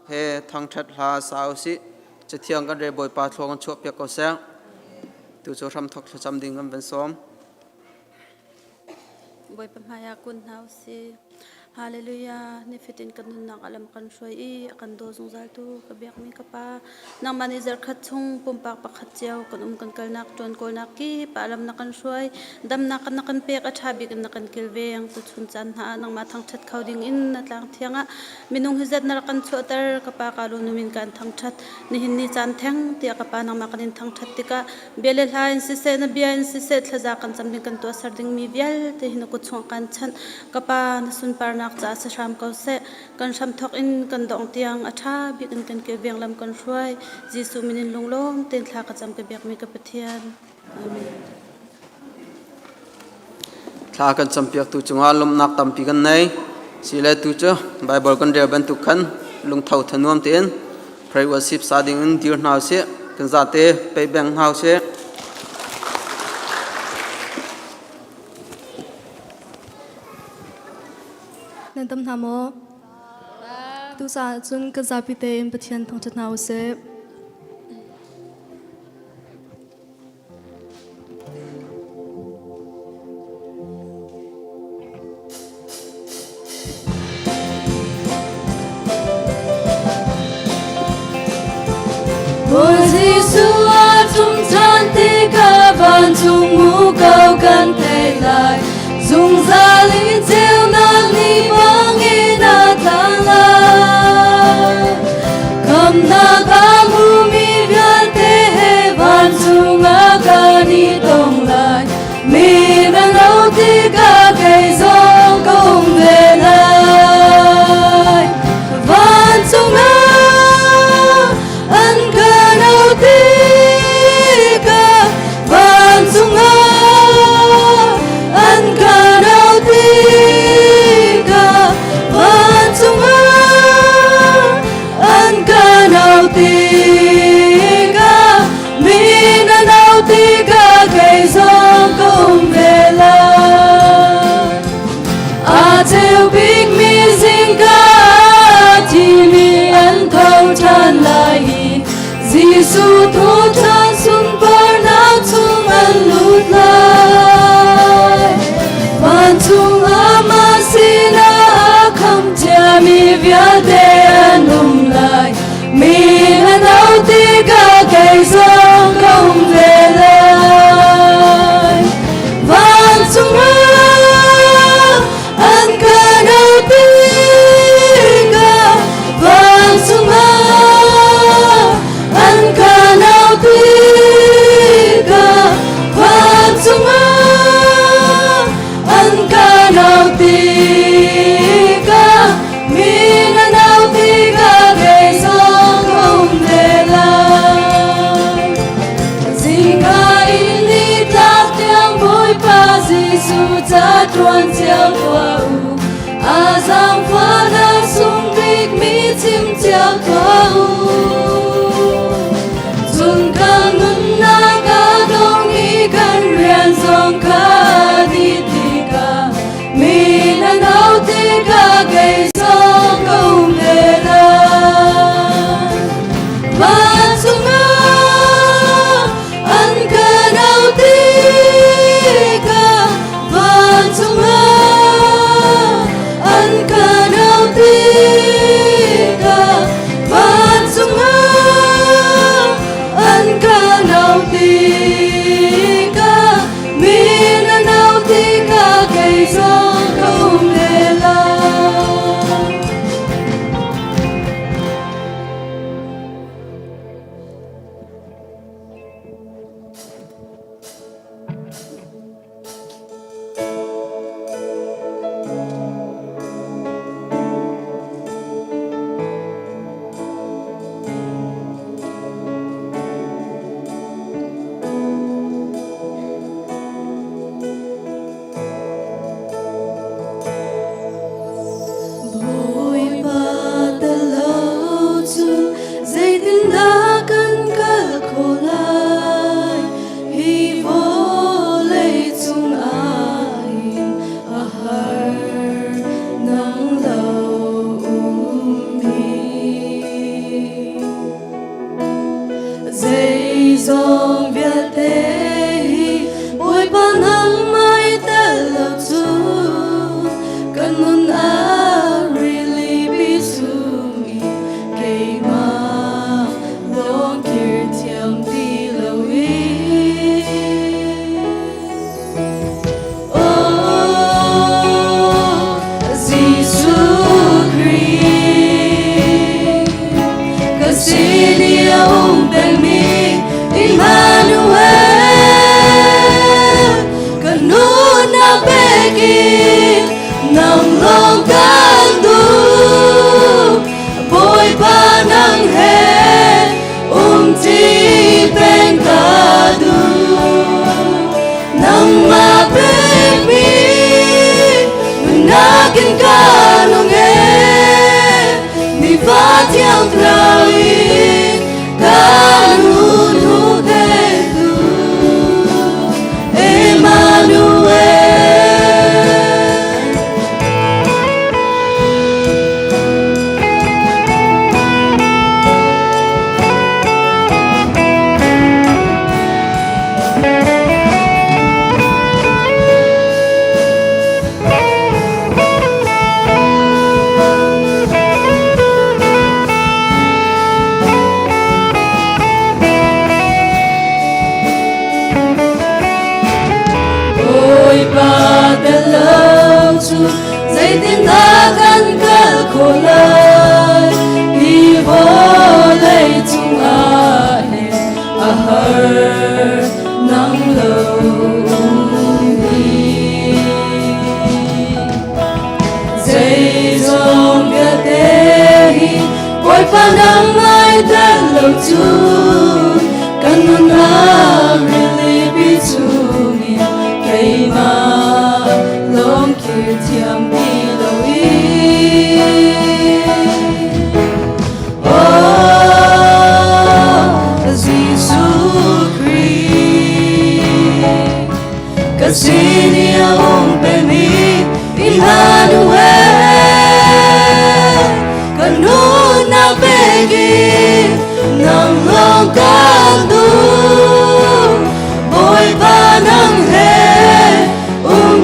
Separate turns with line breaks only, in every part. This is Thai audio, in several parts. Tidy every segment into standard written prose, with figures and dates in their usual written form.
he thang that la sao si che thiang kan re boi pa thlong chop pek ko sang tu cho ram thok cham ding ngam ben som
Boy pamaya kun hausi Hallelujah ni fitin kanun nang alam kan shoi kan do zung zal tu kabiak mi kapa nang manager khatung pumpak pakhat chiao kan kan kalnak ton ko naki pa alam na kan shoi dam na kan pek athabi kan kan kilveng tu chun chan ha nang ma thang that khawding in na tlang thianga minung hizat na kan chotar kapa kalu numin kan thang that ni hin ni chan theng ti kapa nang ma kan thang that tika bele lain si se na bian si se thlaza kan chamding kan to sarding mi bial te hin ko chung kan chan kapa na sun par nak cha sa sham ko se kan sham thok in kan dong tiang atha bi kan ke beng lam kan shwai jisu minin lunglong ten thla ka cham ke bek mi ka pathian amen
thla kan cham piak tu chunga lum nak tam pi kan nei sile tu cho bible kan re ban tu khan lung thau thanuam ten pray worship sading in dir now se kan zate pe beng hau se
nên tâm tham mô tu sa chun ka zapite in pathian thong chat nau se
Ôi Giêsu trong chan ti ca ban chung mu cao kan te lại dùng ra lý treo na ni bang ina thang la cầm na ca mu mi vian te he ban chung a ca ni tong lại mi na nau ti ca cây giông công về lại van chung a an ca nau ti ca van chung a an ca nau ti ca van chung a an ca nau ti ca mi na nau ti ca cây giông công về lại a theo biết mi xin ca thì mi ăn thâu chan lại Giêsu thu chan sun par na chung an lut lại van chung ama sina kham cha mi via de anum lại mi na nau ti ca cây giông công về lại van chung an ca nau ti ca van chung an ca dòng Việt thế bồi ban hăng mai ta lộc du cần muốn really be sumi cây ma long kia thiam đi lâu Emmanuel, kanuna begi nang long kandu, boy panang he ti pengkadu, nang mabemi nagin kanunge, mi fatiang trawi kanun. Dây tiếng ta căn cơ khổ lời hi vô lấy chung ai hờ nắng lâu đi dây dòng bia tê quay pha nắng ai tên lâu chung cần muốn really be chung cây mà long kia thiam đi lâu Jesus Christ kasini ang pemi Emmanuel kanuna begi nang long kandu boy panang he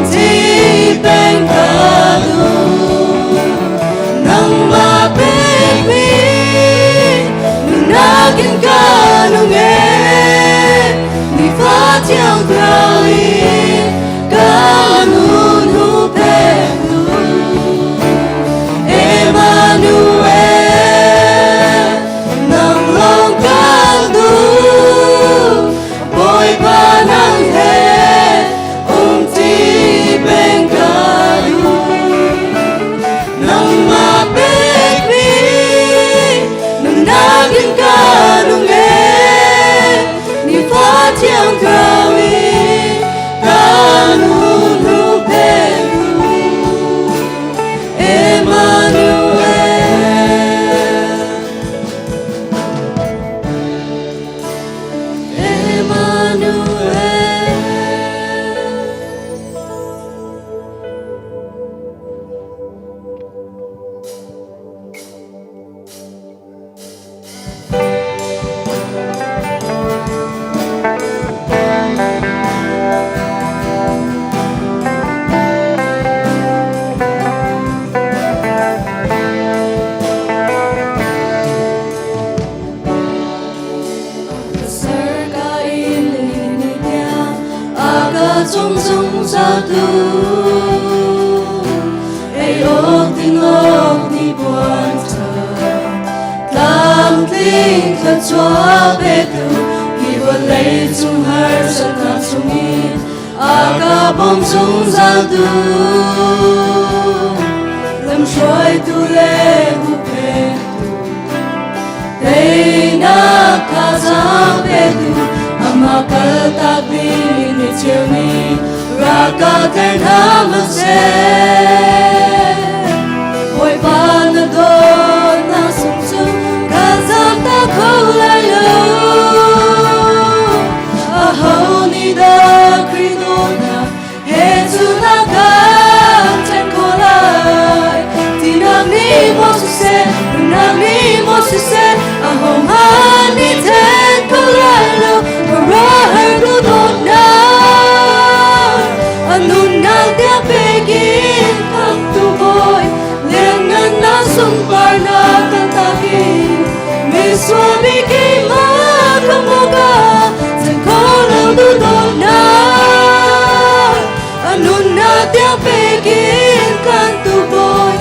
ti pengkadu nang mabemi nagin kanunge mi fatiang trawi kanun hupenu Emmanuel nang long kandu boy panang he Trong trong sa tu ai ốc ni buồn thờ làm linh khát choa bê tu khi vượt lấy chung har sân nát chung in aga bom chung sa tu làm trôi tu lê hu bê tu đây na tha sa bê tu ama kalta bin ni chuni raka ten hamase boy ban do na sung sung kazam ta kholayo a honi da krinona he tuna ka ten kolai tinam ni mo su se a hom hani ten kolai Swami Kima Kamoga Zankola Dudona Anuna Tia Pekin Kantu Boy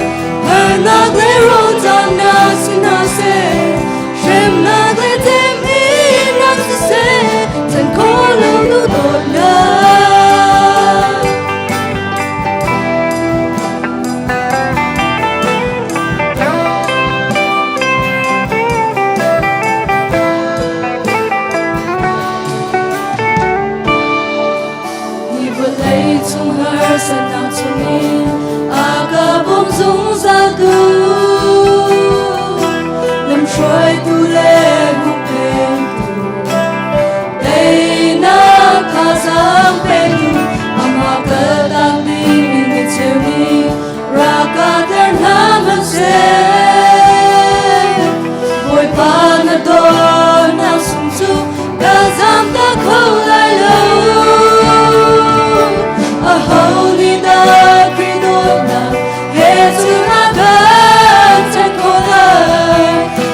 Hernak Le Rotana Sinase Shem Nagle Temi Nasase Zankola Dudona Sanang sungin aga bom zung za du lam shoi tu le gu pen tu dei na ka sang pen tu ama ka dang ni ni chemi ra ka der na man se boy pa na do na sung su ka zam ta ko lai lo a holy dark ridona hezuna gantan kolai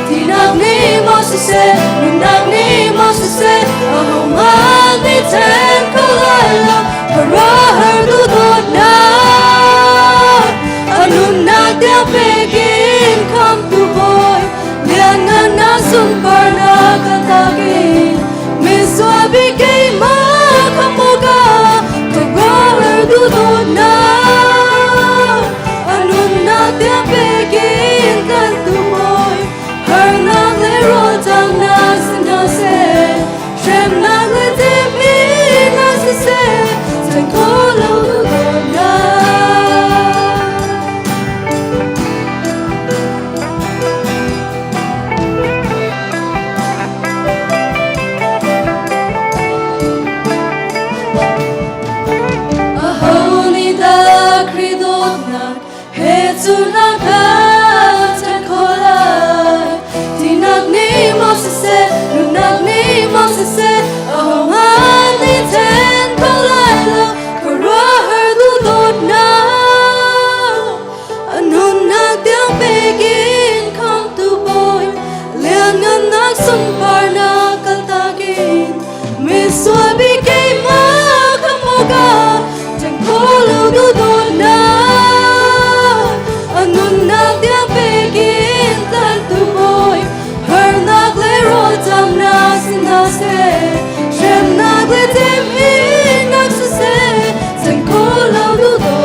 tinang ni mosese nang ni mosese a homang ni ten kolai la parahar dudona anuna dia begin come to boy liana na sumparna katagin miswa bigay makamoga Dudona Anuna Tia Pekin Kantu Boy Hernak Le Rotang Nasinase Shem Nagle Temi Nasase Zankola Dudona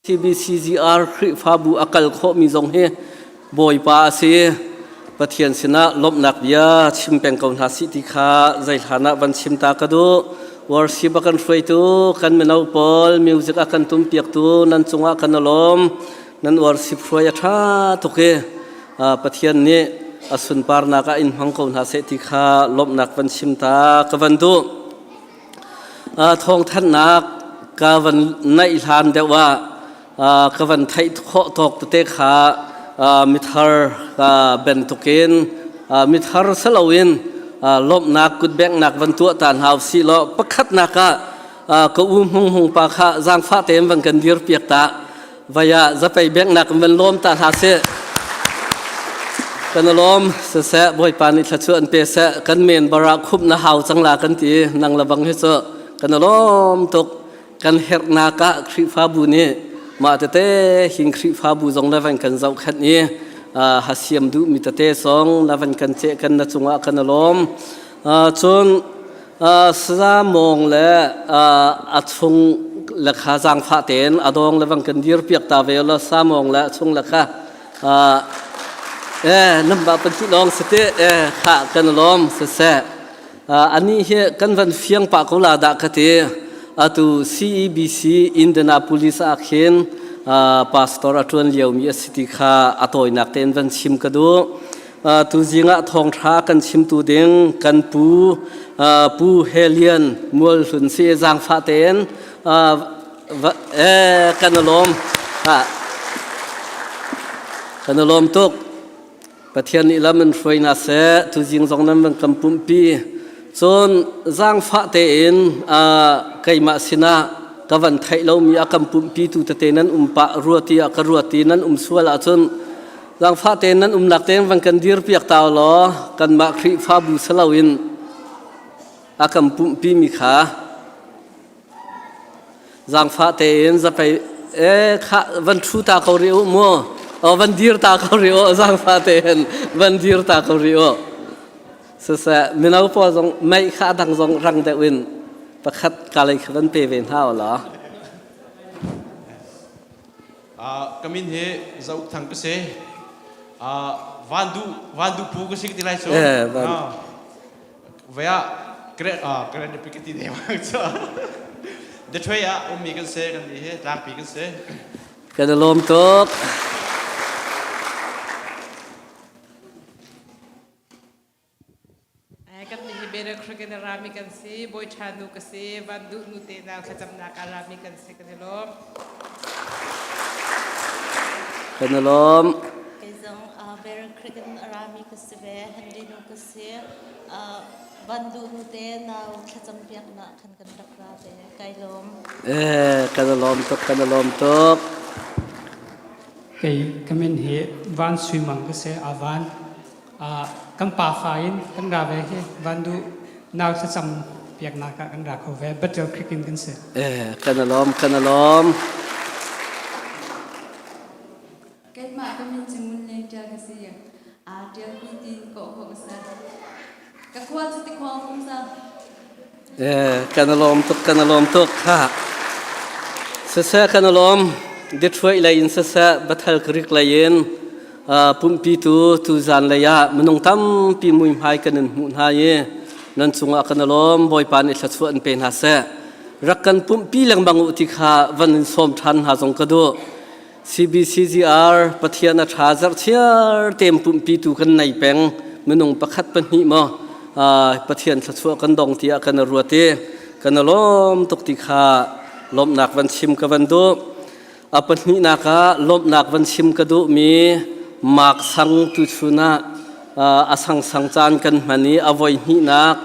TBCGR khri fabu akal kho mi zong he boy pa se pathian sina lop nak ya chimpeng kaun ha city kha zai thana ban chimta ka do worship akan frei tu kan menau pol music akan tum piak tu nan chunga kan lom nan worship frei tha to ke pathian ne อสุนปาร์นักอินมังคนหาเสติขาลบนักวันชิมตากวันดูทองท่านนักกวันในทานเดว่ากวันไทยข้อตกตะเตขามิทาร์เบนตุเกนมิทาร์สลาวินลบนักกุดแบงนักวันตัวตานหาวสีล้อประคัดนักก็หงปากะจางฟ้าเต็มวันกันดีร์เปียกตาวยาจะไปแบงนักวันลมตานหาเสกันลมเสะบ่อยปานิชชวนเปเสะกันเมนบาราคุบนาหาวจังลากันตีนังละบังเฮโซกันลมตกกันเฮรนากะคริฟาบูนี่มาเตหิงคริฟาบูจงละวันกันเจ้าขัดนี้ฮัสยมดูมิเตสองละวันกันเจกันนัจุงะกันลมจนสามองและอัดฟงราคาจางฟ้าเต็นอดองละวันกันดีร์เปียกตาเวลสามองและชงราคาน้ำบาปที่ลองสเตข้ากันล้อมเสะอันนี้เฮกันวันเฟียงปากกุลาดากเตอตุ CEBC อินเดียนาโพลิสอาเคนพาสตอร์อัตวันเลียวมีสติข้าอตอยนักเต้นวันชิมกระดูตุจิงะทองท้ากันชิมตูเด้งกันปูเฮเลียนมัวสุนเสียจางฟ้าเต้นกันล้อมกันล้อมตุกประเทศนี้แล้วมันช่วยน่าเสียทุกสิ่งตรงนั้นมันกำปุ่มปีจนจางฟ้าเต็นไก่มาสินะกวันไทยเรามีกำปุ่มปีตุตเตนั้นปะรัวตีกรัวตีนั้นสวละจนจางฟ้าเต็นนั้นหนักเต็นวันกันดีร์เปียกตาวล้อกันมาคริฟ้าบุษลาวินกำปุ่มปีมีขาจางฟ้าเต็นจะไปข้าวันชูตาเขาเรียวมัววันดีร์ตาเขาเรียวจางฟ้าเต็นวันดีร์ตาเขาเรียวเสะมินเอาพอจงไม่ข้าดังจงรังเดวินประคัดกาเลยขันเปเวนเท่าเหรอ
กมินเฮจะอุกทังก็เสวันดูพูก็สิกติไลโซเวียเกรดพิกติเดียวจ้ะเดี๋ยวช่วยมีกันเสกันดีเฮตามปีกันเส
กันลมตก
กันที่เบรกคกันรามิกันสิบอยชานุกันสิวันดูนุเตนาขจำนักรามิกันสิกันลม
กันลม
ไอ้จงเบรกกันรามิกันสิเวฮันดีนุกันสิวันดูนุเตนาขจำเปียกนักขันกันรักราเตไกลม
กันลมตกกันลมตก
ไก่กมินเฮวันสวิมังก็เสอาวันกันป่าไฟกันราเวเหวันดูนาวจะจำเปียกนักกันรักเขาเวบัดเจอคริกินกันเส
กันลม
เกิดมาก็มีจมุนเลยจากเสียเดียวมีตีนเกาะของสัตว์กะควาจุดที่ความคงสัตว์
กันลมตกค่ะเสะกันลมเด็ดช่วยเลยอินเสะบัตรคริกเลยอินปุ่มปีตูจานเลยมันต้องทำปีมุยหายกันมุนหายนั่นสุงกันลมบ่อยปานอิสระส่วนเป็นหาเสรักกันปุ่มปีหลังบางอุติขาวันสมทันหาจงกระโด CBCGR ปะเทียนชาจัดเชียร์เต็มปุ่มปีตูกันในแปงมันต้องประคัดเป็นหิมะปะเทียนสัตว์กันดองเทียกันรัวเตกันลมตกติขาลมหนักวันชิมกันวันดูปัจจุบันก็ลบนักวันชิมกระดูมีมักสังตุชุนะสังจานกันมันนี้อวัยนี้นัก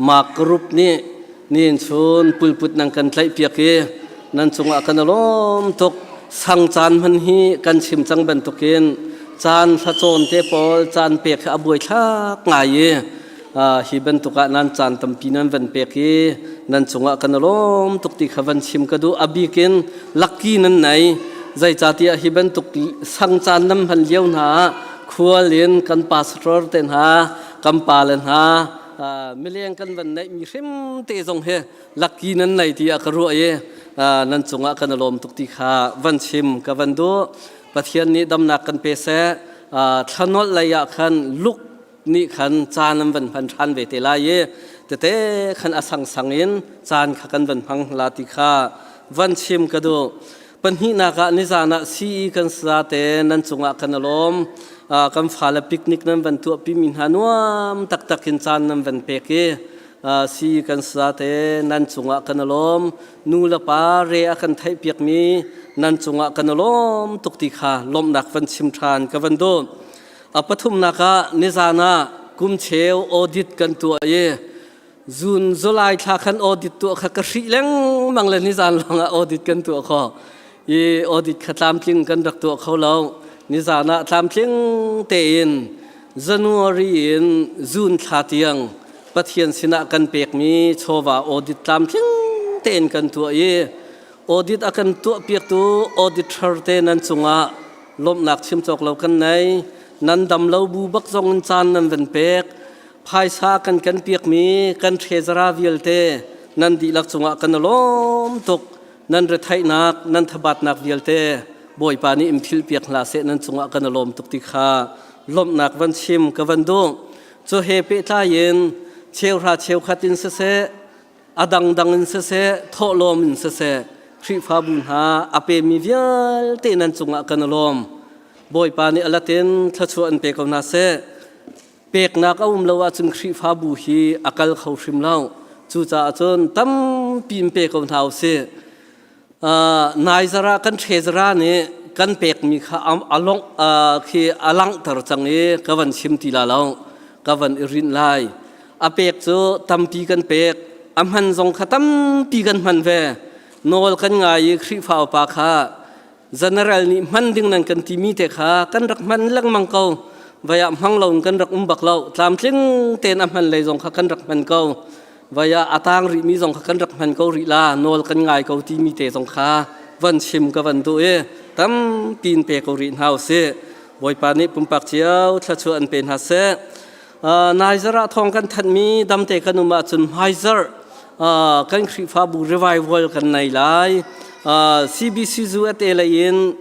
มักรูปนี่ชนปุลปุดนังกันไล่เปียกนั่นจงอากันลมตกสังจานมันนี้กันชิมจังเป็นตกินจานสะโจนเตปอลจานเปียกอบวยชักไงฮิบันตุกะนันจานตัมปีนันวันเปียกนั่นจงอากันลมตกติขวันชิมกระดูอบีกินลักกี้นั่นไหนใจจัดที่ฮิบันตุกสังจานน้ำพันเลี้ยวหนาครัวเลียนกันปาสตรเตนหากันปาเลนหาไม่เลี้ยงกันวันไหนมีริมเตจงเฮลักกี้นั่นไหนที่อักรัวนั่นจงอากันลมตกติขาวันชิมกับวันดูปะเทียนนี้ดำนักกันเปเสถนนระยะคันลุกนี่ขันจานน้ำวันพันทันเวทีลายแต่ขันอสังอินจานขักันวันพังลาติขาวันชิมกระดูปัญหานักนิจานะซีกันสาเตนันจงอากันลม กำฟ้าละปิกนิกนั้นวันตัวพิมินหานวมตักตักกินจานนั้นวันเปกสีกันสาเตนันจุงะกันลมนูละปาเรียกันไทยเปียกมีนันจุงะกันลมตุกติขาลมหนักวันชิมทานกันวันโดปฐุมนักนิจานะกุมเชวอดิตกันตัวจุนจุลายทาคันอดิตตัวข้ากระสีเล้งมังเลนิจานลงอดิตกันตัวข้ออดิตขัดตามทิ้งกันรักตัวเขาเรานิจานะตามทิ้งเตียนจันวารีนจุนขาเตียงปะเทียนสินะกันเปียกมีโชวาอดิตตามทิ้งเตียนกันตัวอดิตอากันตัวเปียกตัวอดิตเธอเตนันจุงะลมหนักชิมจอกเรากันในนันดำเราบูบักจงจานนันเป็นเปียกภายซากันเปียกมีกันเทจราวิลเตนันดีลักจุงะกันล้มตกนันระไทนักนันทบัดนักวิลเตบ่อยปานี้อิมทิลเปียกลาเสนันจุงะกันล้มตกติขาลมหนักวันชิมกับวันดูโจเฮเปตาเย็นเชียวราเชียวขัดินเสอดังอินเสโทลมอินเสคริฟาบุญหาอเปมีวิลเตนันจุงะกันล้มบ่อยปานี้อลาเตนทัชวนเปกนาเสเปกนักอุ้มเลวจุนคริฟาบุฮีอากาลเขาชิมเล่าจูจ่าจนตั้มปีมเปกนาเสนายจรากันเทจราเนี่ยกันเปกมีข้าอลงคืออลังตรจังกวันชิมตีลาเรากวันอิรินไลอเปกโจตั้มปีกันเปกหันจงข้าตั้มปีกันมันเวนอลกันไงคริฟาปาข้าgeneral ni man ding nan kan ti mi te kha kan rak man lang mang ko vaya mang lo kan rak bak lo tlam tling ten am han le jong kha kan rak man ko vaya atang ri mi jong kha kan rak man ko ri la nol kan ngai ko ti mi te jong kha van chim ka van do tam pin pe ko ri hau se boi pa ni pum pak chiao thla chu an pen ha se nai zara thong kan that mi dam te kanuma chun haizer kan khri fa bu revival kan nai lai CBC Zuat Elayin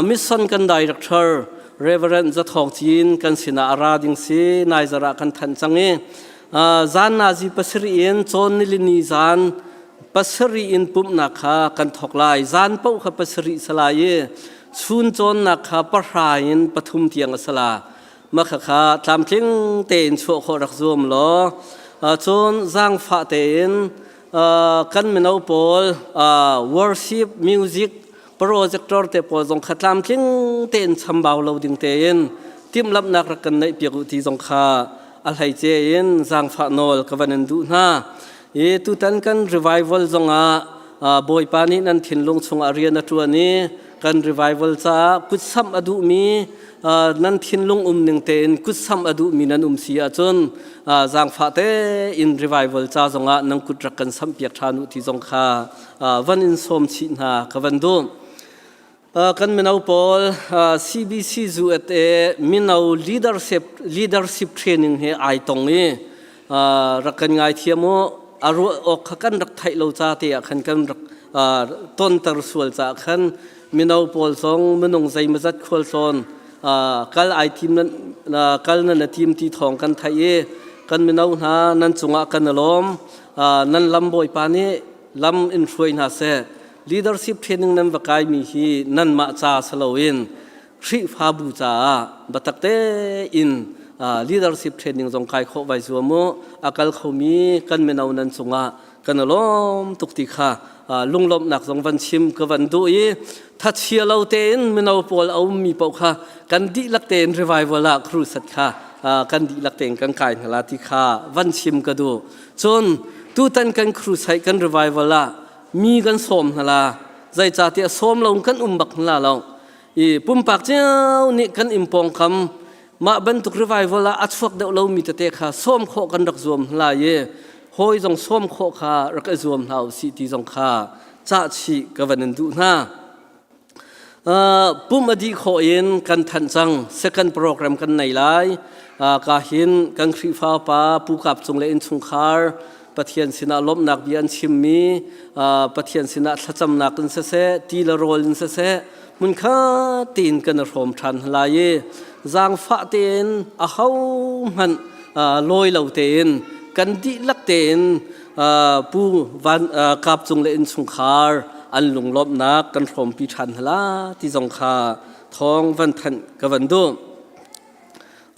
Mission kan Director Reverend Zathong Chin kan Sina Arading Si Naizara kan Than Change Zan Nazi Pasriin Chon Nilini Zan Pasriin Pum Nakha kan Thoklai Zan Pau Kha Pasri Salaye Chun Chon Nakha Parhain Pathum Tiang Sala Makha Tlam Tling Ten Chho Kho Rak Zum Lo Chon Zang Fa Ten kan menau pol worship music projector te po jong khatlam tling ten chambau lo ding te in tim lap nak rakan nei piagu ti jong kha al hai che in jang pha nol kawanan du na tu tan kan revival zonga boy pani nan thinlung chung arian na tuani kan revival cha kutsam adu mi nan thinlung ning ten kutsam adu mi nan sia chon jang pha te in revival cha zonga nang kutrak kan sam piak thanu ti jong kha van in som chi na kawan do kan menau pol CBC zu at minau leadership training he ai tong ni rakan ngai thiamo aru ok kan rak thai lo cha te khan kan rak ton tar sual cha khan minau pol song menung zai mazat khol son kal ai team nan kal na team ti thong kan thai kan minau na nan chunga kan lom nan lamboi pani lam in froi na se leadership training nan wakai mi hi nan ma cha salowin thri pha bu cha batakte in leadership training jong kai kho vai zuamo akal khomi kan minau nan chunga kan lom tukti kha lunglom nak jong van chim ka van du tha chia lo ten minau pol au mi pau kha kan di lak ten revival la khru sat kha kan di lak ten kan kai hala ti kha van chim ka du chon tu tan kan khru sai kan revival la mi kan som hala zai cha ti som lo kan bak la lo pum pak cheu ni kan impong kam ma ban tuk revival la achwak de lo mi te kha som kho kan rak zum la hoi jong som kho kha rak zum hau si ti jong kha cha chi ka van du na pum adi kho in kan than chang second program kan nei lai ka hin kan khri fa pa pu kap chung le in chung khar pathian sina lom nak bian chimmi pathian sina thacham nak in se ti la rol in se mun kha tin kan rom than lai jang fa ten a hau man loi lo ten kan di lak ten pu van kap chung le in chung khar an lung lop nak kan rom pi than hala ti jong kha thong van than ka van do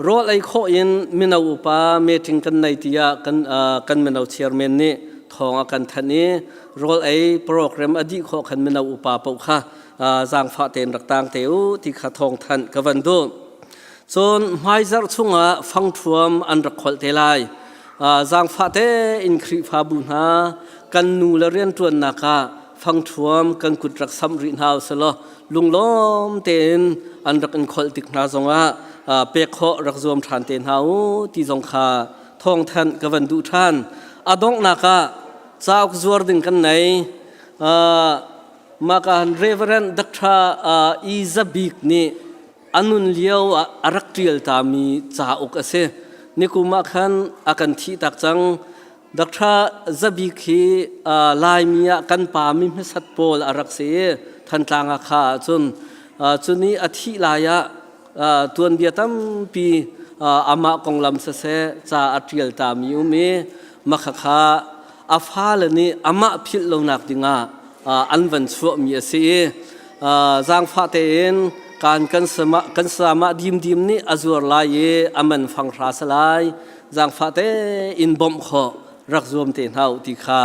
รอไอโคอินมินาอุปาเมติงกันในที่กันมินาเชียร์เมนนี่ทองกันทันนี้รอไอโปรแกรมอดีตของกันมินาอุปาปุค่ะจางฟ้าเต็นรักต่างเตียวที่ขาทองทันกันวันดูส่วนไม่จัดช่วงฟังทวมอันรักขวัญเทลายจางฟ้าเตอินคริฟาบุญฮากันนูละเรียนตัวนักฟังทวมกันกุดรักสัมรินฮาวสละลุงล้อมเต็นอันรักอินขวัญติกนาจงเปกขอรักรวมทานเต็นฮาวที่จงขาทองทันกันวันดูท่านอดงนักเจ้าจวดดึงกันไหนมาการเรเวอเรนดักทราอีซาบิกนี่อันนุนเลี้ยวอารักเรียลตามีจ่าอกเสนี่กูมาขันอากันที่ตักจังดักทราซาบิกฮีลายมีกันป่ามีเมสัดโพลอารักเสทันต่างอาคาจนนี้อธิลายตัวนเบียตัมปีอามาคงลำเสจ่าอาเรียลตามีอุเมมาขะอาฟ้าเลนี่อามาพิลลงนักดิงอันวันชั่วมีเสียจางฟ้าเต็นการกันสามารถดิมนี่อาจวรลายอามันฟังราสลายจางฟ้าเตอินบอมขอรักรวมเต็นเฮาที่ขา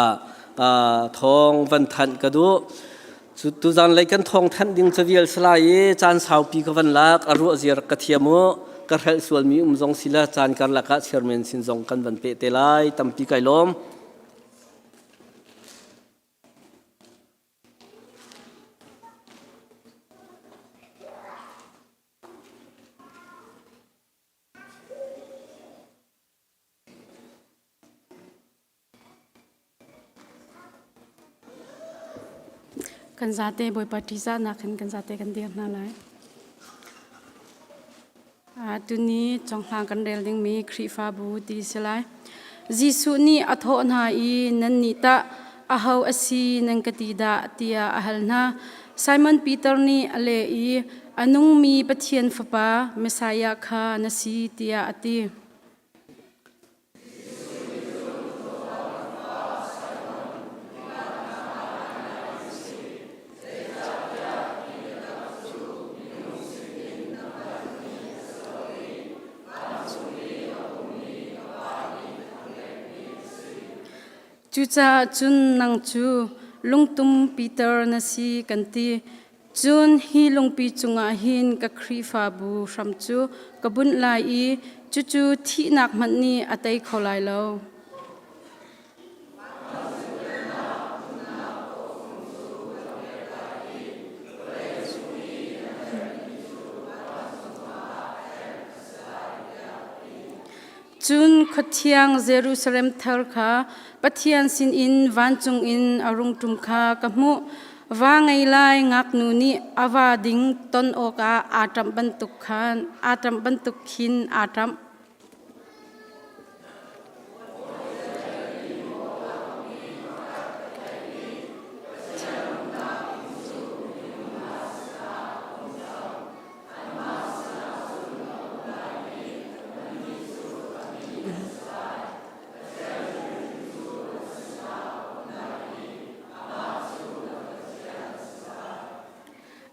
ทองวันทันกระดูสุดทุจานเลยกันทองทันดิ่งจะเวียลสลายจานสาวปีกวันลักอรุณเสียรกเทียมกระเฮลส่วนมีจงศิลาจานการลักเชียร์เมนสินจงกันวันเปเตลายตั้มปีไก่ล้อม
กันซาเต้บอยปฏิซานักกันซาเต้กันเดียบนั่นเลยตุนี้จงหางกันเรลลิงมีครีฟาบูตีสลายจิสุนีอัทโหนาอีนันนิตาอาฮาวอสีนังกติดาเตียอาฮัลนาไซมอนปีเตอร์นี่อเลอีอนุงมีปะเทียนฟปาเมสายาคานสีเตียอติจูจ่าจุนนังจูลุงตุมปีเตอร์นสีกันตีจุนฮีลุงปีจุงอาหินกับครีฟาบูชัมจูกับบุญลายอีจูที่นักมันนี่อัตัยเขาลายแล้วจุนขดเทียงเยรูซาเล็มเทอร์คาปัทยันสินอินวันจงอินอารุงตุมคากับมุว่าไงไล่งักนูนี่อาวาดิงต้นโอกาอาตรัมบันตุกขันอาตรัมบันตุกขินอาตรัม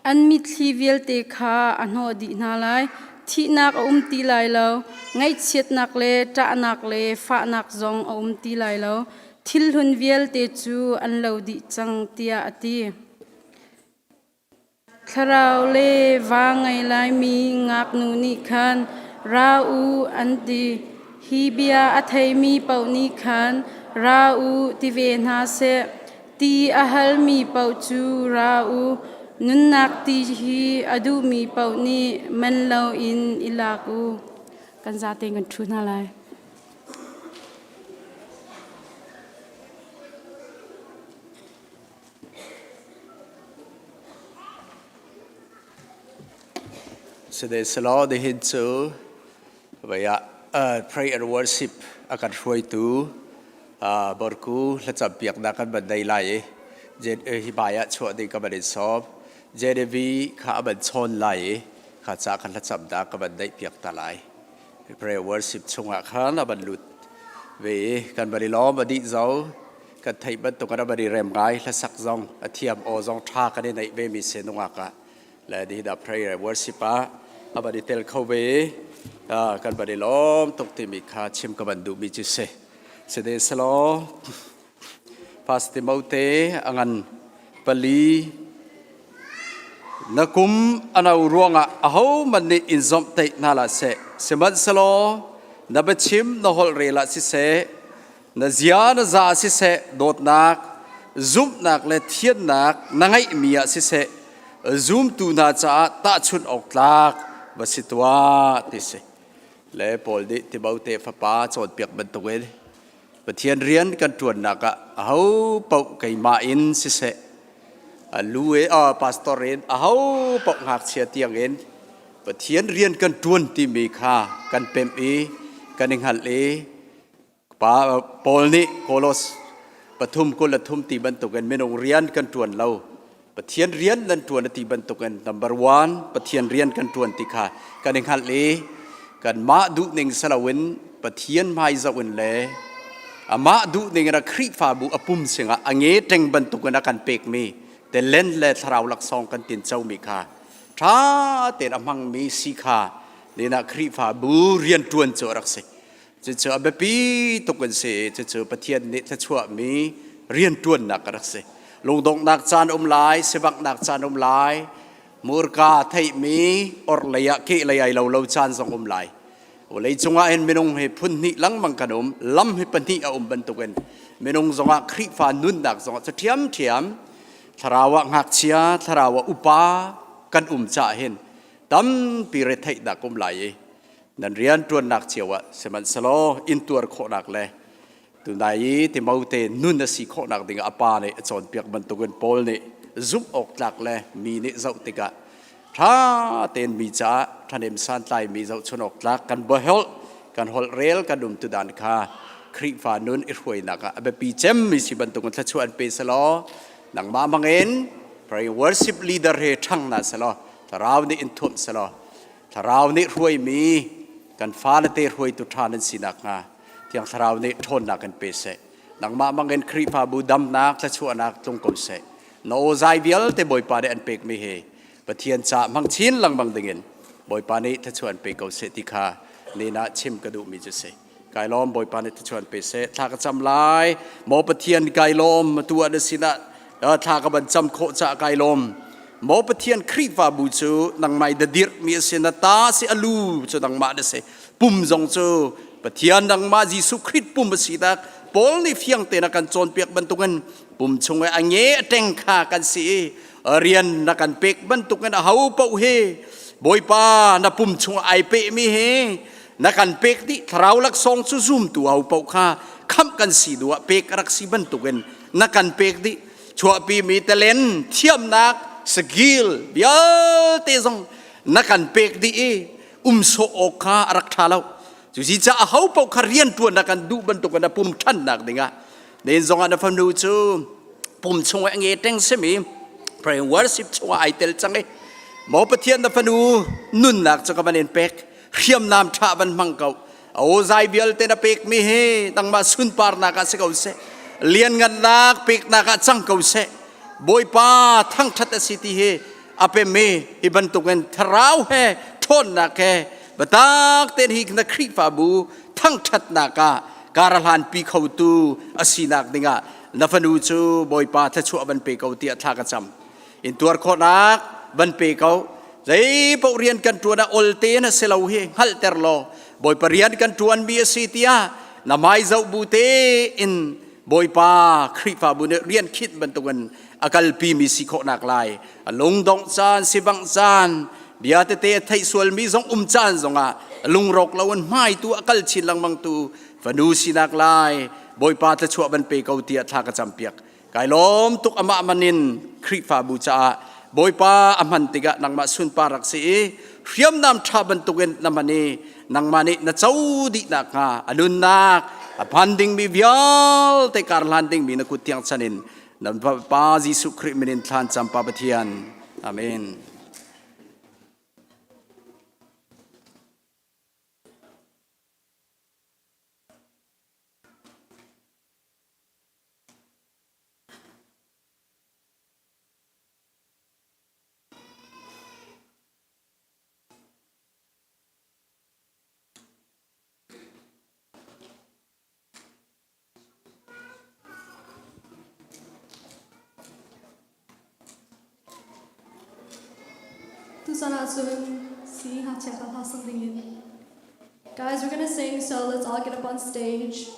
อันมิทีเวลเตคาอันโหดีนาไลที่นักตีไลแล้วไงเชียดนักเลจ่านักเลฟ้านักจงตีไลแล้วทิลหุนเวลเตจูอันเลวดีจังเตียอติคราวเลว่าไงไลมีงักนูนิคันราอูอันดีฮีเบียอัทยมีเป่านิคันราอูติเวนาเซตีอาฮัลมีเป่าจูราอูนุนนักตีฮีอดูมีเป่านี้มันเลวอินอิลากูกันซาเตงกันทุนอะไร
สเดสลอเดหินซูไปpray and worship อาการช่วยตูบอร์กูและจับเปียกนักกันบันไดไล่เจนฮิบายะช่วยดีกับบันไดซอบเจเดวีข้าบันชนไล่ข้าจากกันและจับนักกับบันไดเปียกตาไล่ pray and worship ชงอาคารบันลุดเวกันบันไดล้อบันไดเจ้ากันไทยบันตุกันบันไดเรมไงและสักจงเทียมโอจงท่ากันในเวมิเซนงอากาและดีดับ pray and worship บันไดเตลเข้าเว กันบัดนี้ล้อมตกที่มีค่าชิมกับบันดูมีจิเสเสด็จสโลพาสติมาเตอันปลีนักุมอันเอารวงอ่ะเอามันนี่อินซอมเตนาลาเสสมัดสโลนับชิมนฮอลเรลาสิเสนเซียนซาสิเสโดดนักซุมนักและเทียนนักนังไอมียสิเสซุมตูนาจ้าตาชุนออกลักบสิตัวติเสและพอดีที่บ่าวเตฟ้าป้าจอดเปียกบรรทุกเองปะเทียนเรียนกันตรวจนักเอาเป่าไก่มาอินสิเสลูเอพาสตอร์เรนเอาเป่าหักเสียเตียงเองปะเทียนเรียนกันตรวจที่มีค่ากันเป็นกันเองหัดป้าพอนี้โคลสปฐุมกุลทุมตีบรรทุกเองไม่ต้องเรียนกันตรวจเราปะเทียนเรียนกันตรวจตีบรรทุกเอง number 1ปะเทียนเรียนกันตรวจที่ค่ากันเองหัดกันมาดูหนึ่งสลาวินปะเทียนไม่จะวินเล่มาดูหนึ่งรักครีฟ้าบุอปุ่มเสียงอังเงเต็งบรรทุกกันกันเปกมีแต่เล่นเล่ทราวลักซองกันตินเจ้ามีค่าถ้าเต็นอมังมีสีค่าเนี่ยนักครีฟ้าบุเรียนตวนเจอรักสิจะเจอแบบปีตุกันเสจะเจอปะเทียนเนี่ยจะชั่วมีเรียนตวนนักรักสิลงดงนักจานอมลายเสบักนักจานอมลายมูรกาไทยมีอรเลยะเกเลยไอเราจานสองอมลายวันนี้จงอาเห็นเมนงให้พุ่นนี่ลังมังกันอมล้ำให้ปนี่เอาบรรทุกกันเมนงจงอาคริฟานุนดักจงอาจะเทียมทาราวะหักเชียทาราวะอุปากันจ่าเห็นตั้มปีเรทัยดักอมลายนั่นเรียนตัวนักเชียวะสมันสโลอินตัวโคนักเลยตัวนายที่มาอุเตนุนสีโคนักดิ่งอปาเนี่ยจนเปียกบรรทุกกันโพลเนี่ยซุปออกหลักเลยมีเนี่ยเจ้าติกะถ้าเต็นมีจ้าท่านเอ็มสันไตมีเจ้าชนออกหลักกันบ่ฮอลกันฮอลเรลกันดุมตุดานคาคริฟานุนอิรวยนักแบบปีเจมมีสิบรรทุกกันทัชวนเปสลอหนังมาบังเอ็นพระวอร์ชิปลีดเดอร์เฮทั้งนั้นสลอถ้าเราเนี่ยอินทุมสลอถ้าเราเนี่ยรวยมีกันฟ้าและเตรวยตุทานันสินักงาที่ยังถ้าเราเนี่ยทนนักกันเปเสหนังมาบังเอ็นคริฟาบูดำนักทัชวนนักตรงกลเสโนใจเวียลแต่บ่อยปาได้อันเปกไม่เฮปะเทียนจ่ามังชินลังบังดึงเงินบ่อยปานี้ถ้าชวนเปกเอาเสติคานี่นะชิมกระดูมีจะเสกายล้อมบ่อยปานี้ถ้าชวนเปเสถ้ากระจำลายหมอปะเทียนกายล้อมตัวเดสินะถ้ากระบันจำโคจ่ากายล้อมหมอปะเทียนครีฟ้าบูจูนังไม่เดือดมีเสนตาเสอลูจูนังมาเดเสปุ่มจงจูปะเทียนนังมาจิสุคริตปุ่มสีดักปอลนี่เฟียงเตนักันโจนเปียกบรรทุกันปุ่มชงไออังเงเต็งขากันสิเรียนนักกันเปกบรรทุกันเอาเป่าเฮบอยป้านับปุ่มชงไอเปมีเฮนักกันเปกที่เราลักซองซุ่มตัวเอาเป่าข้าคำกันสีดัวเปกรักสีบรรทุกันนักกันเปกที่ชัวปีมีแต่เลนเทียมนักสกิลเบียเตซงนักกันเปกที่โซโอคารักทาเราจุดที่จะเอาเป่าข้าเรียนตัวนักกันดูบรรทุกันนับปุ่มท่านนักดิ่งอ่ะเดินซองอันนั้นฟังดูจูปุ่มชงไอเงเต็งเสมีพระวอร์ชิปชงไอเตลจังเอหมอปะเทียนนับฟังดูนุ่นนักจะกับมันเอ็นเป็กเรียมน้ำชาบันมังเกาเอาใจเบียลเตนเป็กมีเฮตั้งมาสุนปาร์นักสิเกาเสเลียนกันนักเป็กนักจังเกาเสบอยป้าทั้งทัตสิทธิเฮอเปเมฮิบันตุกันทราวเฮทนนักเฮบัตักเตนฮิกนักครีฟาบูทั้งทัตนักการลันปีเขาตูอาศินักดิ่งอ่ะนับฟังดูจูบอยป้าถ้าชัวบันเปกเอาเตียท่ากระจำอินตัวโคนักบันเปกเอาใจพวกเรียนกันตัวน่ะอลเตนะเซลาเฮฮัลเตอร์โลบอยปเรียนกันตัวอันบีเอสิตียนาไม่เจ้าบูเตอินบอยป้าคริฟาบุเนเรียนคิดบันตุกันอากาลปีมีสิโคนักลายลงดงจานสิบังจานเบียเตเตไทยส่วนมีสองจานสองอ่ะลุงรกละวันไม่ตัวอากาลชินลังบังตูฟันดูสินักลายบอยป้าจะชัวบันเปกเอาเตียท่ากระจำเปียกกายล้อมตุกอมามันินคริฟาบูจาบอยป้าอมันติกะนังมาสุนปารักษีเรียมนำชาบันตุกันนำมันนี่นังมันนี่นัดเจ้าดินักงาอนุนักพันดิ่งมีวิลแต่การลันดิ่งมีนักกุฏิยังสันินนำป้าจิสุคริมินินทานจำปาปเทียนอาเมน
Susana Sun, Si Ha Cheka Ha Something In. Guys, we're gonna sing, so let's all get up on stage.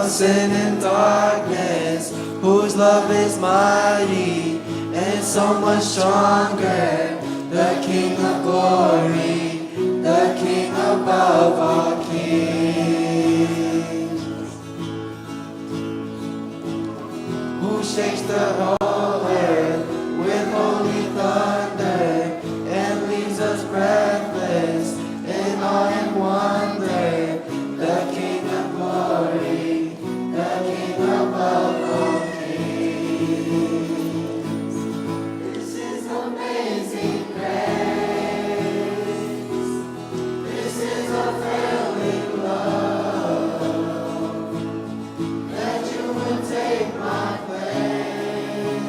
Sin and darkness, whose love is mighty and so much stronger. The King of glory, the King above all kings, who shakes the whole earth with holy thunder and leaves us breathless in awe and wonder. The King of glory, the King above all kings. This is amazing grace. This is a failing love, that you would take my place.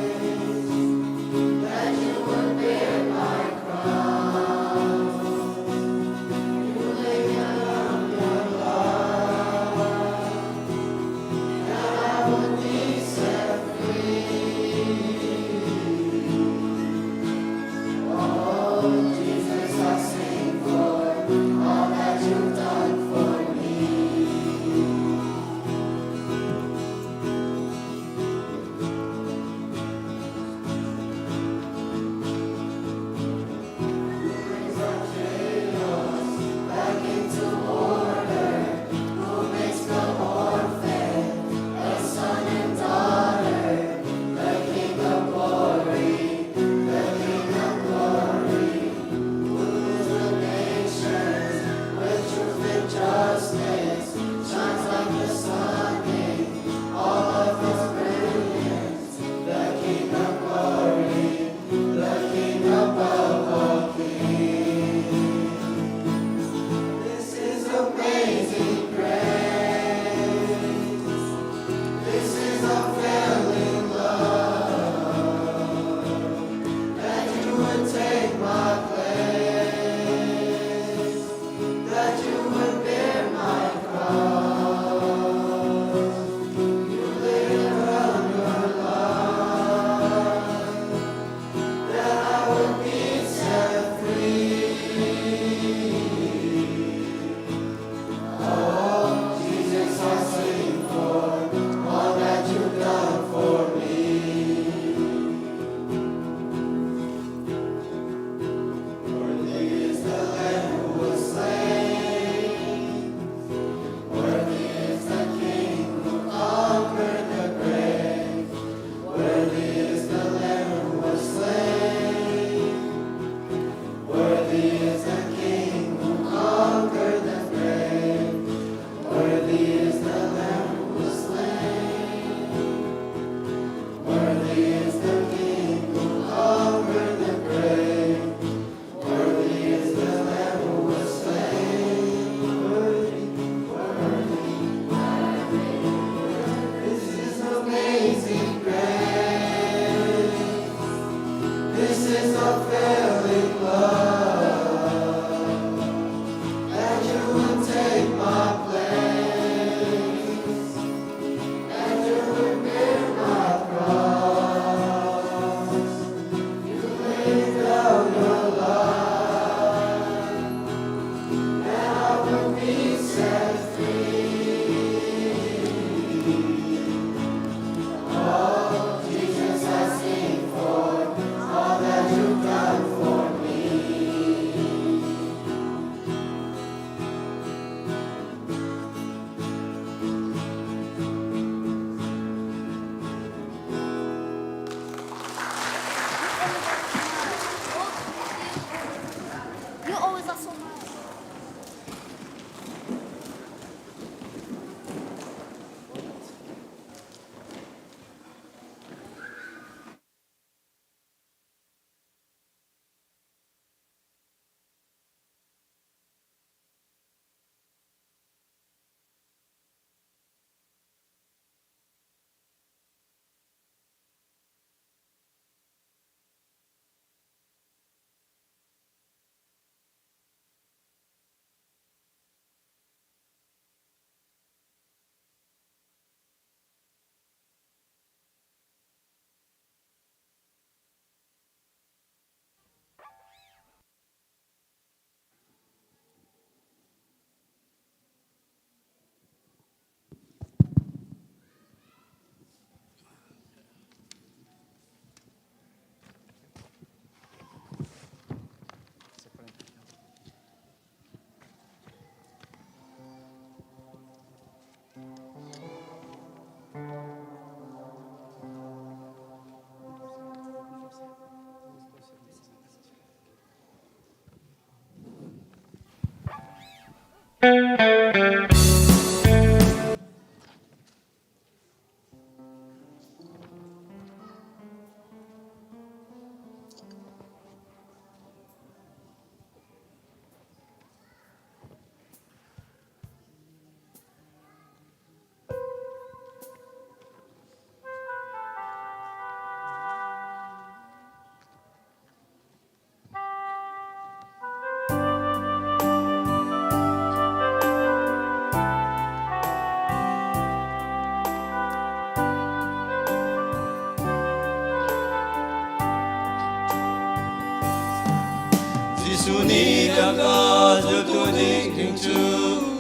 Suni daga jutuni kingchu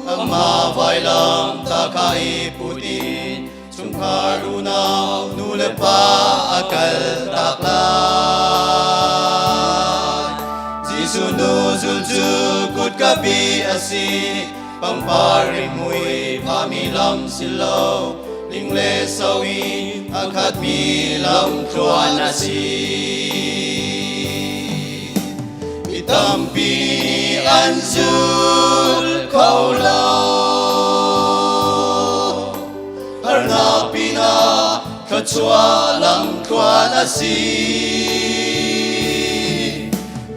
amma vailam takai putin sungkaruna nulepa akal takla Jisunu zulju kut kabi asi pamparing mui pamilam silo lingle sawi akat milam tuan asi Tampi anjul kau lau Harna pina kacua lam tuan asi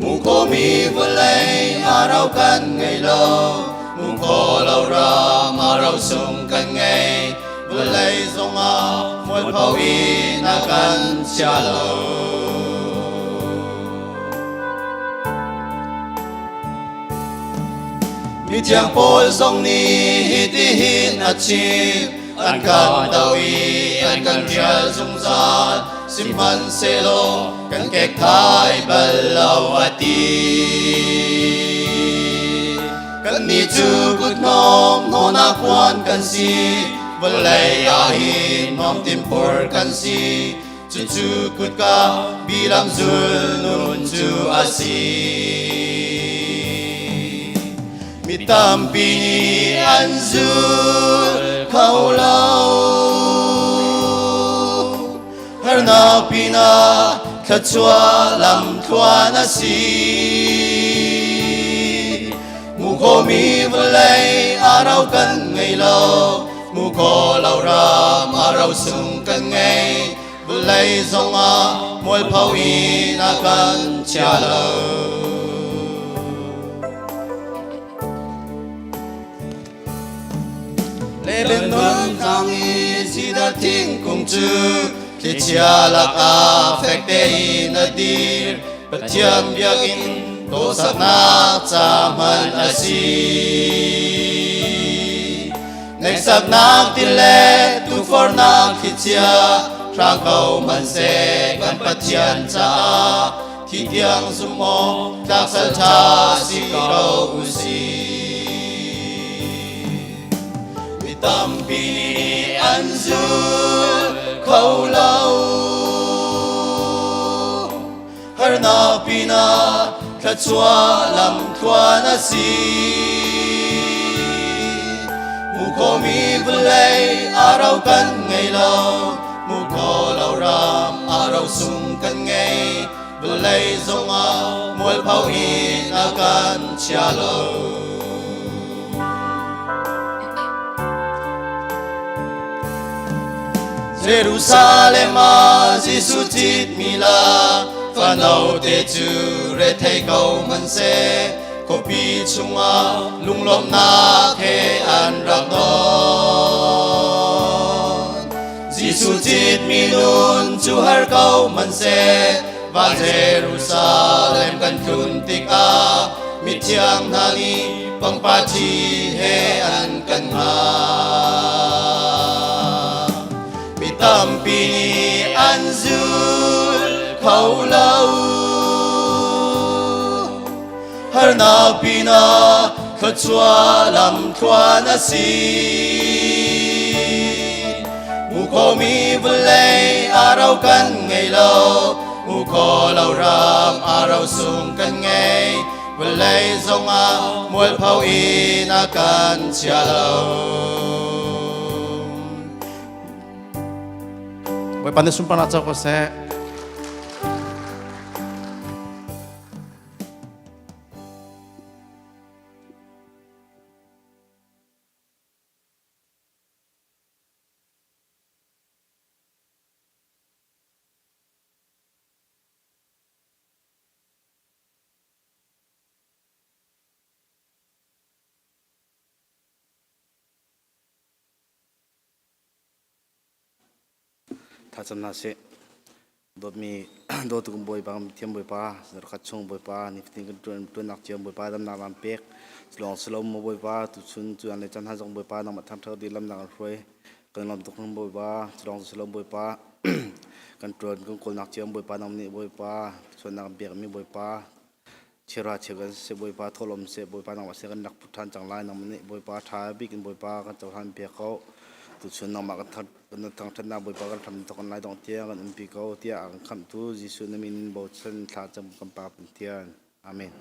Mukomi belai araukan ngai lau Muko lau ram arau sungkan ngai Belai zonga muat pawin akan sialau Mi tiang pol song ni hiti hin achim An kan dawi an kan rial sung zat Simpan selo kan kek thai balau ati Kan ni chu kut nom nona kwan kan si Balay ahin mom timpor kan si Chu chu kut ka bilang zul nun chu asi Mitampi anjul kau lau Harna pina kacua lam tuan asi Mukomi belai araukan ngai lau Muko lau ram arau sungkan ngai Belai zonga mual pawin akan cialau Leben nun tangi sidar ting kung chu Kicialak afekte inadir Patiam biagin dosak na caman asi Neksak nak tile tufor nak kicia Trang kau manse kan patian ca Kitiang sumo taksal ca si kau usi Tampi anjul kau lau Harna pina kacua lam tuan asi Mukomi belai araukan ngai lau Muko lau ram arau sungkan ngai Belai zonga mual pawin akan cialau Jerusalem Jisutit mila Fanau te chu re thei kau man se Kopi chunga lunglom na ke an rak non Jisutit minun chu har kau man se Va Jerusalem kan kun tik a Mithiang nali pang pati he an kan ha Tampi anjul kau lau Harna pina kacua lam tuan asi Mukomi belai araukan ngai lau Muko lau ram arau sungkan ngai Belai zonga mual pawin akan cialau Boy pandai sumpah nak cakap saya
ท่าจำนาเสโดดมีโดดตุกบอยบางเทียมบอยป้าสารคัดชงบอยป้านี่ฟิ้งกันตัวนักเจียมบอยป้าดำนาลำเป็กลองสลมบอยป้าตุชุนจวนในจันทร์จงบอยป้านำมาทำเท่าดีลำนางรวยกันลำตุกบอยป้าลองสลมบอยป้ากันตัวกันคนนักเจียมบอยป้านำนี่บอยป้าส่วนนักเบียกมีบอยป้าเชื่อเชื่อกันเสบอยป้าทลมเสบอยป้านำมาเสกันนักพุทธันจังไรนำนี่บอยป้าท้ายบิกินบอยป้ากันเจ้าทันเบียกเขาตุชนนำมากันทัดกันทางทัดนาบอยปากันทำตะกันไล่ดองเตี้ยกันปีเขาเตี้ยอังคำทูจิสุนมินบทสันทาจำกำปาเป็นเตี้ยอาเมน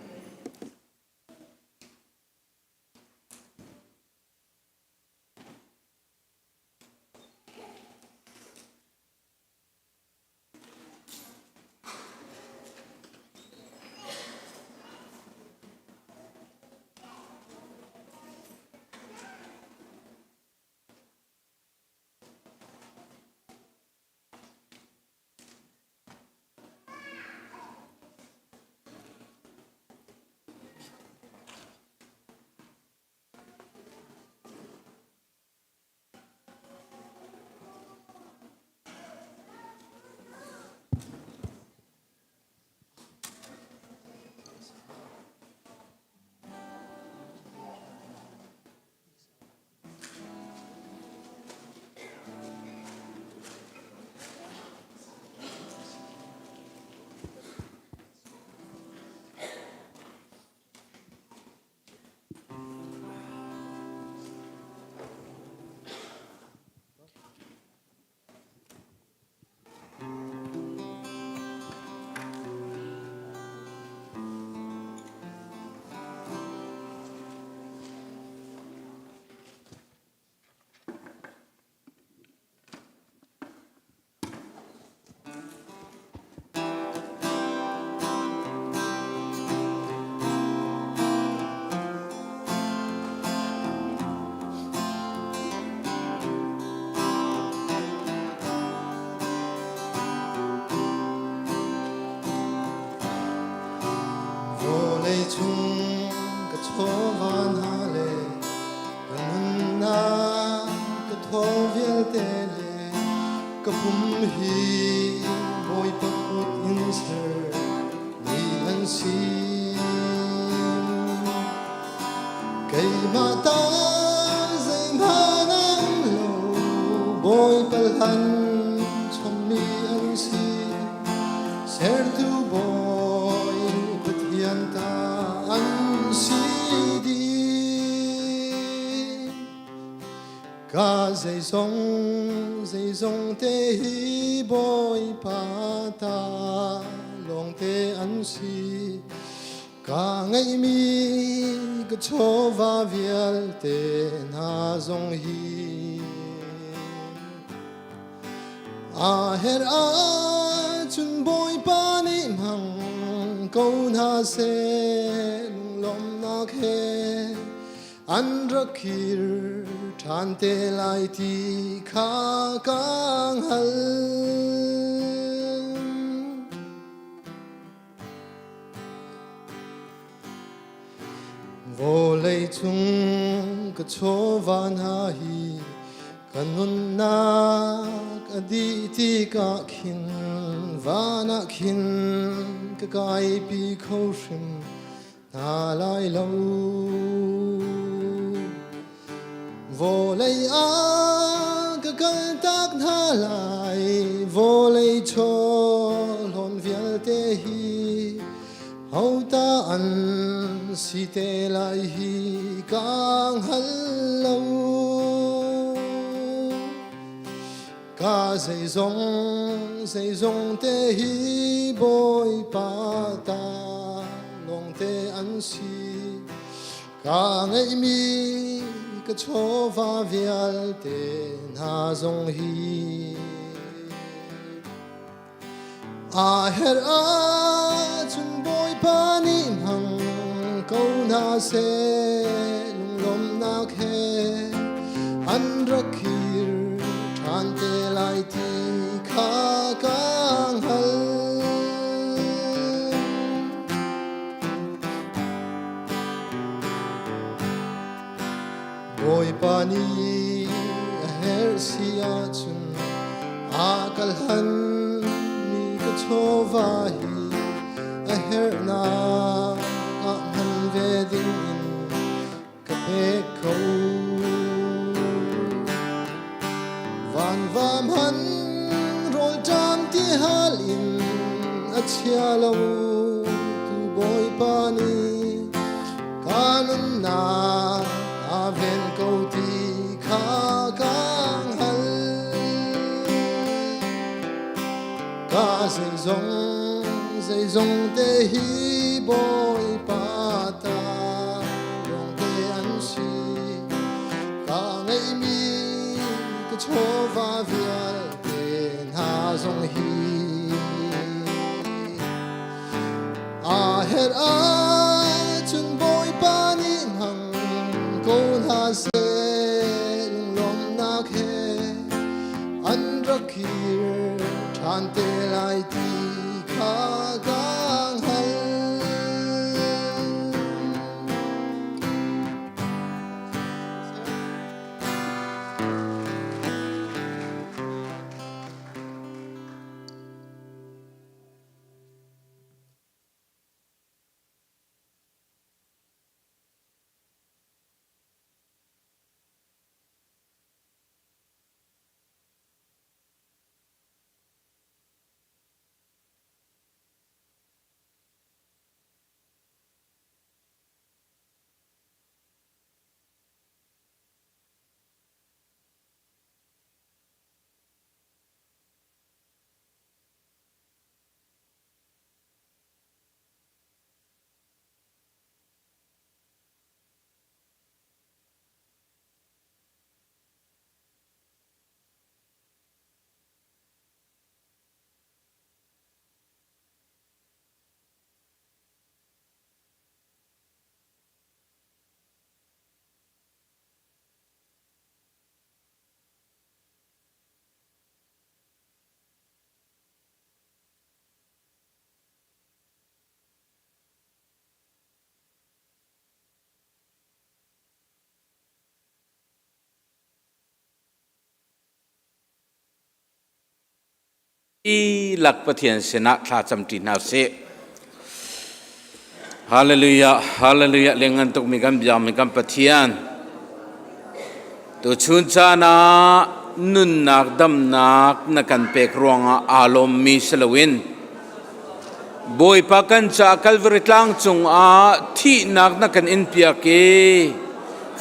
chung ka thovan hale anna ka thovial tele ka pum hi boy pa put in sir ni an si kai mata zai manang lo boy palhan chom ni an si ser tu boy pathian ta an si di ka zai zong te hi boy pa ta long te an si ka ngai mi ka chova vial te na zong hi a her a chun boy pa ni mang câu na se lung lom na khe an rakir than te lai ti kha kang hal vô lei chung ka chovan ha hi kanun na ka di ti ka khin vana khin ka kai pi kho shim na lai lo vô lei a ka kal tak na lai vô lei cho lon vial te hi hau ta an si te lai hi kang hal lo ka zai zong te hi boy pa ta long te an si ka ngai mi ka chova vial te na zong hi a her a chun boy pa ni hang câu na se lung lom na khe an rakir than te lai ti kha kang hal boy pa ni a her si a chun a kalhan mi ka chova hi a her na ka han ve ding in ka pe ko van vam han rol jam ti hal in a chia lo tu boy pani kanun na a ven ko ti kha kang hal ka zai zong te hi boy pa ta yong te an si ka ngai mi ka chova vial ten ha zong hi a het a chun boy pa ni hang kon ha se lung lom na khe an rakir than te lai ti kha gang hal
หลักประเทียนเสนาทาจำจีนาเสฮาเลลูยาฮาเลลูยาเลี้ยงกันตุกมีกันยามมีกันประเทียนตัวชุนจานานุนนักดำนักนักกันเปกรวงอารมณ์มีสลวินบอยปากันจากัลวริตลังจงอาที่นักกันอินเปียเก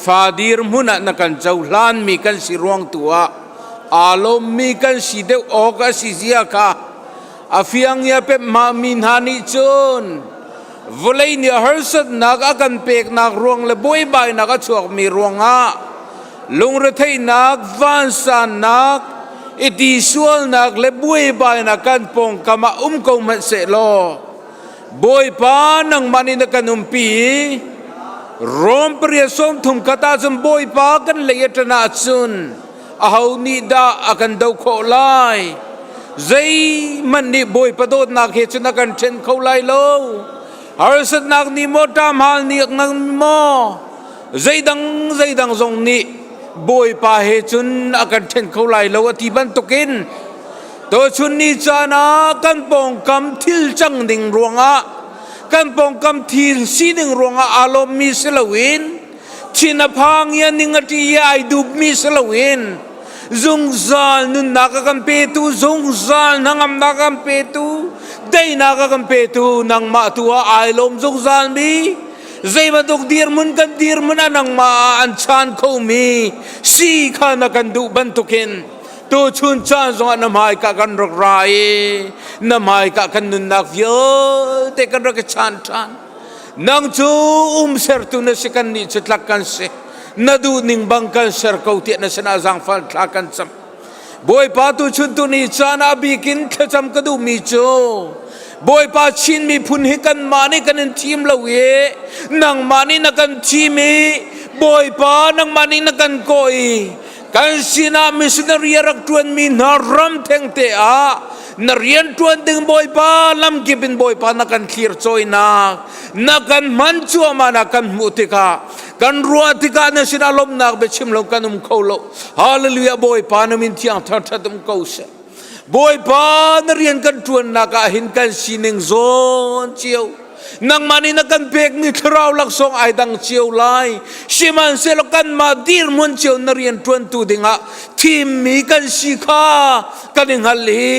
ฟาดีร์มุนักกันเจ้าล้านมีกันสิรวงตัวอารมณ์มีกันสิเดวออกสิเสียค่ะอาฟิยังยาเป็ดมามินฮานิจนวลัยเนี่ยฮาร์สัดนักกันเปกนักรวงและบอยใบนักชวกมีรวงอ่ะลุงระทัยนักวันสันนักอิติสวลนักและบอยใบนักกันปงกามากงมันเสโลบอยปานังมันนักกันปีรวมเปรียสมทุมกตาจมบอยปากันเลยตนาจุนอาหูนิดาอากันดาวโคไลใจมันนี่บอยประโดดนักเหตุนักกันเช่นเขาไลโลฮาร์สัดนักนิโมตามฮัลนิกนักโมใจดังทรงนี้บอยปาเหตุนักกันเช่นเขาไลโลที่บันตุกินตัวชุนนิจานากันปองคำทิลจังดิ่งรวงะกันปองคำทิลสีดิ่งรวงะอารมณ์มิสลวินชินพังยันนิงที่ยายดูมิสลวินซงซาลนุนนักกันเปตูซงซาลนังนักกันเปตูได้นักกันเปตูนังมาตัวอายลมซงซาลบีใจมาตกดีร์มันกันดีร์มันนังมาอันชานเขามีสีขานักกันดูบันทุกินตัวชุนชานสงนามายกันรักไรนามายกันนุนนักเยอะแต่กันรักชานนางจูเสรตุนสิกันนี่จุดลักกันเสนาดูนิ่งบังกันเสรเขาเตียนสนาจังฟันลักกันซ้ำบอยปาตุชุนตุนี่จานาบิกินขจำกระดูมีโจบอยปาชินมีพุนหิกันมานี่กันทีมละเวนางมานี่นักันทีมีบอยปานางมานี่นักันโกยกันสินามิสนาเรียรักตวนมีนารำเทงเตะนเรียนตวนดึงบอยปาลำกิบินบอยปานักันขีร์จอยนักันมันชัวมานักันมุติกากันรัวติกาเนสินาลมนักเบชิมลงกันเขาโลฮาเลลูยาบอยปานมินที่อังทัดทัดเขาเส บอยปานเรียนกันจวนนักหินกันสิหนึ่งโซนเจียวนังมันนี่นักกันเบกมีทราวลักสองไอดังเจียวไลชิมันเซลกันมาดีร์มุนเจียวนเรียนจวนตูดิงะทีมมีกันสิข้ากันดิงฮัลลี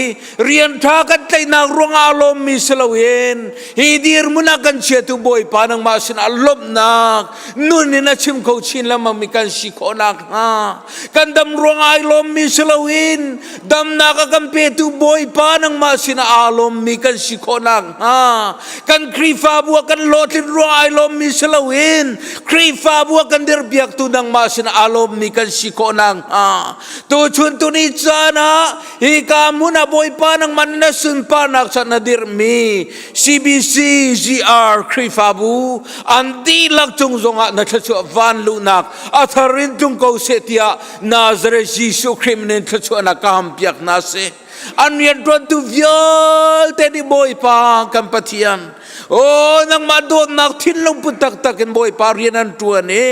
เรียนท่ากันใจนักรวงอารมณ์มีสลาเวนฮีดีร์มุนักกันเชียตุบอยปานังมาสินอารมณ์นักนู่นนี่นะชิมเขาชินแล้วมันมีกันสิข้อนักฮะกันดำรวงอารมณ์มีสลาเวนดำนักกันเปตุบอยปานังมาสินอารมณ์มีกันสิข้อนักฮะกันครีฟาบัวกันโลทินรวงอารมณ์มีสลาเวนครีฟาบัวกันเดือบเบียกตุนังมาสินอารมณ์มีกันสิข้อนักฮะตัวชุนตัวนี้จานะฮิกามุนาบอยปานังมันนัสุนปานักสันนาดิรมี CBC GR ครีฟาบูอันดีลักจงจงะนัทชัววันลุนักอัธรินจงเขาเสียนาซาเรจิสุคริมเนนทัชัวนักามเปียกนาเซอันยันตัวตุวิลเตดิบอยปากัมปะเทียนโอ้นังมาโดนนักทิ้งลงปุ่นตักตักกันบอยปาเรียนันตัวนี้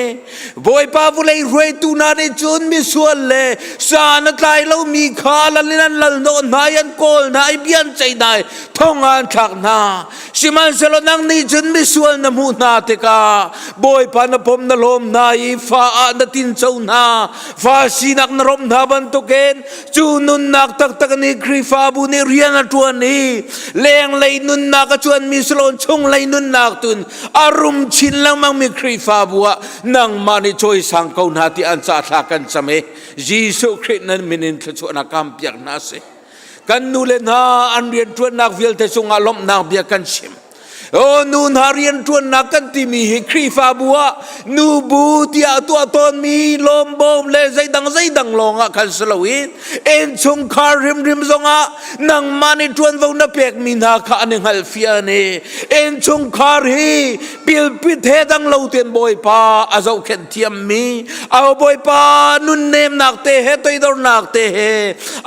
บอยปาบุเลยรวยตูนาในจุนมีส่วนเลยสานตายเรามีขาลันนันลันโนนายอันโกลนายเบียนใจได้ท่องอันทักนาสิมันเสลนังนี่จุนมีส่วนนมูนาเตกาบอยปานพมนลมนายฟ้าอันตินเจ้านาฟ้าสีนักนรมนาบันตุเกนจูนุนนักตักตักนี่ครีฟาบุนี่เรียนตัวนี้แรงเลยนุนนักจวนมีสโลนชงเลยนุนนักตุนอารมณ์ชินแล้วมังมีครีฟาบัวนังมาในช่วยสังเขานาที่อันสาธากันสมัยยิสุคริสต์นั้นมินินทชวนักกำเปียกนาเสกันนูเลนาอันเรียนชวนนักวิลเทชงอารมณ์นักเบียกันชิมโอ้นูนหาเรียนชวนนักกันที่มีครีฟาบัวนูบูที่ตัวตนมีลมบอมเลใจดังลงอ่ะกันสลาวินเอ็นชงคาริมซงอ่ะนังมาในชวนวงนับเปกมีนาคานึงฮัลฟิอานีเอ็นชงคารีปิลปิเทดังเลวเตียนบอยปาอาเจ้าเข็นเทียมมีเอาบอยปานุนเนมนักเตะตัวอีดอร์นักเตะ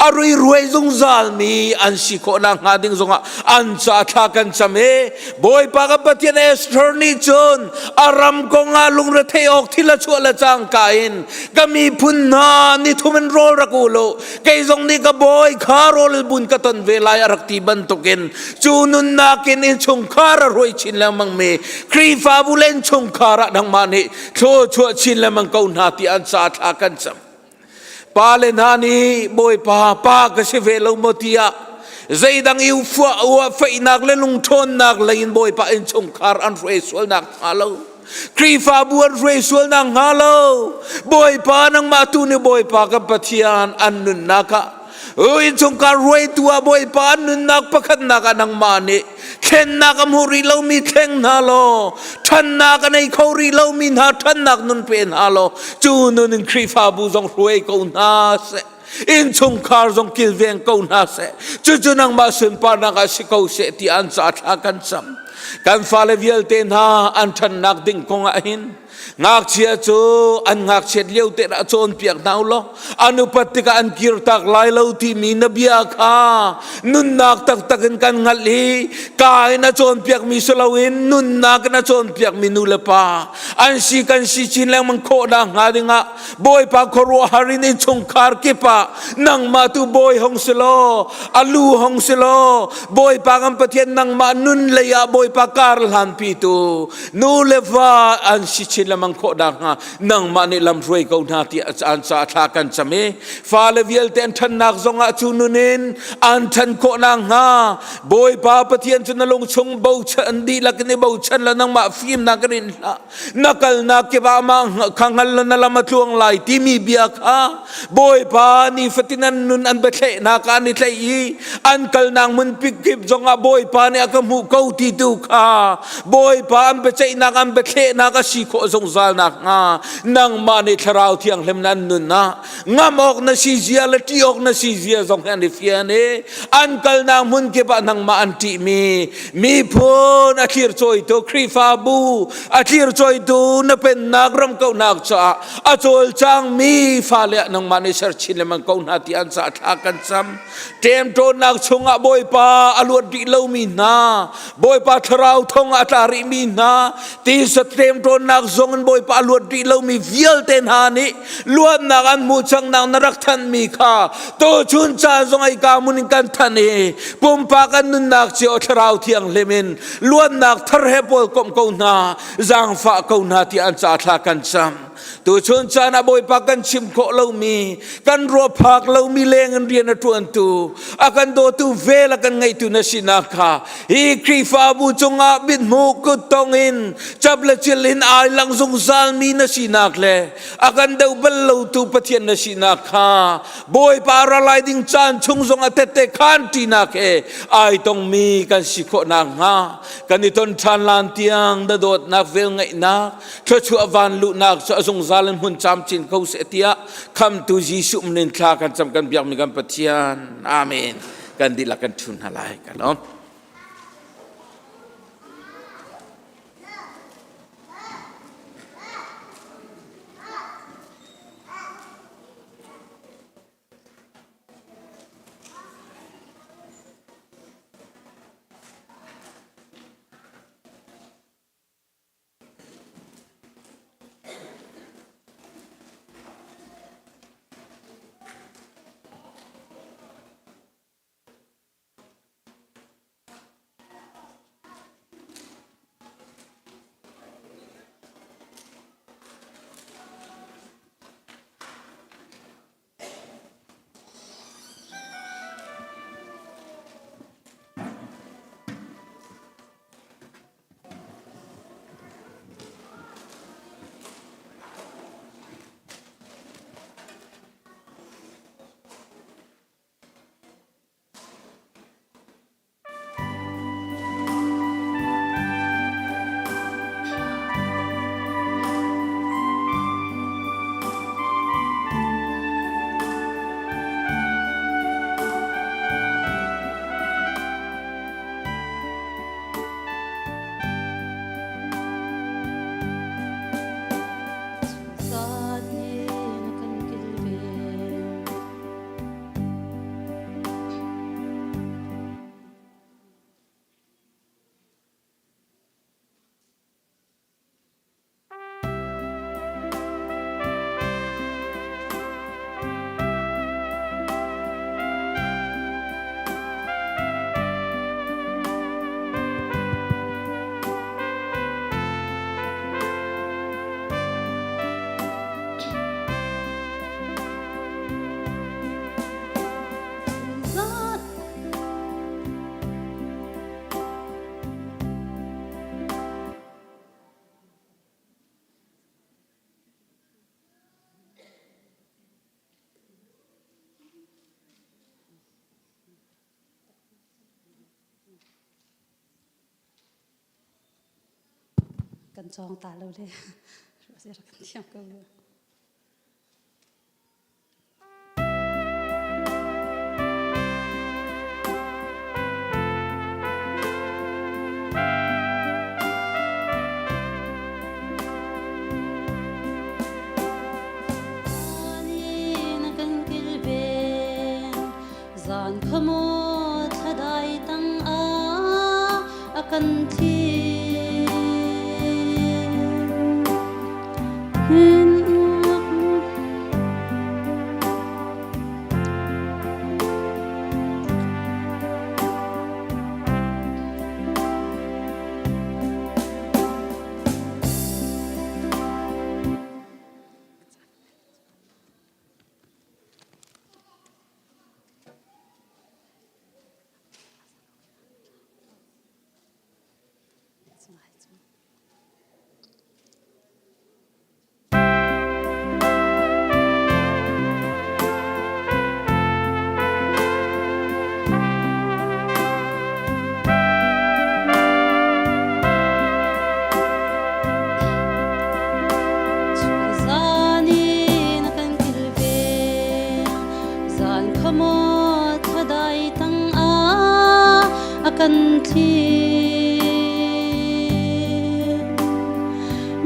อารวยรวยซงซาลมีอันสิโคนังหาดิงซงอ่ะอันสาธากันสมัยบอยปากปะเทียนเอสเทอร์นิจนอารามกงอาลุงระเทออกที่ละชั่วละจางกายนก็มีพุนนานิทุมันโรรักุโลเกยซงนี่ก็บอยคาโรลบุญกตันเวลายรักตีบันตุกินจูนุนนากินอินชงคาระรวยชินแล้วมังเมครีฟาบุเลนชงคาระดังมานิชั่วชินแล้วมังเกาหนาที่อันสาธากันซ้ำปาเลนานีบอยปากระเชเวลโมติยาใจดังอิวฟ้าว่าไฟนักเล่นลงทนนักเลยอินบอยปะอินชงคาร์อันเรสวลนักฮาโลครีฟาบัวเรสวลนักฮาโลบอยปานังมาตุนบอยปากับปะเทียนอันนุนนักอินชงคาร์รวยตัวบอยปานุนนักปะขันนักนังมานิเข่นนักมุริเรามีเข่งฮาโลทันนักในเขาริเรามีนาทันนักนุนเป็นฮาโลจูนุนครีฟาบูจงรวยกูนาเสอินชงคาร์จงกิลเวงกูนาเสจู่ๆนังมาสุนปานักอาศิเขาเสที่อันสาธากันซ้ำกันฟาเลวิลเตนฮาอันทันนักดิ่งคงอินงักเชียจูอันงักเชียเลี้ยวเตระโจนเปียกดาวโลอนุปติกาอันกิรตักไลเลวที่มีนบีอาคานุนนักตักกันงัลลีกายน่าโจนเปียกมีสลาวินนุนนักน่าโจนเปียกมีนูเลปาอันสีกันสีชินแล้วมันโคดังหาดิงะบอยปาครัวฮารินิชงคาร์กิปะนังมาตุบอยฮงสโลอลูฮงสโลบอยปากัมปะเทียนนังมานุนเลยาบอยปาคาร์ลันปิตูนูเลฟาอันสีชินมังโคดังฮะนังมานิลำรวยกูนาที่อันสาธากันสมัยฟาเลวิลเตนทันนักจงอาจูนุนินอันทันโคนังฮะบอยปาปะเทียนจนลงชงเบาชันดีลักนี่เบาชันละนังมาฟิมนักนินละนักลนักเก็บอามังขังหันละนัลมาทวงไหลที่มีเบียกฮะบอยปานี่ฟตินันนุนอันเบเทนักอันนิเทยีอันกัลนางมันปิกิบจงอาบอยปาเนี่ยก็มูเกาที่ดูค่ะบอยปาอันเบเทนักอันเบเทนักสิโคจงซาลนักนังมาในทราวเทียงเลมนันนุนนะงามออกนาซีเซียและที่ออกนาซีเซียจงแห่งดิฟิอานีอันกัลนางมุนเก็บนังมาอันติมีพูนอาทิรจอยตัวครีฟาบูอาทิรจอยตัวนับเป็นนักรำเก่านักจ้าอาจลจังมีฟาเลนังมาในเชอร์ชินเลมันเก่านาที่อันสาธากันซ้ำเต็มโจนักชงอาบอยปาอลวดดิเลวมีนาบอยปาทราวทงอาตาริมีนาที่สเต็มโจนักชง งกันบ่อยปาลวดรีเรามีเวียลเตนหานิล้วนนักอันมูจังนางนรักทันมีค่าโตชุนชาจงไอกามุนิกันทันเอปุ่มปากันนุนนักเจียวทราวเทียงเลมินล้วนนักทะเลปอลกมกูนาจางฟ้ากูนาที่อันจ่าทากันซ้ำตัวชนชานาบอยปากันชิมโคเรามีกันรัวพักเรามีเลงเรียนทวนตูอากันโดตูเวลกันไงตูนชินาคาอีครีฟาบูจงอาบิดมูกุตองอินจับเลจิลินไอลังซงซาลมีนชินักเลอากันเดาเบลเราตูปะเทียนนชินาคาบอยปาราลายดิงจานชงซงอาเตเตคันตีนักไอต้องมีกันสิโคนางฮากันนิตนทันลานเตียงดดดนักเวลไงนักชัวชัววันลุนักซงซาลหุ่นจำจินเขาเสียเตียคำตุยิสุมนินทากันจำกันเบียงมีกันปะเทียนอาเมนกันดีละกันทุนหลายกันเนาะ
กันจองตาเราเลยเสียกันเทียมกันเลยขโมยทดายตั้งอากันทีกันที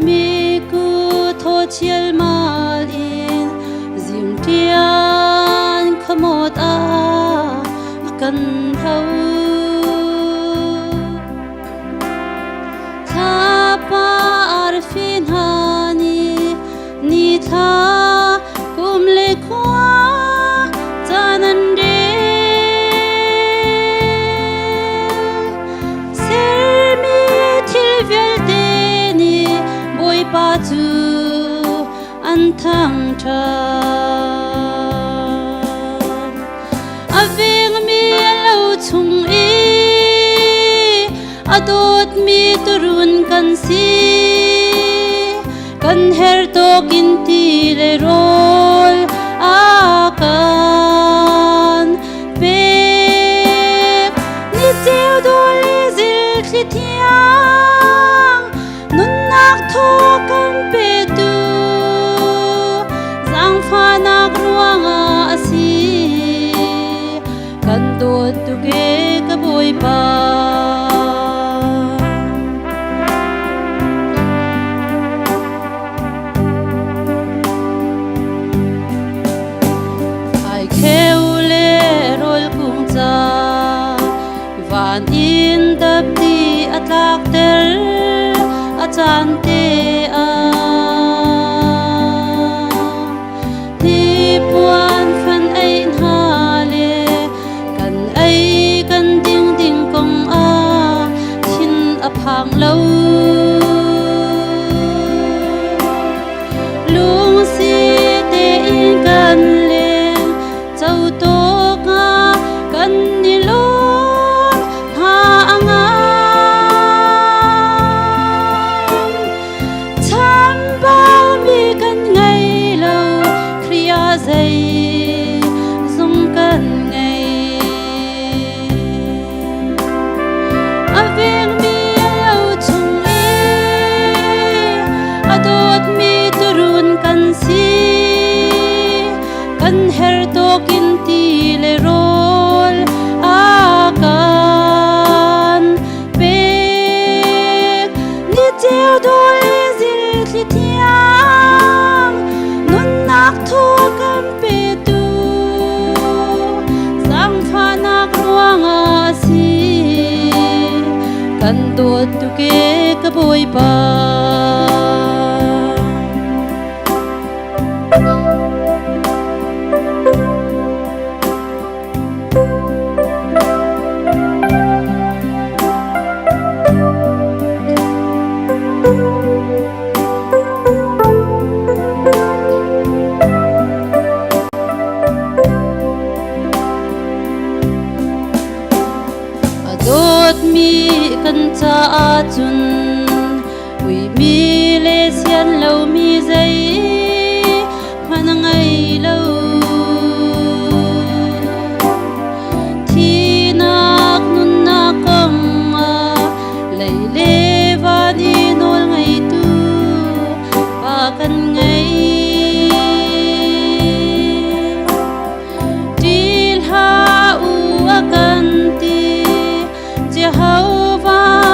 มีกูโทเชียลมาลินซิมเทียนขโมดกันเท่าข้าปาอาร์ฟินฮา thang cha aveng mi lo chung e adot mi turun kan si kan her to kinti le rol akan pe ni teo do le zil klitiang nun nak tho kan pe tu zang pha nak ruanga asi kan do tu ge ka boi pa van in đập đi atlak ter achan te a ti puan phan ai ha le kan ding ding kong a hin a phang lo lung si te in kan le chau to ka kan ni lo kan tuot tu ke ka boi pa kan cha a chun ui mi le sian lo mi zai manangai lo thi nak nun na kong a lei le va ni nol ngai tu pa kan ngai til ha u akan ti Jehovah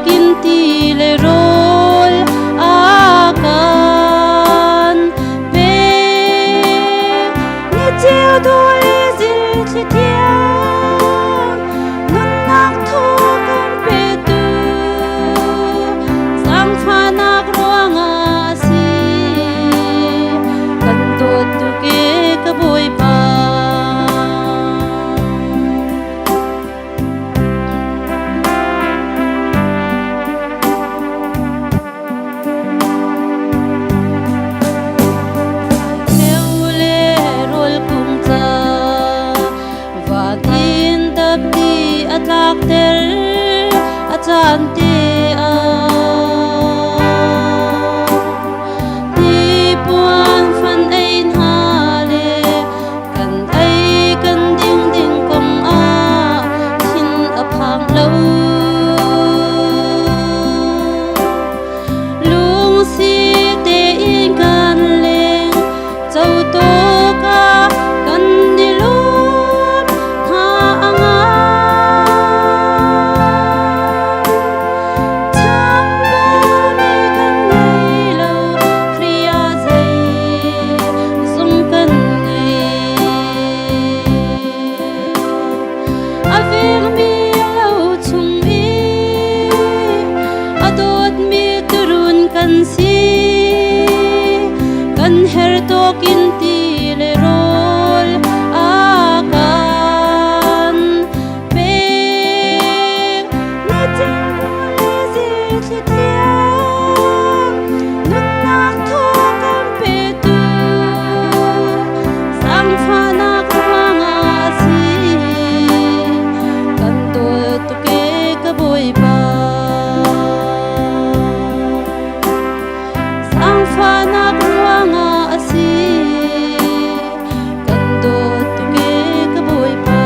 kinti le rol akan pe ni cheu do le zil chitia nun nak tho kan pe tu sang pha nak ruanga si kan to tu ke ka boi pa rol kum cha adot mi turun kan si kan her to kin ti le rol akan pe na chale zi chitia nun na tho kan pe tu sang pha na kwanga si kan to tu ke ka boi ba sang pha na kwanga si kan to tu ke ka boi ba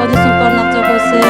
ni sung par na cha ko se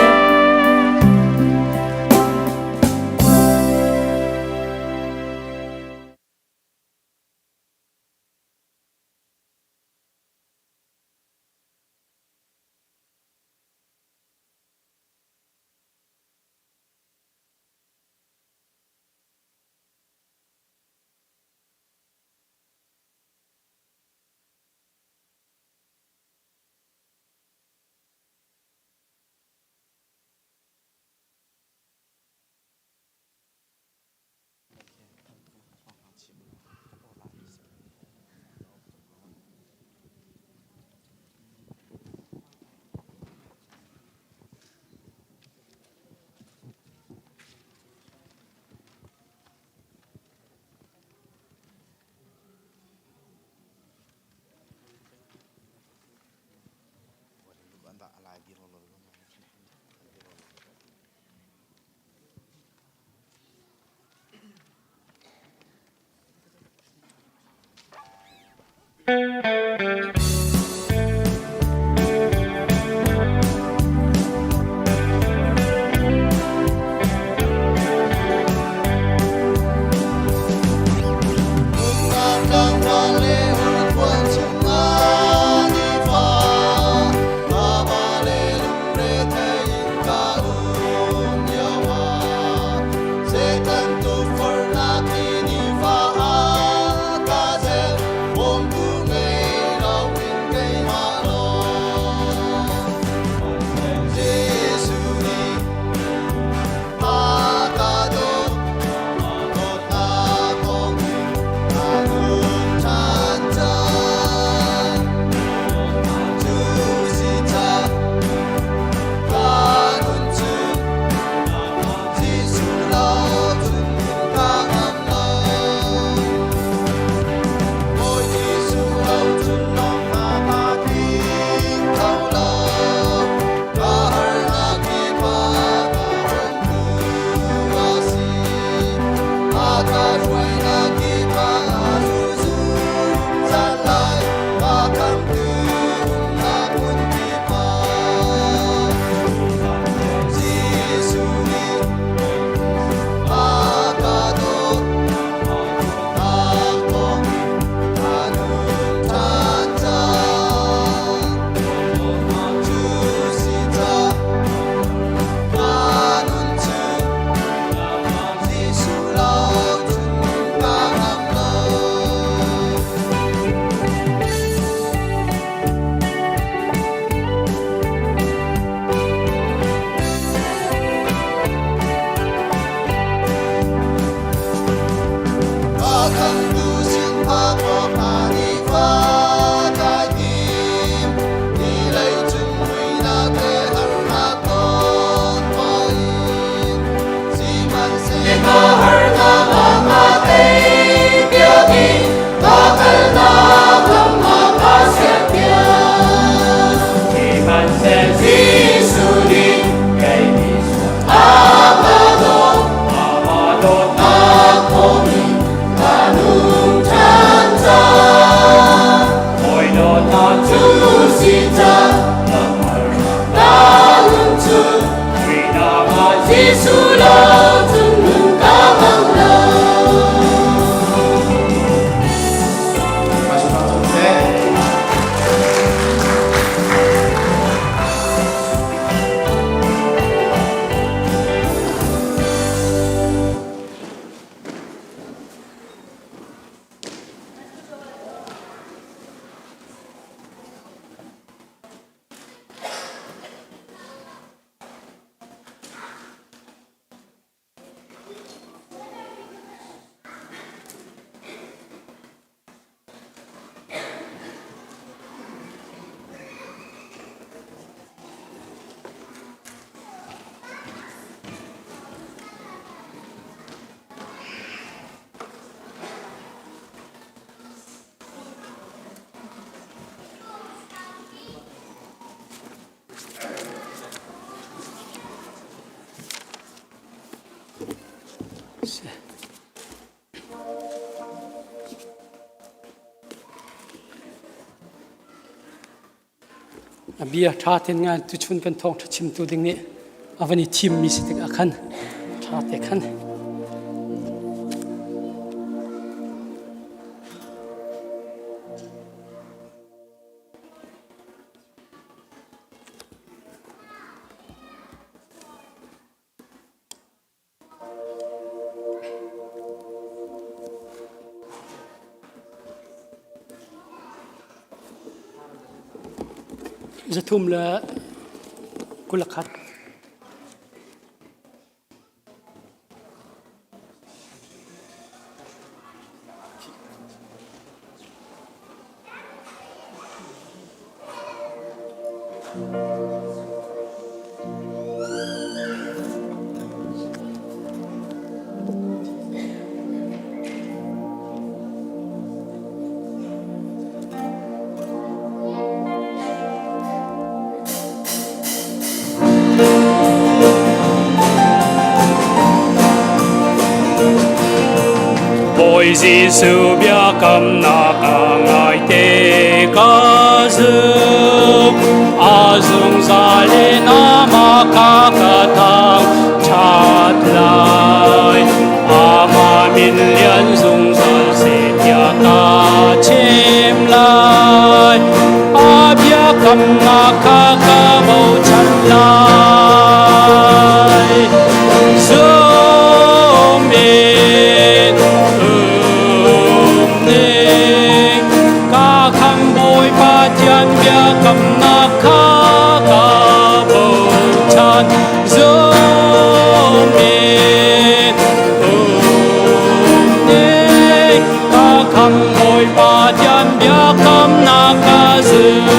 bia tha ten ngan tu chun kan thong tha chim tu ding ni avani chim mi sitik akhan tha te khan zathum la kulakhat Ôi Giêsu bia cầm na cả ngài tê ca dương a dương za lên na ma ca ca thang chát lại a ma min liên dung za se tia ca chim lại a bia cầm na ca ca bầu chân lại dương min ca khăm bôi ba chân bia cầm na ca ca bầu chân dương min ca khăm bôi ba chân bia cầm na ca dương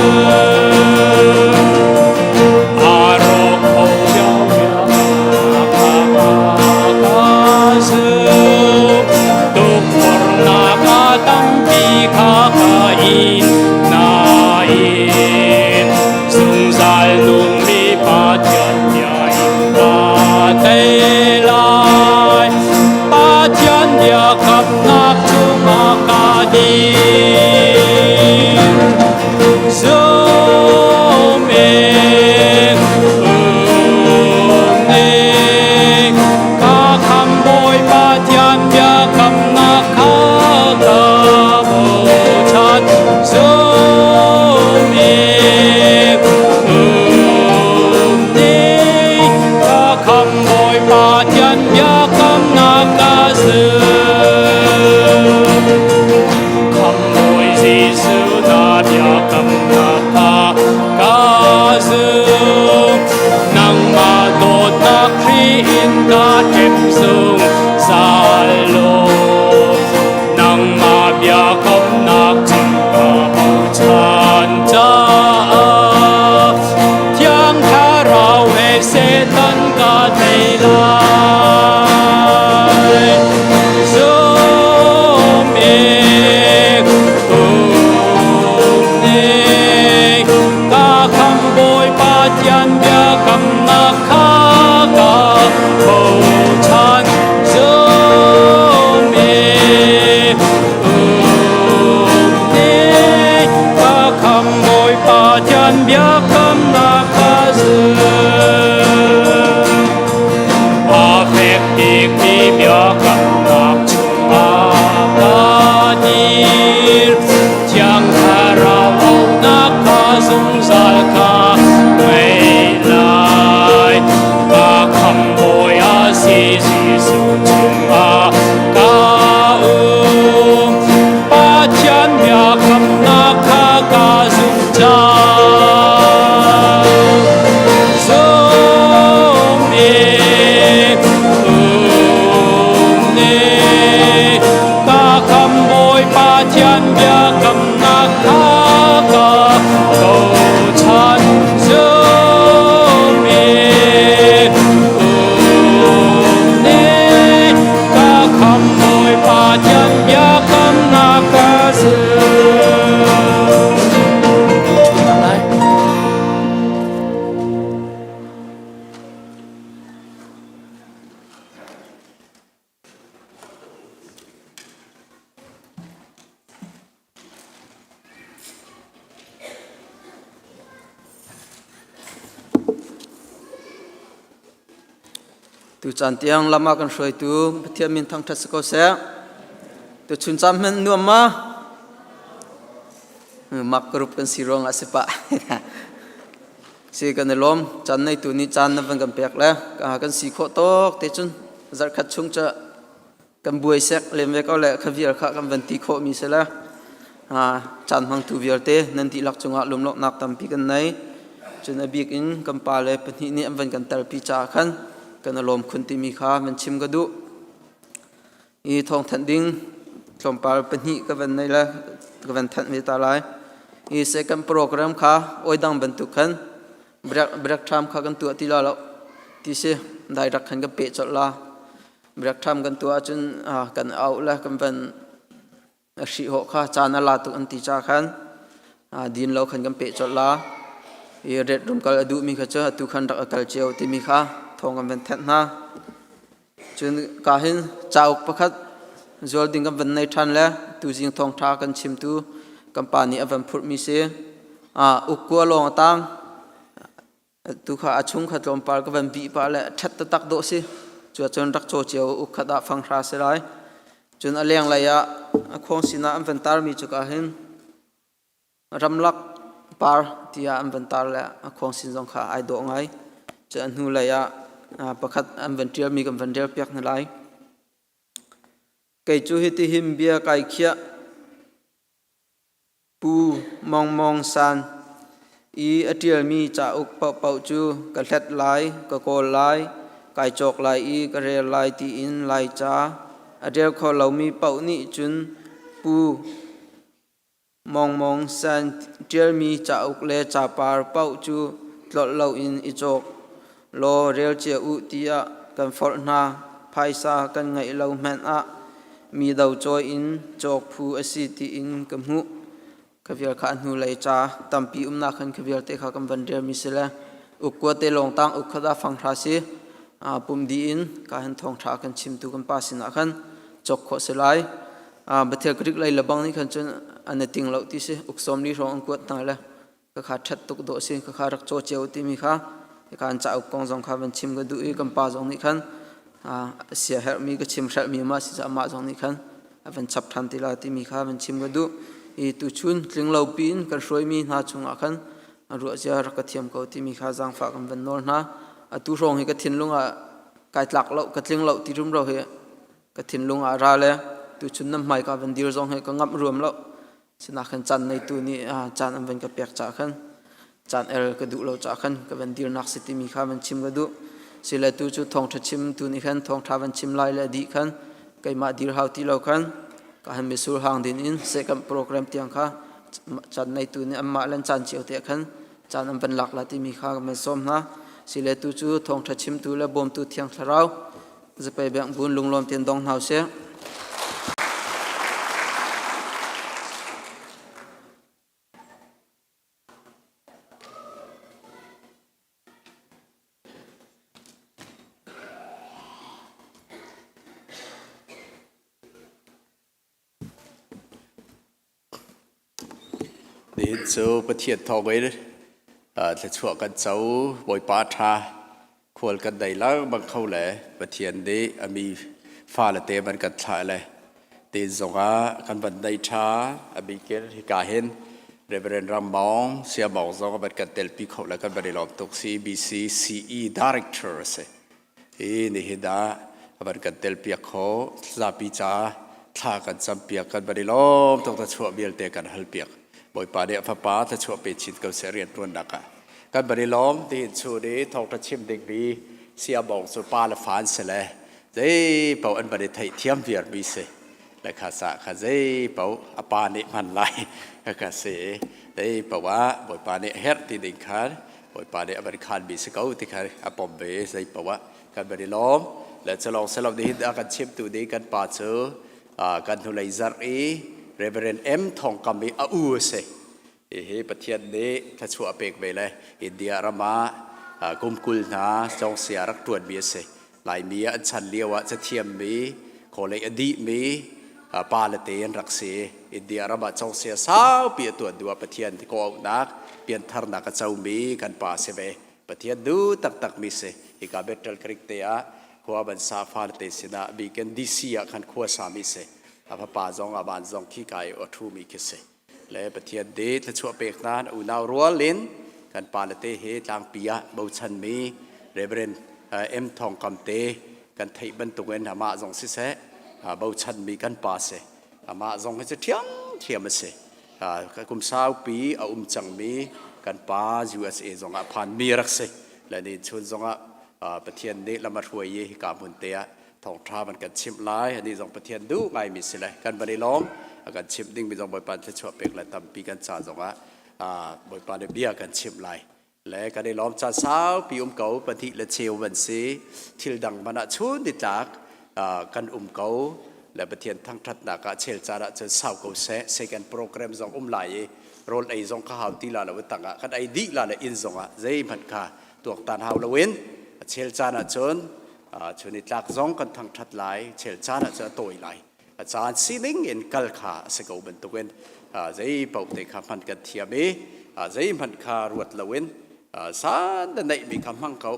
aro khâu bia bia ca ca dương tục phật na ca tâm bi ca ca in na in sung sai nung mi pa thian ya in pa te lai pa thian ya khắp ngạc chung ma ca đi zoom in ca khăm bôi pa thian ya khắp ngạc ca ca bồ chát zoom in ca khăm bôi pa thian ya khắp ngạc ca dương khăm bôi Giêsu na bia khắp ngạc ca dương nang ma đốt na Kri in ca thêm dương sa lô nang ma bia khắp ngạc chim ca bầu chan cha thiang tha rao he se tan ca thei lai zoom in ca khăm bôi ba thian bia cầm na ca ca bầu chan zoom in ca khăm bôi ba thian bia cầm na ca dương a phép tiệc mi bia cầm ngạc chung a ca đi thiang tha rao âu na ca dung zal ca mây lai ca khăm bôi a si Giêsu chung a ca ba thian bia cầm na ca ca dung cha zoom in
tu chan tiang lama kan shroi tu pathian min thang that ko se tu chun cham men nuam ma mak group kan sirong asipa si kan lom chan nei tu ni chan na van kan pek la kan si kho tok te chun zar khat chung cha kan buai sek lem ve ko le khaviar kha kan van ti kho mi se la chan mang tu viar te nan ti lak chunga lum lok nak tam pi kan nei chun abik in kan pa le pani ni am van kan tar pi cha khan kan lom khun ti mi kha man chim ga du i thong than ding tlom par pani ka van nei la ka van than mi ta lai i second program kha oi dang ban tu khan brak tham kha kan tu ti la lo ti se dai rak khan ka pe chot la brak tham kan tu chun kan au la kan van shi ho kha chana la tu an ti cha khan din lo khan kan pe chot la i red room kal adu mi kha cha tu khan rak kal cheu ti mi kha thong kan van that na chun ka hin chau pakhat zol ding kan van nei than la tu jing thong tha kan chim tu company avan phut mi se ukwa long tang tu kha achung kha tlom par ka van bi pa la that ta tak do si chu chon rak cho cheu ukhada phang ra se lai chun aleng la ya khong sina am van tar mi chu ka hin ramlak par tia am van tar la khong sin jong kha ai do ngai chan hu la ya pakhat am van tial mi kam van der pyak na lai kai chu hi ti him bia kai khia pu mong mong san i atial mi cha uk pau pau chu ka hlet lai ka kol lai kai chok lai i ka re lai ti in lai cha adel kho lo mi pau ni chun pu mong mong san tial mi cha uk le cha par pau chu tlot lo in i chok lo rel che u tia kan for na phaisa kan ngai lo man a mi dau choi in chok phu asi ti in kamu khaviar kha nu lai cha tampi umna khan khaviar te kha kam van der mi sela ukwa te long tang ukhada phang tha si pum di in ka han thong tha kan chim tu kan pa sina khan chok kho selai bathe krik lai labang ni khan chun ane ting lo ti se uksom ni rong kwat ta la ka kha that tuk do si ka kha rak cho cheu ti mi kha ka an cha uk kong jong kha van chim ga du i kan pa jong ni khan sia her mi ka chim shal mi ma si sa ma jong ni khan avan chap than ti la ti mi kha van chim ga du i tu chun tling lo pin kan roi mi na chunga khan ru sia ra ka thiam ko ti mi kha jang fa kan van nor na tu rong hi ka thin lunga kai tlak lo ka tling lo ti rum ro he ka thin lunga ra le tu chun nam mai ka van dir jong he ka ngap ruam lo sina khan chan nei tu ni chan am van ka pek cha khan chan er ka du lo cha khan ka van dir nak si ti mi kha van chim ga du sila tu chu thong tha chim tu ni khan thong tha van chim lai le di khan kai ma dir hau ti lo khan ka han misur hang din in second program tiang kha chan nei tu ni amma len chan cheu te khan chan am van lak la ti mi kha me som na sile tu chu thong tha chim tu la bom tu thiang tharau zapai bang bun lunglom ten dong hau se
đi chỗ bất thiệt thọ với là chỗ cái chỗ bồi ba tha khuôn cái đầy lá bằng khâu lệ bất thiệt đi ami pha là tê bằng cái thải lệ đi giống cái vấn đề tha ami cái cả hen Reverend Rambong sia bảo giống bằng cái tel pi khâu là cái vấn đề làm tục CBC CE Director se ini hida bằng cái tel pi khâu za pi cha tha cái chăm pi cái vấn đề làm tục ta chỗ biel tê cái hal pi bồi pa de pha pa ta chua pe chit ko se rian tuan daka kan bari lom ti chu de thok ta chim ding bi sia bong so pa la fan se le dei pau an bari thai thiam viar bi se la kha sa kha dei pau apa ni man lai ka se dei pau wa bồi pa ne her ti ding khan bồi pa de bari khan bi se ko ti kha apom be dei pau wa kan bari lom la chalong salom de da kan chim tu de kan pa chu kan thu lai zar e Reverend M thong kami a u se he pathian de tha chu apek ve le India rama kumkul na chong sia rak tuan bi se lai mi a chan liawa cha thiam mi khole adi mi pa la te an rak se India rama chong sia sao pi tuan dua pathian ko nak pian thar na ka chau mi kan pa se ve pathian du tak tak mi se hi ka betel krik te a ขัวบันซาฟาเตสินะบีกันดีเซียขันขัวสามิเซพระป่าจงอาบานจงขี้ไก่อทูมีกิเซและประเทศเดชและชัวเปกนานอุณาวรัวลินกันปาลเตเฮจางปียะบูชันมีเรเบรนเอ็มทองคำเตกันไทยบรรทุกเงินหามาจงสิเซบูชันมีกันปาเซหามาจงให้จะเทียมเซกุมสาวปีอาจังมีกันปา USA จงอาพันมีรักเซและนี่ชนจงอาประเทศนี้ละมาช่วยเยกามุนเตียทองท้ามันกันชิมไล่อันนี้จงประเทศดูไงมีสิเลยกันบันไดล้อมกันชิมดิ้งมีจงบอยปานจะช่วยเปกและตำปีกันจ่าจงอาบอยปานเบี้ยกันชิมไล่และกันได้ล้อมจ่าสาวปีเก่าปฏิละเชววันซีทิลดังบรรชุนดิจากกันเก่าและประเทศทั้งทัดนักเชลจาระจะสาวเก่าเซกันโปรแกรมจงไล่โรลไอจงข้าวตีลาละวิตังกันไอดีลาละอินจงใจมันค่ะตัวตันหาวละเว้นเชลจานะจนชนิดหลักจงกันทั้งทัดไหลเชลจานะจะตัวไหลอาจารย์ซีลิงอินกัลขาสกาวเป็นตัวเว้นใจเป่าเตะขามันกันเทียมใจมันขารวดละเว้นสารในมีคำพังเขา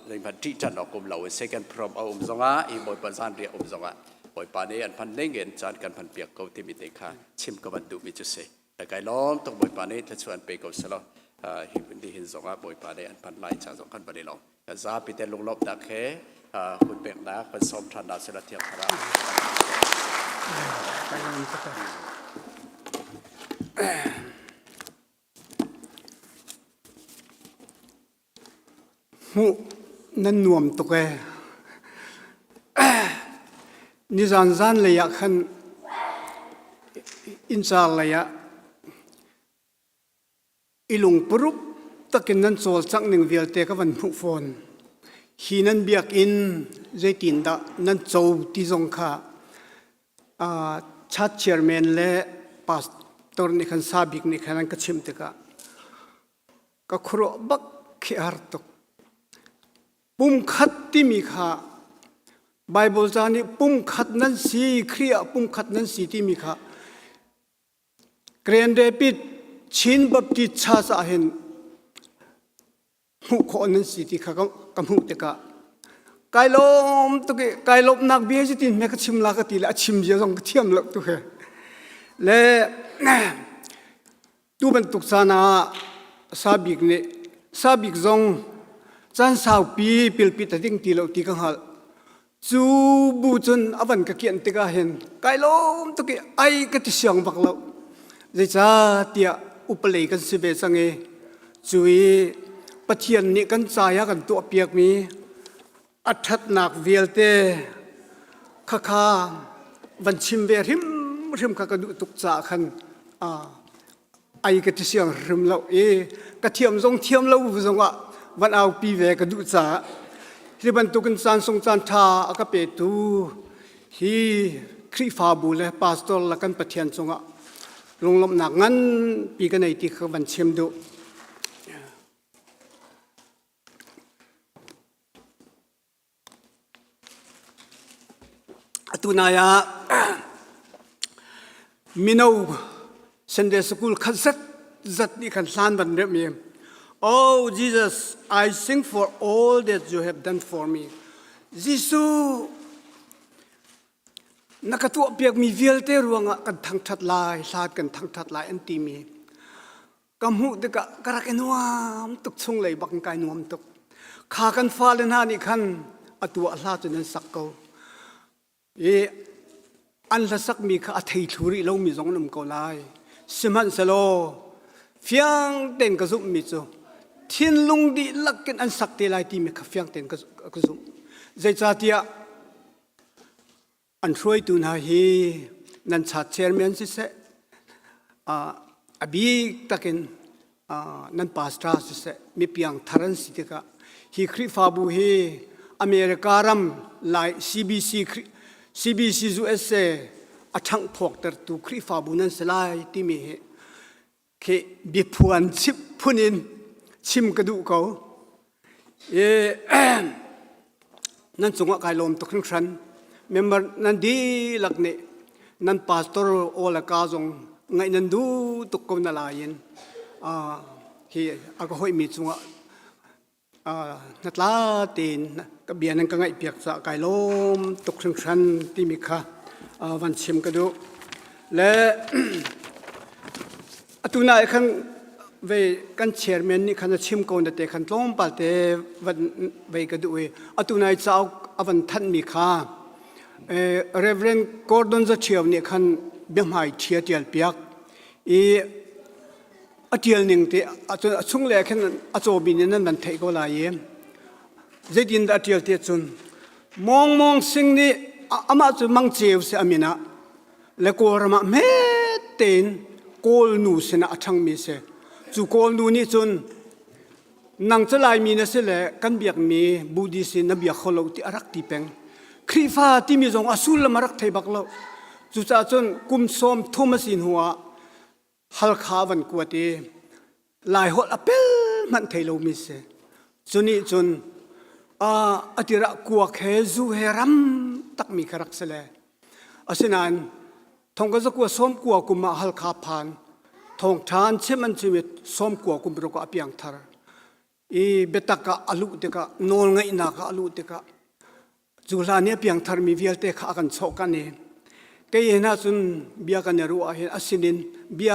ใจมันที่จันออกกลมละเว้นเซกันพร้อมเอาจงอีบอยปันจานเรียจงบอยปานนี้อันพันเด้งเงินจานกันพันเปียกเขาที่มีเตะขาชิมกับบันดุมีจุดเสแต่ไก่ล้อมต้องบอยปานนี้ถ้าชวนไปเขาสละหินดีหินจงบอยปานนี้อันพันไล่จากจงกันบันนี้ล้อมแต่ซาปิเตลงลบดักแค่คุณเปียกนักเป็นสมทันดาเสด็จเทียมพระ
หูนั่นนวมตุกนิจานจานเลยขันอินซาเลยอิลุงปรุบตะกินนั้นโซลสักหนึ่งเวลเตก็วันผู้ฟอนฮีนั้นเบียกอินใจตินดะนั้นโจที่ทรงข้าชัดเชียร์แมนและพาสตอร์นี่ขันซาบิกนี่ขันนั้นก็ชิมเตก็ครัวบักเขียร์ตกปุ่มขัดที่มีข้าไบเบิลจานี่ปุ่มขัดนั้นสีเครียปุ่มขัดนั้นสีที่มีข้าเกรนเดปิดชินบับติชาสาเห็นหูคนนั้นสีที่ข้ากำหูเตกะไกลลมตุกไกลลมนักเบี้ยจิตินแม่ก็ชิมลากติละชิมเยอะสองเทียมลักตุกและตูเป็นตุกซานาซาบิกเนี่ยซาบิกจงจันสาวปีปิลปิตติ้งตีเราตีกังหัลจูบูจนอวันก็เกียนติกาเห็นไกลลมตุกไอก็ติเสียงบักเราใจจ้าเตียอุปเลยกันสิเบสังเอจุยปะเทียนนี่กันใจกันตัวเปียกมีอัฐหนักเวลเตข้าบัญชิมเวริมข้ากระดูตุกจ่าขันไอก็ติเสียงริมเรากระเทียมทรงเทียมเราทรงว่าวันเอาปีเวกระดูจ่าที่บรรทุกันจานทรงจานทาอากาเปตูฮีครีฟาบูเลปาสตอลละกันปะเทียนทรงอ่ะลงลมหนักงั้นปีกันในที่เขาบัญชิมดูตุนายามินูเซนเดสกูลขัดจัดนี่ขันสานบันเดมี Oh Jesus I sing for all that you have done for me Jesus นักตัวเปียกมีเวลเตรวงกันทั้งทัดลายลาดกันทั้งทัดลายอันตีมีกำหูเด็กกระกันวามตุกชงเลยบังกายนวมตุกขากันฟ้าเลนหานี่ขันอตัวลาจนสักเกาอันละสักมีข้าไทยทุริเรามีสองนมเกาไลสิมันสโลเฟียงเต็นกระซุมมิจูทิ้นลุงดีลักกันอันสักเตลายที่มีข้าเฟียงเต็นกระซุมใจจ่าเตียอันช่วยตุนหาฮีนันชาเชอร์แมนสิเซอบีตะกินนันปาสตราสิเซมีเพียงทารันสิเตกะฮีคริฟาบูฮีอเมริการัมไล CBC USA อาชังพกแต่ตุคริฟาบุนันสลายที่มีเคบิพวนชิบพุนินชิมกระดูกเขานั่นสงฆ์กายลมตกครึ่งชั้นเมมเบอร์นั่นดีหลักเนี่ยนั่นพาสตอร์โอลากาจงไงนั่นดูตกกนลายินเฮียอาก็ห้อยมีสงฆ์นัดลาตีน กระเบียนนั้นก็ไงเปียกสะไก่ล้มตกชันที่มีค่ะวันชิมก็ดูและ ตุนายขันเวกันเชียร์แมนนี่ขันชิมก่อนแต่ขันล้มปัลเตวันเวก็ดูตุนายจะเอาวันทันมีค่ะเรเวรนกอร์ดอนจะเชียวเนี่ยขันเบี้ยหายเชียร์เจียลเปียกเจียลหนึ่งที่ช่วงแรกขันโจบินนั้นมันเทก็ลายเจดินเจียลเตียจุนมองสิ่งนี้อามาจะมังเจียวเสียอามินะแล้วก็รำเมเตนโกลนูเสนาช่างมีเสจูโกลนูนี่จนนังจะลายมีนะเสละกันเบียกมีบูดิสินนเบียกเขาเราที่อารักที่เป็งครีฟ้าที่มีจงอสูลมารักไทยบักเราจูจ่าจนกุมซ้อมทุ่มสินหัวฮัลคาวันกวดเอลายหดอเปลมันไทยเรามีเสจนนี่จนอธิระกัวเคจูเฮรัมตักมีครักเสละอาศัยนั้นทงก็จะกัวซ้อมกัวกุมมาฮัลคาพานทงชานเชื่อมันชีวิตซ้อมกัวกุมรกอภิยังทาร์เบตักะอาลุเตกะโนลไงนักอาลุเตกะจุลานี่ภิยังทาร์มีวิลเตกะกันโศกันเองเกย์น่าจุนเบียกันเนรัวเห็นอาศินินเบีย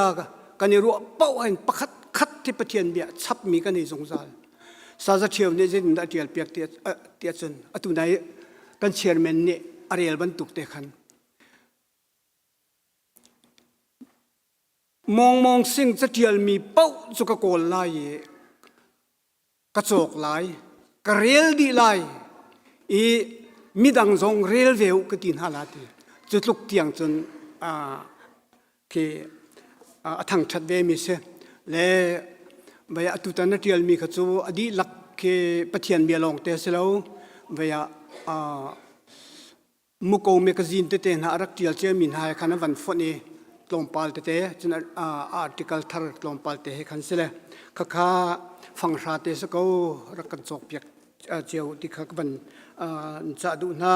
กันเนรัวเป้าเห็นปักขัดที่ประเทศเบียชับมีกันในสงสารซาจะเชียวเนี่ยจะได้เจียลเปียกเตียจนตุนายกันเชียร์แมนเนี่ยอารีเอลบรรทุกเตขันมองสิ่งจะเจียลมีเป้าจุกโกลไล่กระโจกไล่กระเรียลดีไล่มีดังทรงเรียลเวลกตินฮาลาตีจุดลุกเตียงจนทางชัดเวมิเสและเวลาตุตันเจียลมีขจูอดีลักปะเทียนเบียลองเตสแล้วเวลามุกโอเมกาซินเตนะรักเจียลเจมินหายขันวันฝนลงปัลเตจนอาร์ติเคิลทาร์ลงปัลเตให้ขันเสละข้าฟังชาเตสก็รักกันจบเปียกเจียวที่ข้าบันจะดูนะ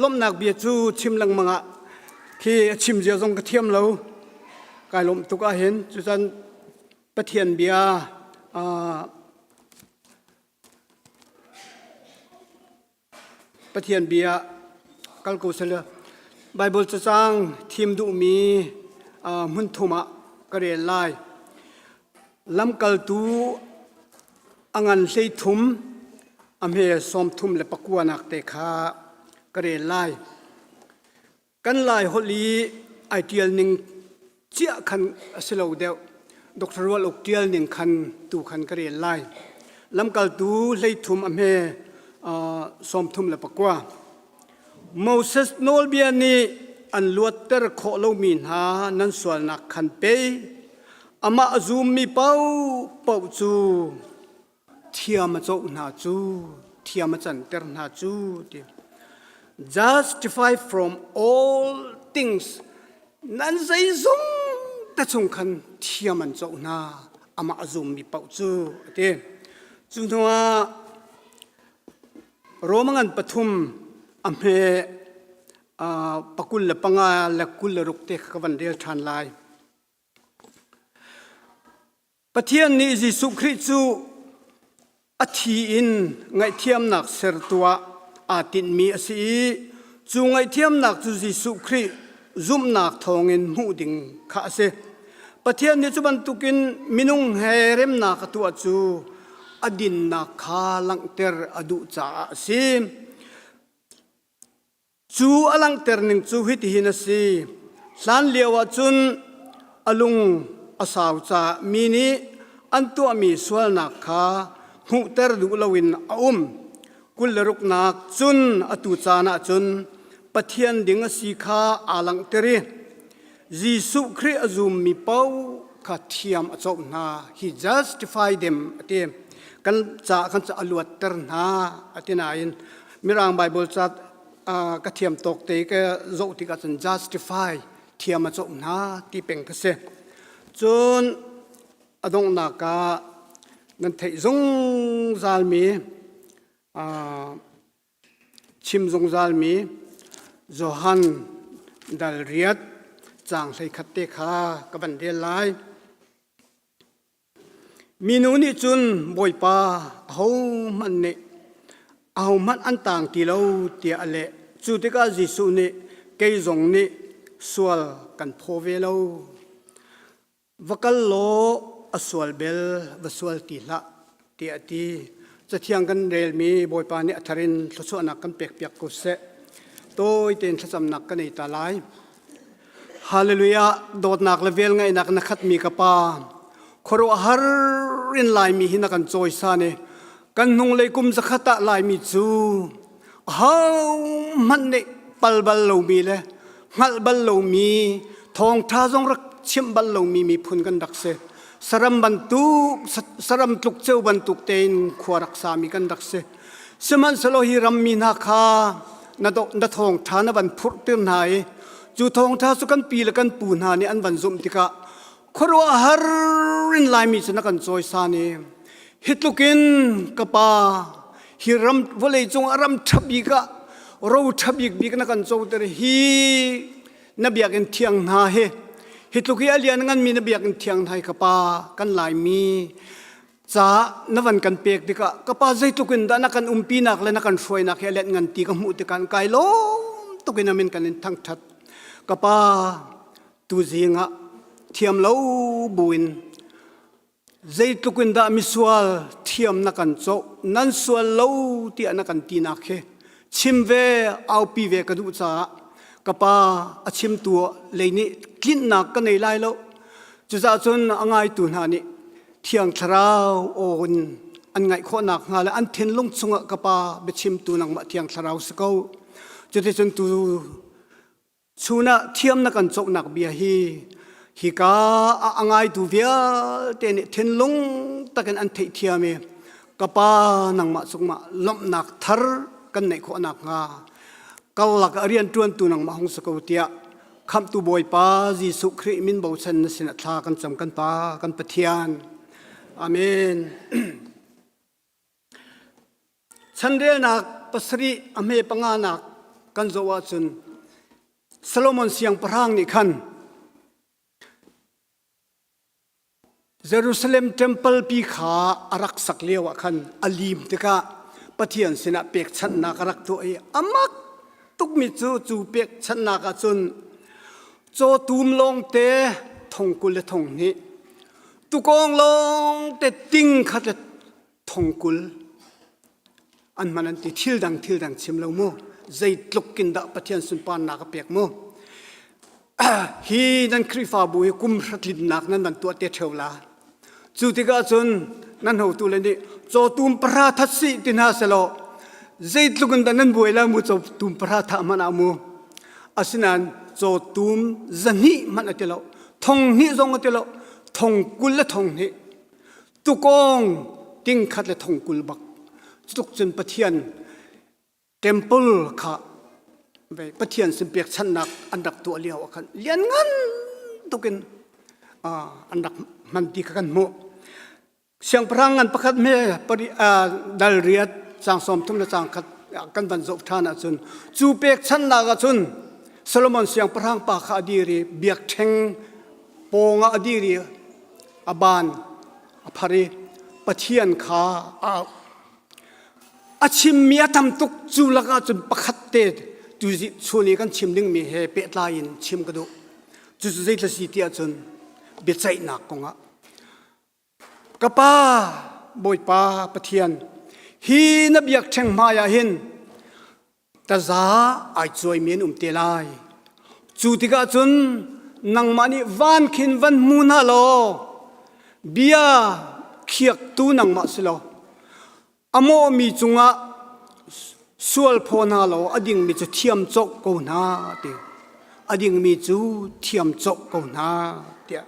ล้มนักเบียจูชิมลังมังอ่ะที่ชิมเจียวจงกระเทียมเรากายลมตุกอาเห็นจุดนั้นปะเทียนเบียปะเทียนเบียกัลกูเสลไบเบิลจะสร้างทีมดูมีมุนทุมะกระเรียนไล่ลำกัลตูอังันเซทุมอเมริสอมทุมและปักวนักเตคากระเรียนไล่กันไล่ฮอลีไอเดียลหนึ่งเจ้าคันเสลาวเดียวดร.วัลอกเดียลหนึ่งคันตูคันกระเรียนไล่ลำกัลตูเซทุมอเมริสอมทุมและปักวโมเสสโนลเบียนีอันลวดเตอร์โคโลมินหานันส่วนนักขันเปย์อามาซูมีเป้าจูเทียมโจนาจูเทียมจันเตอร์นาจู justify from all things นั่นใจซงแต่จงคันเทียมโจนาอามาซูมีเป้าจูเดจูนัวโรมังอันปฐุมอเมปกุลปังอาและกุลรุกเตขวันเดียลทานลายปะเทียนนี้จิสุคริจูอธิอินไงเทียมหนักเสรตัวอาตินมีสีจูไงเทียมหนักจูจิสุคริซุมหนักทองอินหูดิงข้าเสปะเทียนนี้จุบันตุกินมินุงเฮเรมนักตัวจูอดินนักขาลังเตอร์อดุจ่าสีจูอลังเตอร์หนึ่งจูฮิตหินสีสันเลียวจุนอลุงอาสาวจ่ามีนี้อันตัวมีส่วนนักขาหูเตอร์ดูลวินกุลรุกนักจุนอตุจานะจุนปะเทียนดิ่งสีขาอลังเตอร์ยิสุคริอาจุมมีเป้าขัดเทียมอจบนา he justify them เตกันจะอลวดเตอร์นาที่ไหนมีร่างไบเบิลจัดกระเทียมตกเตก็โจที่กัน justify เทียมมาจบนาที่เป็นกษัตริย์จนอดงนักนั่นเทจงซาลมีชิมจงซาลมีโจฮันดัลเรียดจางใส่ขัดเตขากับบันเดลไลมีนูนี่จุนบอยปาเขามันเนี่ย เอามันอันต่างที่เราเตียอะไรจุดที่ก็จิสุนี่เกยจงนี่สวลกันพอเวลาวกัลโลอสวลเบลวสวลตีละเตียตีจะเที่ยงกันเรลมีบอยปานี่อัทรินสุสวนักกันเปียกเปียกกุศลโตยเต็นสำนักกันในตาลายฮาเลลูยาโดดนักเลเวลไงนักนักขัดมีกระปาครัวฮารินลายมีหินักกันโจยซาเนกันนุงเลยกุมสักตะลายมีจูฮาวมันเนปัลบัลโลมีเลยงัลบัลโลมีทองท้าจงรักชิมบัลโลมีพุนกันดักเสสรัมบันตุสรัมตุกเจ้าบันตุกเตนขวารักษามีกันดักเสสมันสโลหิรัมมีนาคานาทองท้านบันพุทธเตือนหายจูทองท้าสุกันปีละกันปูนหานี่อันบันซุมติกะครัวฮารินลายมีสนักกันโจยซาเนฮิตลุกินกปาฮิรัมวเลจงอารัมทับบีกะเราทับบีกบีกนักกันโจเตอร์ฮีนบียกันเทียงนาเฮฮิตลุกิอาเลียนงั้นมีนบียกันเทียงไทยกปากันลายมีจ้านวันกันเปียกดิกะกปาใจตุกินดานักกันปีนักและนักกันช่วยนักเฮเลนงันตีกันมุติกันไกลโลตุกินามินกันทั้งทัดกปาตูจิงะเทียมเล่าบุญใจตุกินดามิสวลเทียมนักกันโจนั้นสวลเล่าที่นักกันตีนักเฮชิมเวเอาปีเวกระดูจ้ากปาอชิมตัวเลยนี่กินนักกันในไล่แล้วจุดจนอ่างไอตุนหานี่เที่ยงทราวโอนอันไงข้อหนักงาและอันเทนลงสงกปาเบชิมตัวนังมาเที่ยงทราวสกาวจุดที่จนตัวชูน่ะเทียมนักกันโจหนักเบียฮีกาอ่างไอตัวเวียเทนเทนลงตะกันอันเทียมกปานังมาสงมาล้มหนักทรกันในข้อหนักงากัลลักเรียนจวนตัวนังมาหงสกาวเตียคำตัวบอยปาจีสุคริมินบ่าวชันสินะทากันจำกันปากันปะเทียนอาเมนฉันเรียนักปัสรีอเมปังานักกันโจวาจุนซาโลมอนเสียงพระางนี่ขันเยรูซาเล็มเทมเพิลปีขาอารักสักเลียวขันอลีมติกะปะเทียนสินะเปียกฉันนักรักตัวเออามักตุกมิจูเปียกฉันนักจุนโจตูมลงเตะทงกุลและทงนี้ตุกองลงเตะติ้งขัดและทงกุลอันมันอันที่ทิลดังชิมเราโม่ใจตลุกกินดาปะเทียนสุนปานนักเปียกโม่ฮีนั่นคริฟาบุยกุมรัดลินนักนั้นตัวเตะเทวลาจุดที่ก็จนนั่นหัวตัวเลยนี่โจตูมปราทัศน์ตินาเสลใจตลุกันดันนั้นบุยแล้วมูโจตูมปราทัมันอามูอาศินันโจตูมจันนี่มันอัตเลาทงนี่จงอัตเลาทงกุลและทงนี่ตุกองติ้งขัดและทงกุลบักตุกจนปะเทียนเทมเพิลค่ะไปปะเทียนสิเปียกชันนักอันดับตัวเลี้ยวกันเลี้ยนงั้นตุกินอันดับมันดีกันโมเสียงพระงันประคัดเมปริดัลเรียดจางสมทุมและจางขัดกันบรรจุทานจนจูเปียกชันนักจนโซโลมอนเสียงพระปากอดีรีเบียกเทงโปงอดีรีอบานอภริปะเทียนขาอาชิมมีอาทำตุกจูลักจนประคัดเตดจูจิช่วงนี้กันชิมดึงมีเฮเปตลายินชิมกระดูจูจิตสิเตียจนเบียดใจหนักกงะกระป้าบอยป้าปะเทียนฮีนเบียกเทงมายาหินแต่ซาไอจอยเมียนเตลายจูติกาจุนนังมานีวันขินวันมูนาโลเบียเขียกตูนังมาสิโลอโมมีจุงะสวลพนาโลอดิ่งมีจุเทียมจกกูนาเดียอดิ่งมีจุเทียมจกกูนาเดีย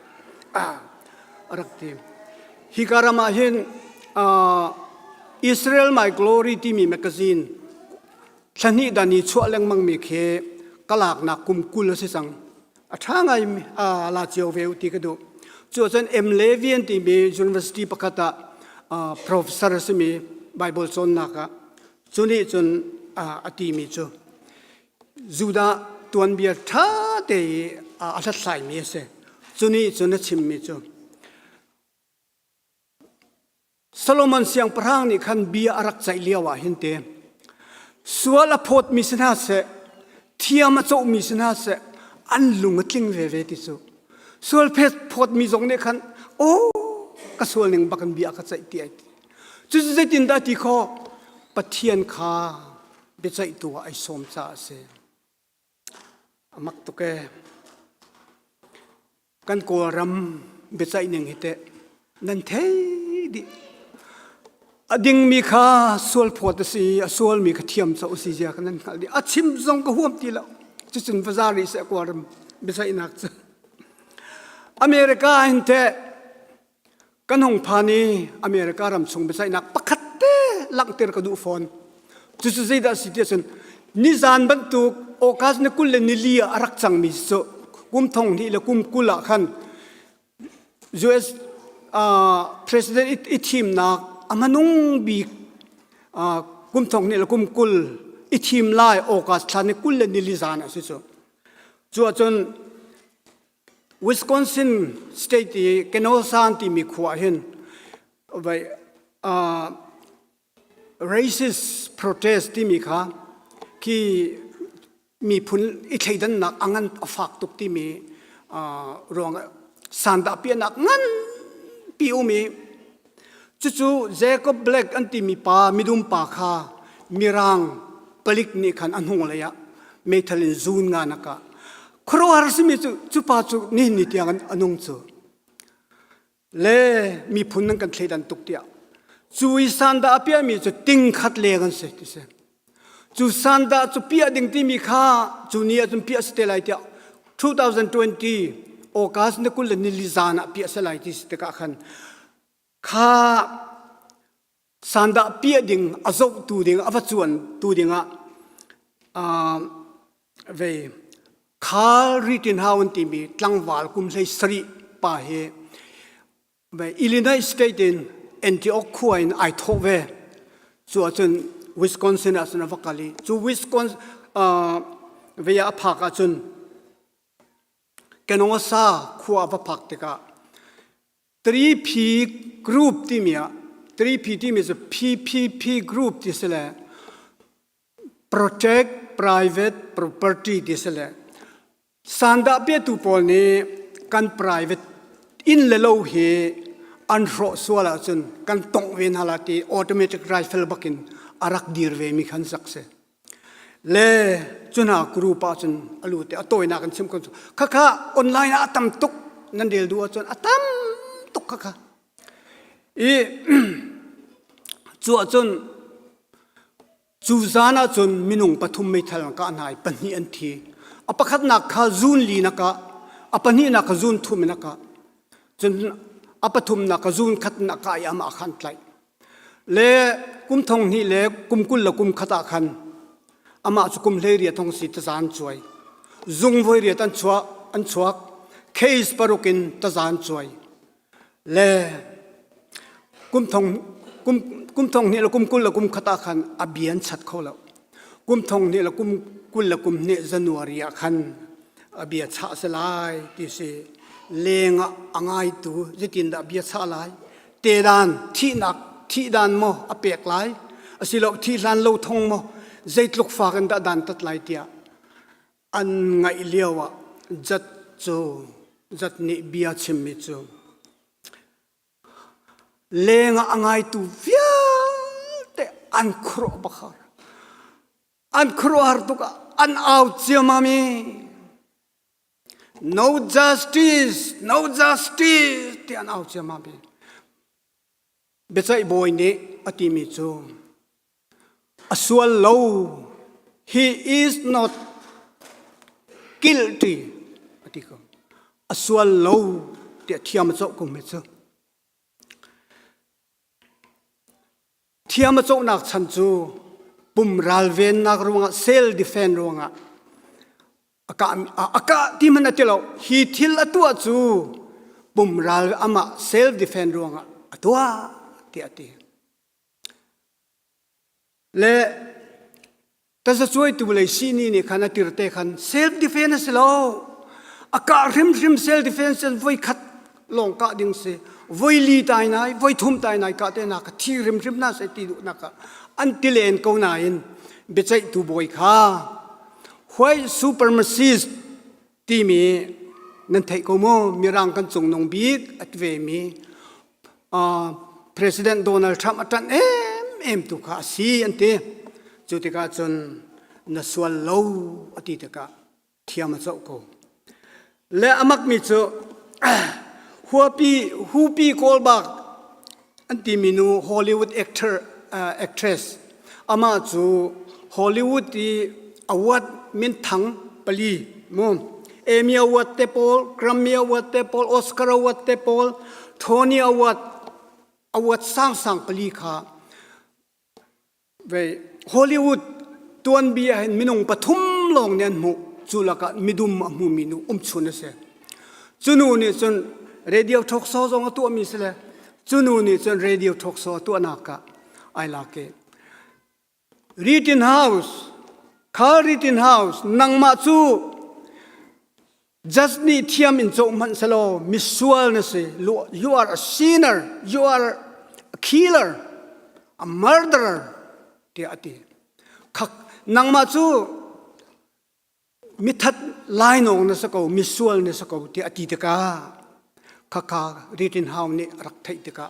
รักเดียฮิการามาเห็นอิสราเอลMy Glory ที่มีแมกกาซีนฉันนี่ดานีชั่วแรงมังมีเคกลากนักกุมกุลสิสังถ้าไงลาเจียวเวลที่กระดูจวน M. Levian ที่มี University ปะกตะ Professor สมี Bible จนนักจนนี่จนอติมีจูจูดาตัวนี้ท่าเตะอาศัยสายมีเสจนนี่จนชิมมีจูโซโลมอนเสียงพระนี่ขันเบียรักใจเลี้ยวหินเต สวลพดมีสนาเสเทียมโจมีสนาเสอันลุงกลิ้งเวติสุสวลเพชพดมีสงเนี่ยคันโอ้ก็สวลหนึ่งบักันเบียก็ใจเตียจุดใจตินดาที่ข้อปะเทียนคาเบใจตัวไอสมจ่าเสมักตุกแกกันโกรำเบใจหนึ่งเหตุนั่นเท่ดิอดิ่งมีข้าส่วนพอดสีส่วนมีข้าเทียมเสาสีเจ้ากันนั่นดิอาชิมซงก็ห่วมทีละจุดจุนฟาซาริเสกวารมเบใจนักจะอเมริกาเห็นเท่กันหงพานีอเมริการำส่งเบใจนักปักขัดเต้หลังเตอร์กระดูฟอนจุดจุดใจดัสิเดียนนิจานบรรทุกโอกาสนักกุลเลนิลีอารักจังมิโซกุมทองที่ละกุมกุลละขัน US President อิทีมนักอามานุ่งบีกุมทองนี่ละกุมกุลอิทีมไล่โอกาสทานกุลเลนิลิจานะสิโซจวดจน Wisconsin State ที่เกนอซานที่มีขวาเห็นไปracist protest ที่มีค่ะที่มีผลอิทธิดันนักอังันฝากตุกที่มีรวงสันดาเปียนักงั้นปีอุมีจู่ๆเจคอบเบล็กอันที่มีป่ามีดุมป่าคามีรังผลิกนี่ขันอันหงเลยะเมทัลซูนงานักครัวฮาร์สมีจู่ป่าจู่นี่นิตยังอันหงจู่เล่มีผลนั่งกันเทดันตุกเดียจู่อีสันดาเปียมีจู่ติงขัดเลี้ยงเสร็จเสจู่สันดาจู่เปียดิ่งที่มีข้าจู่นี่จู่เปียสเตลัยเดีย2020โอกาสนักกุลนิลิจานะเปียสลายที่สเตกะขันข้าสันดาเปียดิ่งอาจจะตูดิ่งอาวัจวนตูดิ่งเวข้าริตินฮาวันที่มีตั้งวาลกุมใส่สรีป่าเฮเวอิลลินอยสเตตินแอนติโอควายน์ไอทอเวจู่จนวิสคอนซินอาสนาฟักกาลีจู่วิสคอนเวียพักอาจนแกนองซาขวบพักติกา3P group ที่มี3P ที่มีจะ PPP group ที่สุดเลย protect private property ที่สุดเลยสันดาเปียตุปอลนี้กัน private อินเลโลเฮอันโรสวาลาจนกันตงเวนฮาลาตี automatic rifle บักินอารักดีร์เวมีขันสักเซเล่จนหากรูปจนอลูเตอตัวนักกันซิมคนข้าออนไลน์อาตัมตุกนั่นเดียวดูจนอาตัมตุกข้าจัวจนจูซานาจนมินุงปฐุมไม่ทันกันหายปัญญาอันทีอปะขัดนักข้าจูนลีนักอปัญญานักจูนทุ่มนักจนอปฐุมนักจูนขัดนักยามาขันไลเล่กุมทองนี่เล่กุมกุลละกุมขัดขันอามาจุกุมเลเรียทองสิตจานช่วยซุงไวเรียตันชัวอันชัวเคสปารุกินตจานช่วยเล่กุมทองนี่ละกุมกุลละกุมขัดขันอเบียนชัดเขาแล้วกุมทองนี่ละกุมกุลละกุมเนจันวารีขันอเบียชาสลายที่เสเลงอ่างไอตูจะกินดาเบียชาลายเตดานที่นักที่ดานโมอเปียกลายสิโลที่ลานโลทงโมใจลุกฟ้ากันดานตัดลายเดียอันไงเลี้ยวจัดโจจัดนิบียชิมมิโจเลงอ่างไอตูฟิาแต่อันครัวบักฮาร์อันครัวฮาร์ตุกอันเอาเจียมามี no justice ที่อันเอาเจียมามีเบสไอบอยนี่อติมิโจอสวลโล he is not guilty อติก็อสวลโลเดียที่มาโจกุมเมโจที่มาโจนักชันจูปุ่มรัลเวนนักรวงเซลดิเฟนรวงอากาที่มันนั่นเราฮีทิลตัวจูปุ่มรัลอามาเซลดิเฟนรวงตัวเดียตีและแต่จะช่วยตัวเลยซีนี่ขันติรเตขันเซลดิเฟนส์เราอาการิมเซลดิเฟนส์ไว้ขัดลงกะดิ่งเสไว้ลีตายนายไว้ทุ่มตายนายกะเตนักที่ริมน่าเสติดุนักอันติเลนกูนายน เบใจตูบอยค่ะหวยซูเปอร์มาซิสที่มีนั่นไทยก็โมมีรังกันส่งนงบิ๊กอัตเวมีPresident Donald Trump อันเอ็มตุกาสีอันเตจุดที่กาจนนัสวลโลอดีตกาเทียมเจ้าก็และอามักมีเจ้าฮูปีโกลบักอันที่มีนูฮอลลีวูดactress อามาจูฮอลลีวูดที่อวดมินทังปลีมุมเอมี่อวดเตปอลกรัมมี่อวดเตปอลออสการ์อวดเตปอลโทนี่อวดสร้างปลีค่ะเวฮอลลีวูดตัวนี้เห็นมินงปฐุมลงเนี่ยมุจุลกะมิดุมมุมินุชุนเสจุนูนี่จนเรดิโอทอกโซจงตัวมิสเลจุนูนี่จนเรดิโอทอกโซตัวนักะไอลาเกรีตินเฮาส์คารีตินเฮาส์นังมาจู just นี่เทียมอินโจมันสโลมิสวลนะสิ you are a sinner you are a killer a murderer เดียดีขักนังมาจูมิทัดไลน์นองนะสักเอามิสวลนะสักเอาเดียดีตกาขักรีตินเฮานี่รักไทยตกา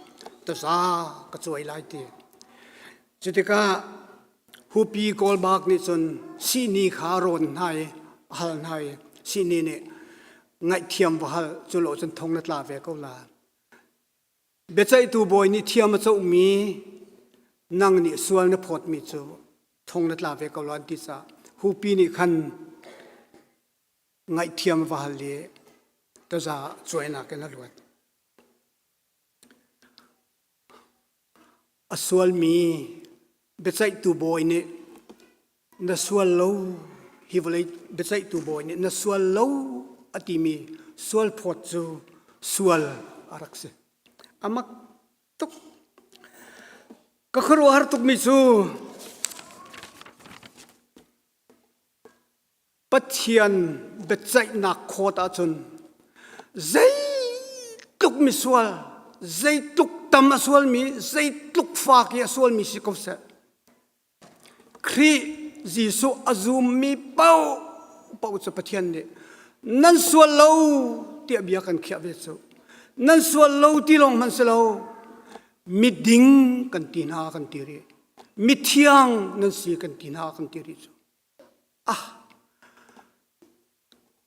ตัวซากระจวยไลน์เดียจุดตกาฮูปีโกลบากนี่จนสีนีขารอนให้ฮัลให้สีนีเนี่ยไงเทียมว่าฮัลจุโลจนทงนัดลาเวก็ลาเบใจตูบอยนี่เทียมมาจะมีนั่งนี่ส่วนนพดมีจูทงนัดลาเวก็ลาดิซาฮูปีนี่คันไงเทียมว่าฮัลเลยตัวซาช่วยนักกันลวดส่วนมีเบใจตูบอยนี่นัสวลโลฮิวเลยเบใจตูบอยนี่นัสวลโลอติมีสวลพอดจูสวลอารักเซอามักตุกก็ครัวฮาร์ตุกมิจูปัจเจียนเบใจนักโคตรจนใจตุกมิสวลใจตุกตามสวลมีใจตุกฟากยาสวลมีสิกบเซครีจิสุอาซูมีเป้าจะปัจเจียนเนี่ยนั่นส่วนเราที่อภิยากันเขียบเวสุนั่นส่วนเราที่ลงมันเสลามิดิ้งกันตีนากันตีรีมิเทียงนั่นสีกันตีนากันตีรีสุ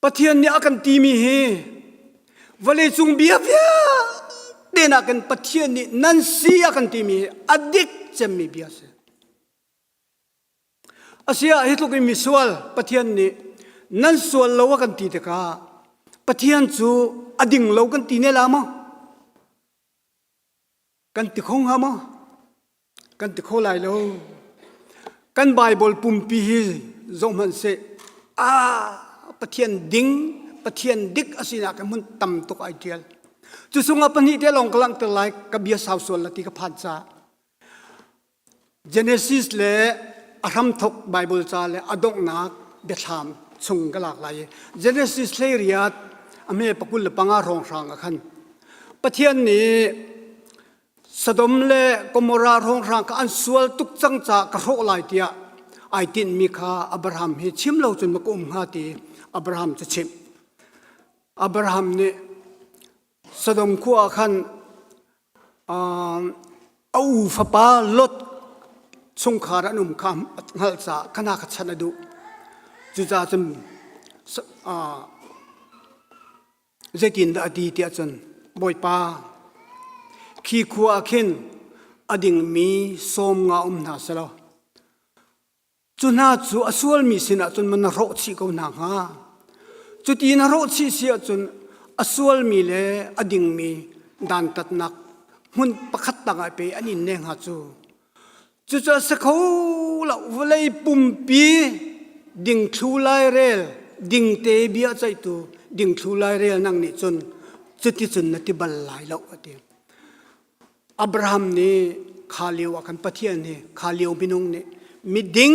ปะเทียนเนี่ยกันตีมีเฮวันเลยจุงเบียเบียเดนักันปะเทียนนี่นั่นสีกันตีมีอดิกจะมีเบียเสอาเซียเหตุกิมิสวลปะเทียนนี่นั่นส่วนเรากันตีตะกาปะเทียนจูอดิ่งเรากันตีเนี่ยละมั้งกันติคงฮะมั้งกันติโคไลเรากันไบเบิลปุ่มปีจงมันเสปะเทียนดิ้งปะเทียนดิกอาศินักมันต่ำตกไอเดียลจุสุงอปนิเดียลองกลังตะไลกับเบียสาวส่วนละที่กับพันจ่า Genesis เลอารมทกไบเบิลจ่าเลอดงนักเบธามส่งกลากลาย Genesis เลยเรียดอเมปกุลปังอารองรังกันปะเทียนนี้สดมเลกมรารองรังกันสวลตุกจังจากระโหลายเดียไอตินมีค่าอับราฮัมเฮชิมเราจนมากุมหาตีอับราฮัมจะชิมอับราฮัมเนี่ยสดมขั้วขันเอาฟ้าป้าลดสงขารนุ่มคำหัลซาขณะขัดชนดูจุดจำเจตินดาดีเตียจนบอยป้าขี้ขัวขึ้นอดิ่งมีสมงานาสละจุน่าจูอสวลมีสินะจนมันนรกชีก็นังฮะจุดอีนรกชีเสียจนอสวลมีเลอดิ่งมีดันตัดนักหุ่นประคัตตังไอไปอันนี้เนงฮะจูจุดจะสักเขาละวลัยปุ่มปีดิ่งทูไลเรลดิ่งเตบียใจตัวดิ่งทูไลเรลนั่งนี่จนจุดที่จนนัติบัลไลแล้วอดีอับราฮัมนี่ขาเลียวกันปะเทียนนี่ขาเลียวบินุงนี่มิดิ้ง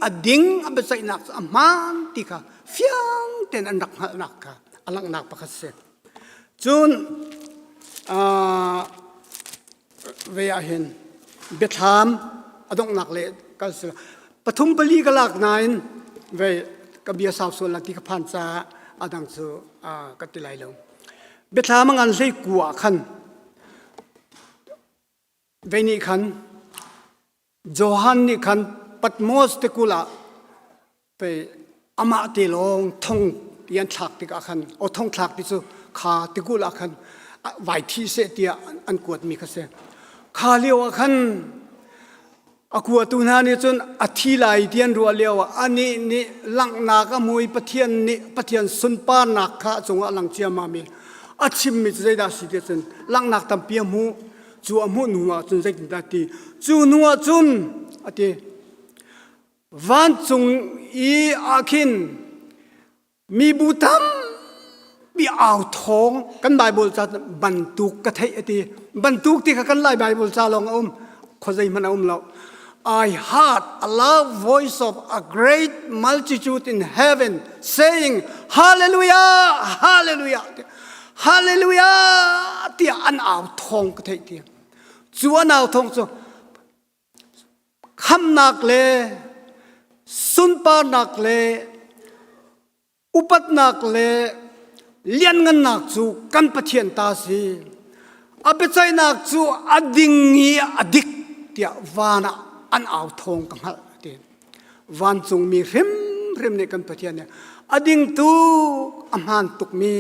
อดิ่งอับใจนักอมันติค่ะเฟียงเต็นอันนักนักค่ะอันนักประคัสเซจุนเวียเห็นเบธามอดงนักเลยก็สป ปฐุมปลีกลากนายเวกเบียสาวส่วนลักที่ขพันจ้าอาดังสูกัติไลลงเบทามังอันเลยกัวขันเวนี่ขันโจฮันนี่ขันปัตโมสเตกุลาไปอามาติลงทงยันทักติกาขันโอทงทักติสุขาติกุลาขันไหวที่เสตียอันกวดมีกระเสขาเลียวขันอากวตุนานี่จนอธิลายเทียนรัวเลียวอันนี้นี่ลังนากมวยปะเทียนนี่ปะเทียนสุนปานักข้าจงลังเจียมามีอาชิมมิใจดาสิเดจนลังนักตั้มเปียมูจูอมูนัวจนใจกินตาตีจูนัวจุนอติวันจงอีอาคินมีบุตัมมีอ่าวทองกันไบเบิลจะบรรทุกกระเทยอติบรรทุกที่กันไล่ไบเบิลจะลองคนใจมันเรา I heard a loud voice of a great multitude in heaven saying, Hallelujah, Hallelujah, Hallelujah. เตียอันอ่าวทองก็เทียจวนอ่าวทองsoคำนักเลสุนปานักเลอุปัตนักเลเลี้ยงเงินนักจูกันปะเทียนตาสีอาเปใจนักจูอดิ่งงีอดิกเตียวานะอันอ่าวทองกังหัลเตียวันจงมีเริมในกันปะเทียนเนี่ยอดิ่งตูอำหันตุกมี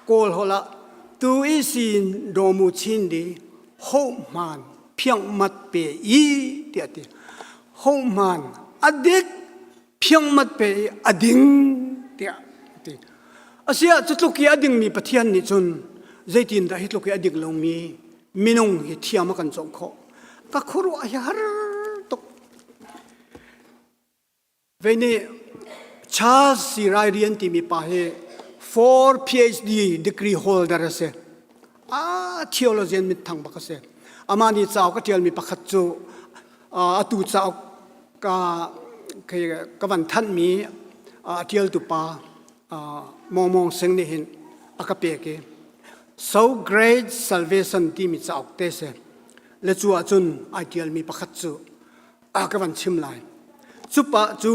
โกลโหละตูอีสินโดมูชินดีโฮมันเพียงมัดเปอีเตียตีโฮมันอดิกเพียงมัดเปอดิ่งเตียตีอาเซียจุดลุกยอดิ่งมีปะเทียนนี่จนใจตินได้ฮิตลุกยอดิ่งลงมีมินงฮิตเทียมกันจงโคก็ครัวอยากตกเวนี่ชาสิรายเรียนที่มีป่าเห4 PhD degree holder เสtheologian มิทังบักเสอามานี่เจ้าก็เทียลมีปักขัดจูตูเจ้าก็วันท่านมีเทียลตุปามองเสียงนี่เห็นอากาเปก so great salvation ที่มีเจ้าเตเสและจูอาจุนไอเทียลมีปักขัดจูก็วันชิมลายจูปะจู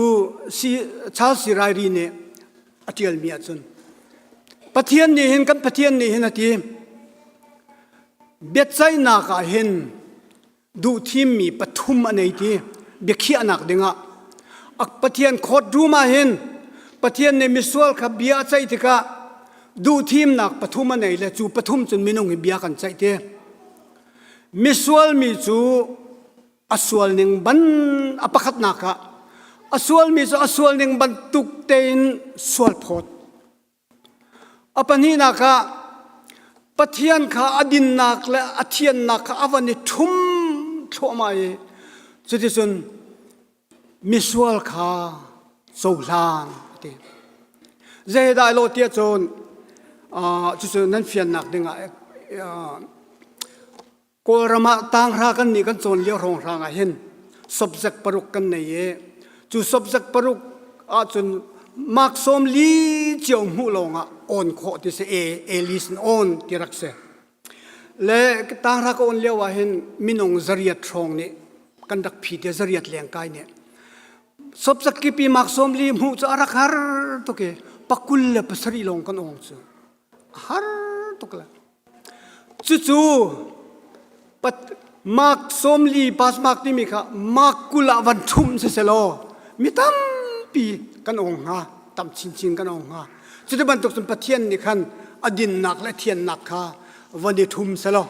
ชาสิรายรีเนี่ยเทียลมีอาจุนปะเทียนนี่เห็นกันปะเทียนนี่เห็นทีเบียดใจนักเห็นดูที่มีปฐุมอันไหนทีเบียขี้นักเด้งอ่ะปะเทียนโคตรรู้มาเห็นปะเทียนในมิสวลกับเบียใจที่กะดูทีมนักปฐุมอันไหนเลยจูปฐุมจนมีน้องเบียกันใจเตมิสวลมีจูอสวลหนึ่งบันอปขัดนักะอสวลมีจูอสวลหนึ่งบันตุกเตนสวลพดอปันนี้นักะปะเทียนข้าอดินนักและอเทียนนักอวันนี้ทุ่มทั่วมาจุดที่สุดมิสวลข้าโซลานที่เจได้โลเตียจนจุดสุดนั้นเฟียนนักดึงโกรมาต่างรากันนี่กันโซนเลี้ยวรองรางเห็นsubject ปรุกกันในจุด subject ปรุกจนมักสมลีเจียวหูลงอ่อนโคที่เสเอลิสน์อ่อนที่รักเสและต่างรักอ่อนเลี้ยวว่าเห็นมินงจริยทองนี่กันดักผีเดจริยเลี้ยงกายเนี่ยสบสักกี่ปีมักสมลีหูจะรักฮาร์ตุกเปักกุลเลปสรีลงกันองจูฮาร์ตุกละจู่ๆปัดมักสมลีปัสมักนี่มีค่ะมักกุลวันทุ่มเสลอมิตั้มปีกันองฮะตั้มชินกันองฮะจุดบันทุกสัมปเทียนนี่คันอดินนักและเทียนนักค่ะวันนี้ทุ่มเสลอ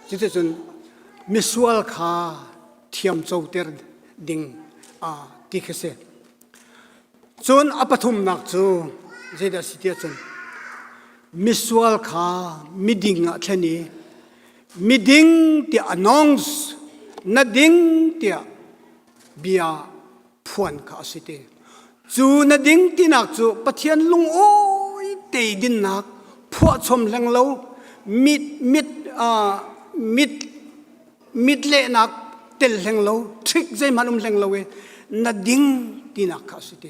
จุดส่วนมิสวลค่ะเทียมโจเตอร์ดิ่งที่เขาเสส่วนอปฐุมนักจูเจดาสิเทียนมิสวลค่ะมิดิ่งเช่นนี้มิดิ่งที่announcedนัดดิ่งที่เบียพวนข้าสิเตจูนัดดิ่งที่นักจูปะเทียนลุงโอ้ยเตดินนักพวกชมแรงเรามิดเละนักเตลแรงเราทริกใจมันแรงเรานัดดิ่งที่นักข้าสิเต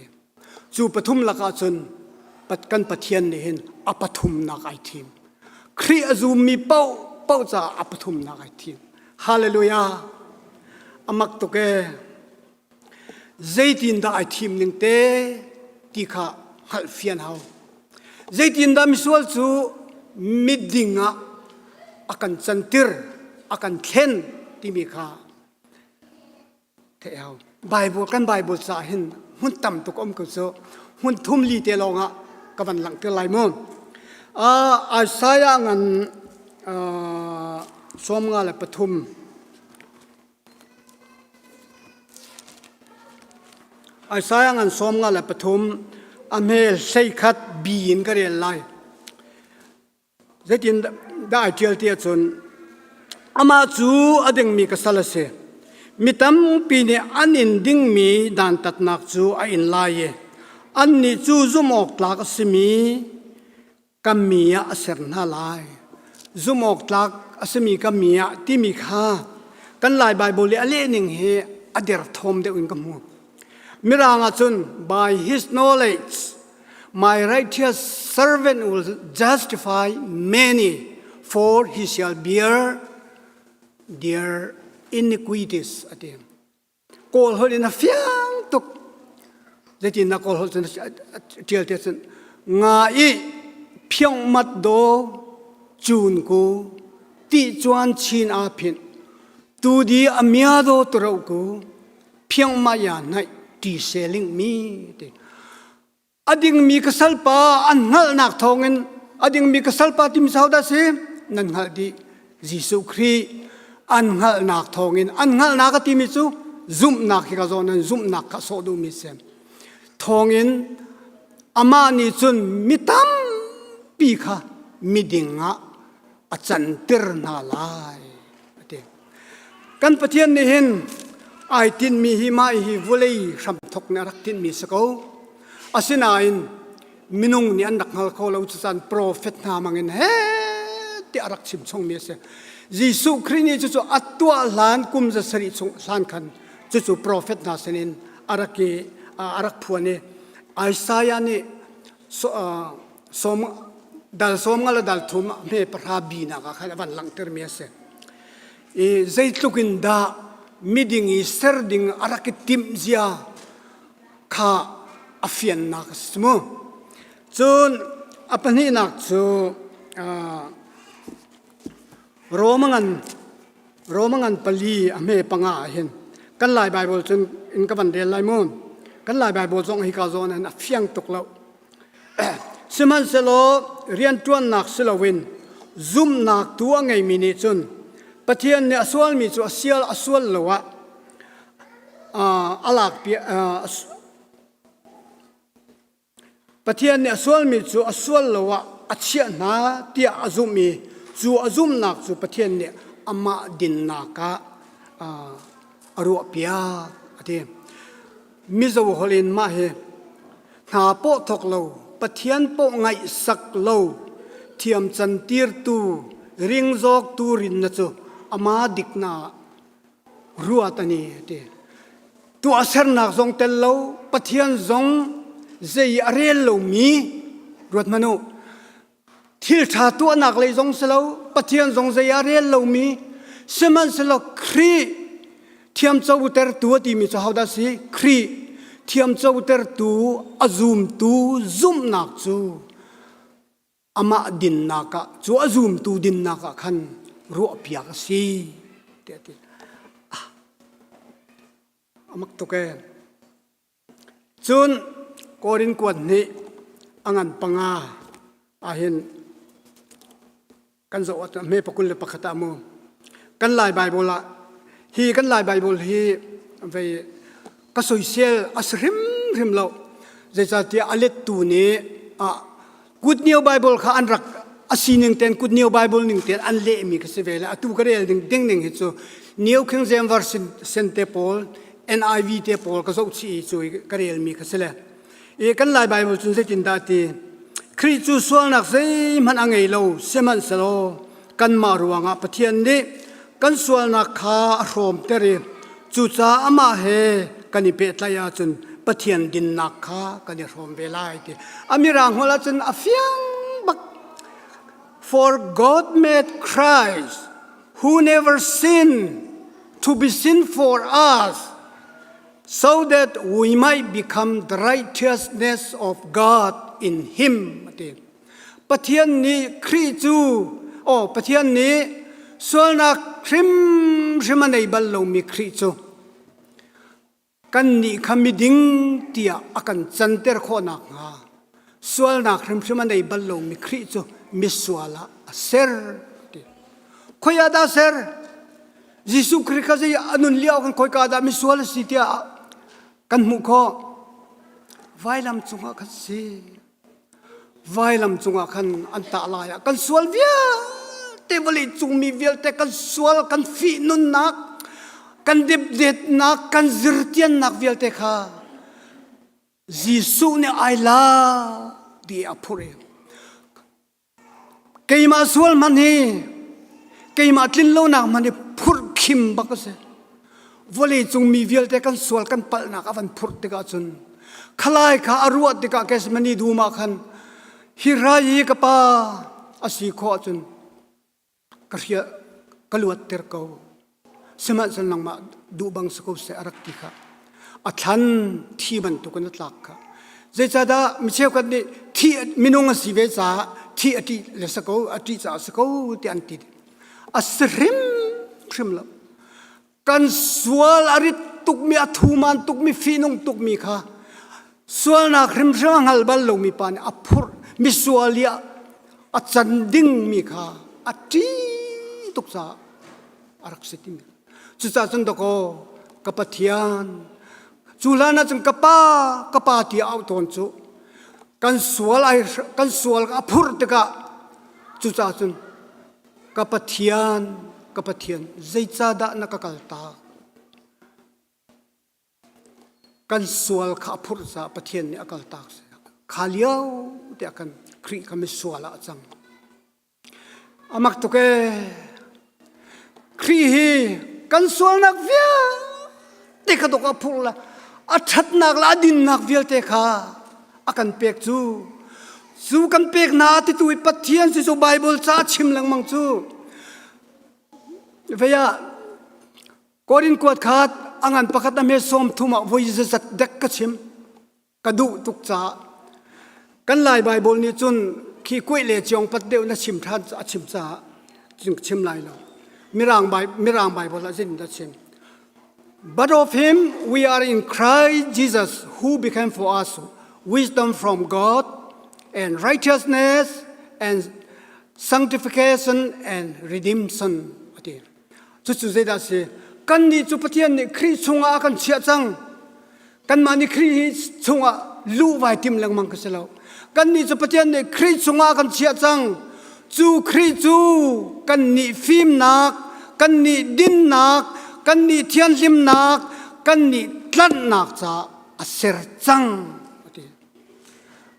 จูปฐุมลักอาจนปัดกันปะเทียนนี่เห็นอปฐุมนักไอทีมครีอาจูมีเป้าจะอปฐุมนักไอทีมฮาเลลูยาอามักตุเก zaitin da ai thim ning te ti kha hal fian hau zaitin da miswal chu midinga akan chantir akan thlen ti mi kha the hau bible kan bible sa hin hun tam tuk om ko so hun thum li te longa kaban lang te lai mon Isaiah ngan som nga la pathum Isaiah ngan som nga la pathum amel sei khat bin ka rel lai zetin da tial tia chun ama chu adeng mi ka salase mitam pine anin ding mi dan tat nak chu a in lai ye an ni chu zumok tlak asimi kamia aser na lai zumok tlak asimi kamia ti mi kha kan lai bible ale ning he ader thom de un kamu miranga chun by his knowledge my righteous servant will justify many for he shall bear their iniquities atem kol hol in a fiang tuk zetin na kol hol chen tial te chen nga i phiang mat do chun ko ti chuan chin a phin tu di amia do tro ko phiang ma ya nai ti selling mi te ading mi ka salpa an ngal nak thongin ading mi ka salpa tim sauda se nan ngal di jisu khri an ngal nak thongin an ngal nak ti mi chu zum nak ka zonan zum nak ka so du mi sem thongin ama ni chun mitam pi kha midinga achan tir na lai ate kan pathian ni hin ai tin mi hi mai hi volei ram thok na rak tin mi sako asinain minung ni an nakal ko lo chan prophet na mangin he ti arak sim chong mi se jisu khrini chu atwa lan kum za sari chung san khan chu prophet na senin araki arak phuane Isaiah ni som dal som ngala dal thum me prabi na ka khala ban lang ter mi se e zaitlukin da miding i serding arakitim zia kha afian nak smo chun apani nak chu romangan pali ame panga hin kan lai bible chun in ka ban del lai mon kan lai bible jong hi ka zon an afiang tok lo siman selo rian tuan nak silawin zum nak tu angai mini chun pathian ne aswal mi chu asial aswal lowa alak pi pathian ne aswal mi chu aswal lowa achia na tia azumi chu azum nak chu pathian ne ama din naka aru pia ate mizo holin ma he na po thok lo pathian po ngai sak lo thiam chan tir tu ring jok tu rin na chu ama dikna ruatani te tu asar nak zong tel lo pathian zong zei arel lo mi ruat manu thil tha tu anak le zong selo pathian zong zei arel lo mi seman selo khri thiam chau ter tu ti mi cha hauda si khri thiam chau ter tu azum tu zum nak chu ama din naka chu azum tu din naka khan ru pia si te te amak to ke chun korin kwat ni angan panga ahin kan zo at me pakul le pakhata mo kan lai bible la hi kan lai bible hi ve ka social asrim rim lo jecha ti alet tu ni good new bible kha anrak asining ten good new bible ning ten an le mi ka sevela atu karel ding ding ning hi chu new king james version te pol NIV te pol ka zo chi chu karel mi ka sele e kan lai bible chun se tin da ti khri chu swal nak sei man angai lo seman selo kan ma ruanga pathian ni kan swal na kha rom tere chu cha ama he kani pe tlaya chun pathian din nak kha kani rom belai ti amirang hola chun afiang bak for God made Christ who never sinned to be sin for us so that we might become the righteousness of God in Him ปะเทียนนี้คริสจูปะเทียนนี้ส่วนนักคริมชิมันในบัลลงมีคริสจูกันนี้คำมิดิ้งเตียอากันจันเตอร์ข้อนักงาส่วนนักคริมชิมันในบัลลงมีคริสจูมิสวาละเซอร์คอยาดาเซอร์ยิสุคริสต์จะอนุนเลี้ยวกันคอยกาดามิสวาละสิเตียกันมุขไว้ลำจุงอาคันซีไว้ลำจุงอาคันอันตะลายกันสวลเวียเทวลิจุงมีเวียแต่กันสวลกันฟีนุนนักกันเด็ดนักกันซิรเตียนนักเวียแต่ข้ายิสุเนี่ยไอลาดีอาพูเรเกยมาสวลมันเฮเกยมาตินโลนักมันเฮพูดคิมบักเสวลีจุงมีเวียแต่กันสวลกันปัลนักอวันพูดติกาจุนขลายข้าอรวดติกาเกสมันนี่ดูมาคันฮิรายีกป้าอาศัยข้อจุนกระเทียกลวดเตอร์เกาสมัยนั้นมาดูบังสกุลเสอรักติค่ะอัฐันที่มันตุกันตลักค่ะเจจ้าดามิเชลกันนี่ที่มินุงสิเวจ้าที่อดีเลสกุลอดีจ้าสกุลที่อันติดอัศริมริมละกันสวลอริตุกมีอัฐุมันตุกมีฟีนุงตุกมีค่ะสวลนักริมช่างฮัลบัลลงมีปานอัพุรมิสวาลีอัจันดิ้งมีค่ะอัตีตุกซาอารักษติมีจุดจันตโกกับปะเทียนจุลานะจังกับป้าที่เอาตอนจุกันสวลอัพุรตกะจุดจันกับปะเทียนใจจ้าดะนักกัลตากันสวลข้าพุทธะปะเทียนเนี่ยกัลตาขาเลี้ยวเดียกันครีคำมิสวลละจังอามักตุเกครีฮีกันสวลนักเวียเด็กตุกอาพุละอัจฉรินักละดินนักเวียเตค่ะอากันเปียกจูกันเปียกนาที่ตุยปะเทียนสิจูไบเบิลจ้าชิมหลังมังจูเวียกอรินกวดขาดangan pakat na may som thuma voices at dek kachim kadu tukcha kan lai bible ni chun khi koi le chong pat deu na chim than achim cha chim lai lo mirang bible la jin da chim but of him we are in Christ Jesus who became for us wisdom from God and righteousness and sanctification and redemption ati chu zai da seกันนี่จุปเทียนนี่คริสชงอากันเชียจังกันมานี่คริสชงอาลู่ไว้ติมลังมังกษลาวกันนี่จุปเทียนนี่คริสชงอากันเชียจังจูคริสจูกันนี่ฟิมนักกันนี่ดินนักกันนี่เทียนลิมนักกันนี่ตันนักจ้าอเสรจัง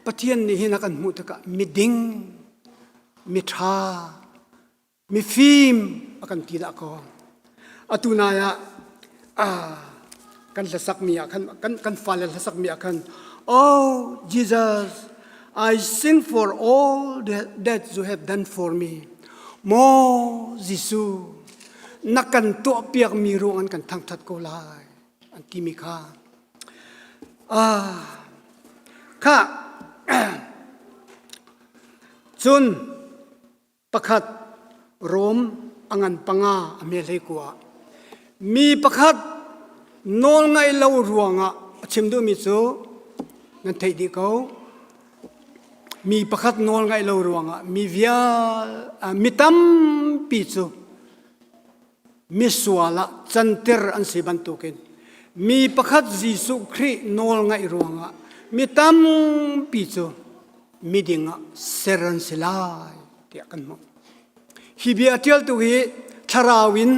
ปะเทียนนี่เห็นกันมุตกะมิดิงมิทามิฟิมอากันตีละก็atunaya kan lasak miya kan fala lasak miya kan oh Jesus I sing for all that you have done for me mo Jisu nakan to piak mi rongan kan thang that ko lai an kimi kha kha chun pakhat rom angan panga amele kwaมีประคัดนอนไงเรารวงอ่ะชิมดูมิจูนั่นไทยดีเขามีประคัดนอนไงเรารวงอ่ะมีวิญมีตั้มปีจูมีสวาละจันเตอร์อันสิบันตุกินมีประคัดยิสุครินอนไงรวงอ่ะมีตั้มปีจูมีดิ่งอ่ะเซรันสิลายเดียกันมั้งฮิบิอาเทียลตุฮีทาราวิน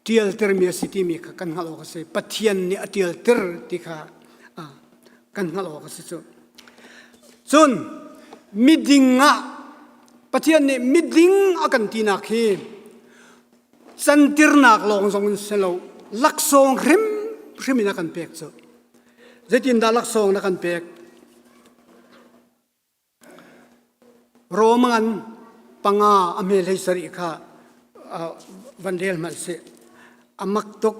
เทียลเตอร์มีสิทธิมีกันฮัลโหลกันสิปัทยันนี่เทียลเตอร์ที่ข้ากันฮัลโหลกันสิส่วนมิดิงอ่ะปัทยันนี่มิดิงอากันตีนักฮีสันติรนักลองส่งเสลาลักซองริมนักกันเปกจ้ะเจตินดาลักซองนักกันเปกโรมันปังอาอเมริสริค่ะวันเดียลมาเสอามักตุก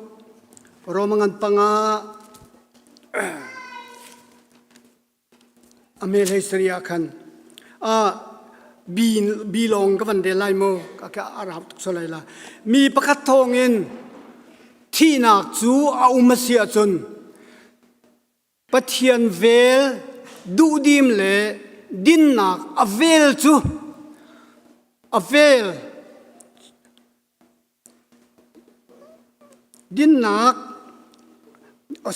romangan panga amel historia kan bilong ka van de lai mo ka arab solai la mi pakat thongin thi nak chu a umasia chun pathian vel du dim le din nak avel chu avel din nak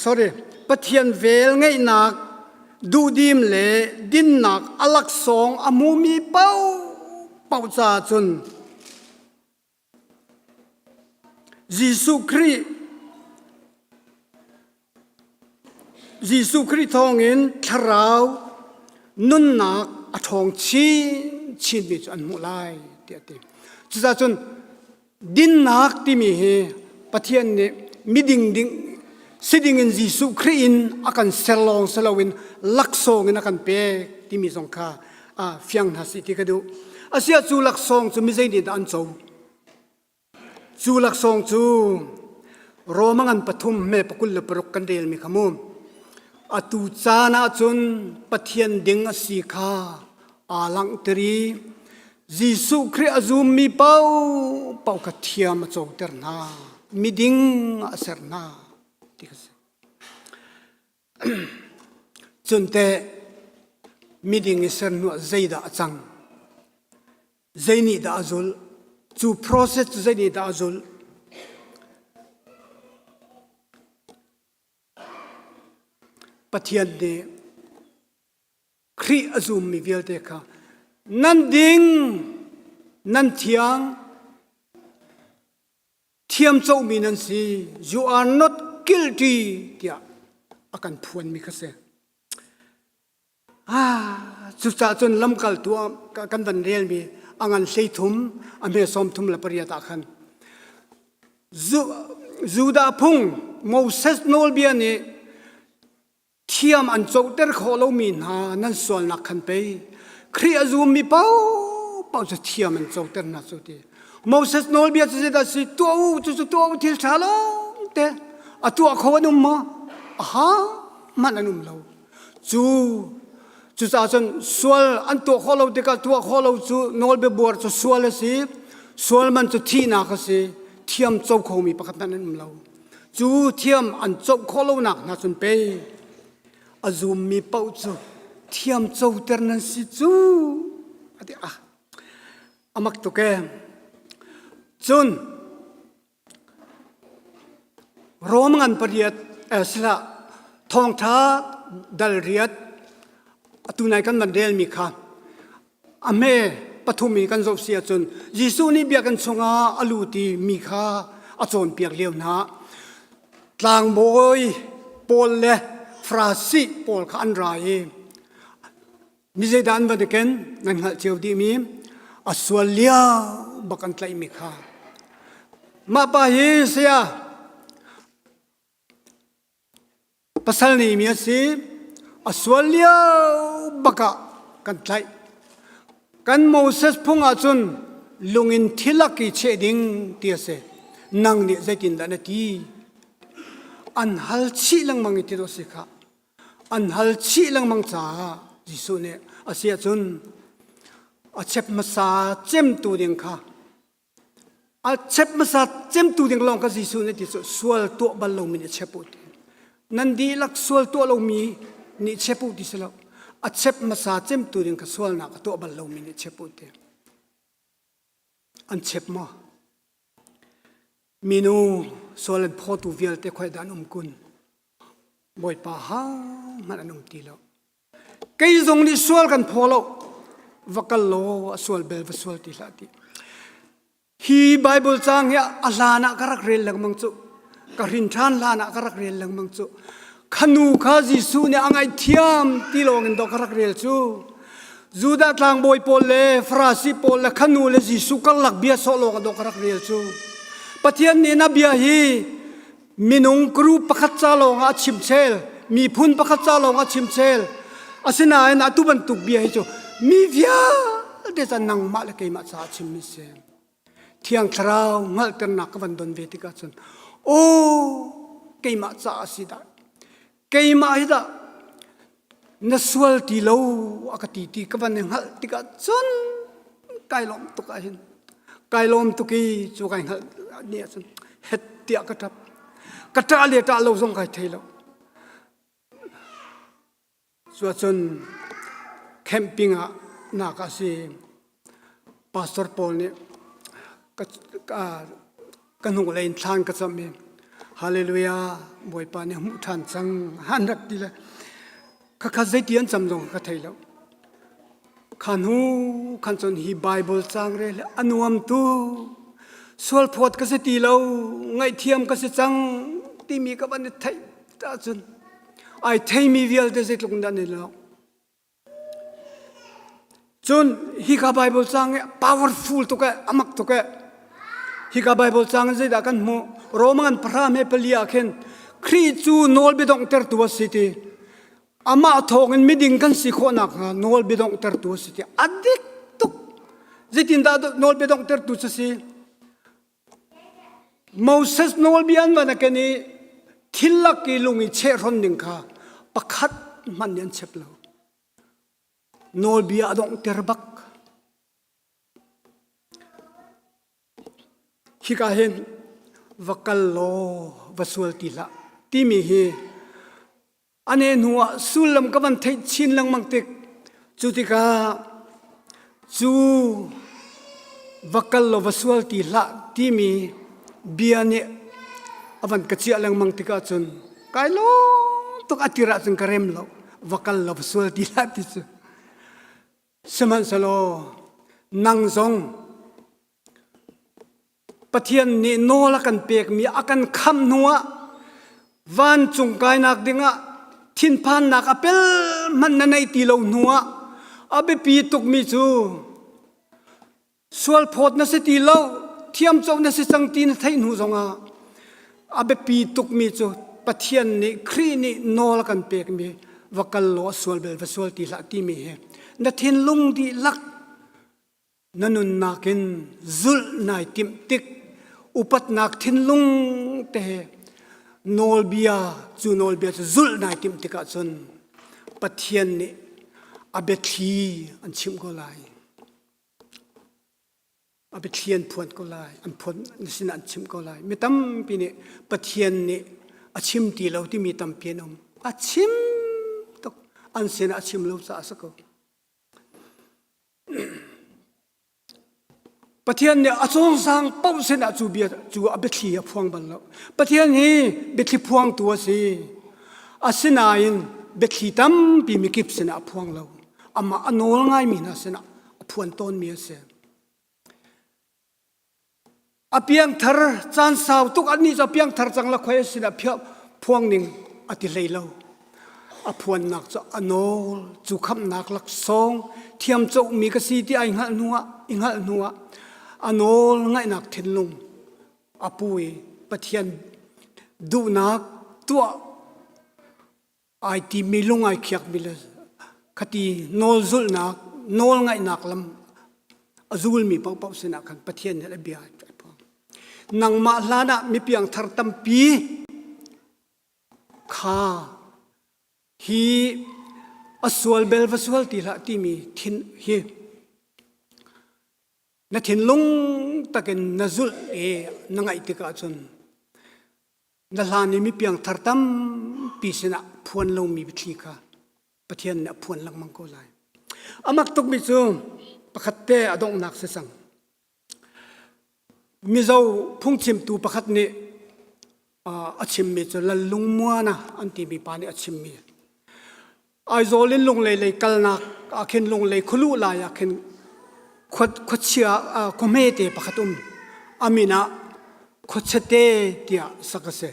sorry pathian vel ngai nak du dim le din nak alak song amumi pau cha chun Giêsu Christ thongin tharau nun nak athong chin bi an mulai ti cha chun din nak ti mi he pathian ne miding ding siding in Giêsu Christ in akan selawin laksong in akan pe ti mi song kha fyang na si ti ka du asia chu laksong chu mi zai ni dan chou chu laksong chu romangan pathum me pakul le parok kan del mi khamum atu chana chun pathian ding asi kha alang teri Giêsu Christ azum mi pau ka thiam chou ter na miding aser na chunte meeting iser nu zaida achang zaini da azul chu process zaini da azul pathian de khri azum mi velte kha nan ding nan thiang thiam chau mi nan si you are not guilty tia akan phuan mi khase chu cha chun lamkal tu kan dan rel mi angan seithum ame som thum la pariya ta khan zuda phung Moses nol biani thiam an chouter kholo mi na nan sol na khan pe khri azum mi pau cha thiam an chouter na chu ti Moses nol bia chu da si tu thil thalo te atu khonum ma mananum lo chu cha chon sual an to kholo te ka tu kholo chu nol be bor chu sual si sual man chu thi na ka si thiam chou kho mi pakhat nan lo chu thiam an chou kholo nak na chun pe azum mi pau chu thiam chou ter nan si chu ati amak to ke chun romangan pariat sila thong tha dal riat atunai kan mandel mi kha ame pathumi kan zo sia chun Giêsu ni bia kan chunga aluti mi kha achon piak leu na tlang boy pol le frasi pol kha an rai mi je dan ba de ken nan hal cheu di mi aswalia bakan tlai mi kha ma pa hi sia pasal ni mi si aswalia baka kan tlai kan Moses phunga chun lungin thilaki cheding tia se nang ni zaitin da na ti an hal chi lang mangi ti do se kha an hal chi lang mang cha Giêsu ne asia chun achep masa chem tu ding kha achep masa chem tu ding long ka Giêsu ne ti sual to bal lo mi ne chepu ti nan di lak sual to lo mi ni chepu ti selo achep masa chem tu ding ka sual na ka to bal lo mi ne chepu ti an chep ma minu solen photo vial te khoi dan kun boy pa man anum ti lo kai zong ni sual kan pholo vakal lo sual bel sual ti la ti hi bible chang ya alana karak rel lang mang chu ka rin than lana karak rel lang mang chu khanu kha Giêsu ne angai thiam ti long in do karak rel chu juda tlang boy pol le frasi pol le khanu le Giêsu kal lak bia so long do karak rel chu pathian ni na bia hi minung kru pakhat cha long a chim chel mi phun pakhat cha long a chim chel asina na tu ban tu bia hi chu mi via de san nang ma le kai ma cha chim mi se thiang thrau ngal ter nak van don ve ti ka chun keima cha asida keima hida naswal ti lo akati ti kaban hal tika chon kailom to ka hin kailom to ki chu kai hal ne chon het ti akatap kata le ta lo zong kai thailo so chon camping a na ka si pastor Paul ne ka nu lein than ka cham me hallelujah boy pa ne mu than chang han rak ti la ka zai tian cham dong ka thailo khanu khan chon hi bible chang re anuam tu sol phot ka se ti lo ngai thiam ka se chang ti mi ka ban thai ta chun ai thai mi vial de zek lung dan ne lo chun hi ka bible chang powerful to ka amak to ka hi ka bible chang zai da kan mo roman phra me pelia khen khri chu nol be dong ter tu city ama thong in miding kan si kho nak nol be dong ter tu city adik tuk zitin da nol be dong ter tu si Moses nol bian mana kani thillak ki lungi che ron ning kha pakhat man yan cheplo nol bia dong ter bak hi ka hen vakal lo vasul tila ti mi hi ane nuwa sulam ka ban thai chin lang mang tek chutika chu vakal lo vasul tila ti mi biane avan kachia lang mang tika chun kailo tok atira chung karem lo vakal lo vasul tila ti chu seman salo nang zong pathian ni nola kan pek mi akan kham nuwa van chung kai nak dinga thin phan nak apel man na nei ti lo nuwa abe pi tuk mi chu sual phot na se ti lo thiam chau na se chang ti na thai nu zonga abe pi tuk mi chu pathian ni khri ni nola kan pek mi vakal lo sual bel sual ti la ti mi he na thin lung di lak nanun nakin zul nai tim tik upat nak thin lung te nol bia chu nol bia zul nai tim tika chun pathian ni abethi an chim ko lai abethian phuan ko lai an phon sin an chim ko lai mitam pi ni pathian ni achim ti lo ti mi tam pianom achim tok an sen achim lo sa sako pathian ne achong sang pau sen a chu bia chu abethi a phuang ban lo pathian hi bethi phuang tu si asinain bethi tam pi mi kip sen a phuang lo ama anol ngai mi na sen a phuan ton mi se apiang thar chan saw tuk ani cha piang thar chang la khoi sin a phia phuang ning ati leilo a phuan nak cha anol chu kham nak lak song thiam chau mi ka si ti ai ngal nuwa ingal nuwa anol ngai nak thinlung apui pathian du nak tua ai ti milung ai khiak mila khati nol zul nak nol ngai nak lam azul mi pang pau sena kan pathian ne bia nang ma hlana mi piang thar tam pi kha hi aswal bel vaswal ti la ti mi thin hi na thin lung takin nazul nangai tika chun na lani mi piang thar tam pi sena phuan lo mi bithi kha pathian na phuan lang mang ko lai amak tok mi chu pakhatte adong nak se sang mizo phungchim tu pakhat ni achim mi chu lalung muana anti mi pani achim mi ai zolin lung le le kalna akhen lung le khulu la ya khen khochia komete pakhatum amina khochate tia sakase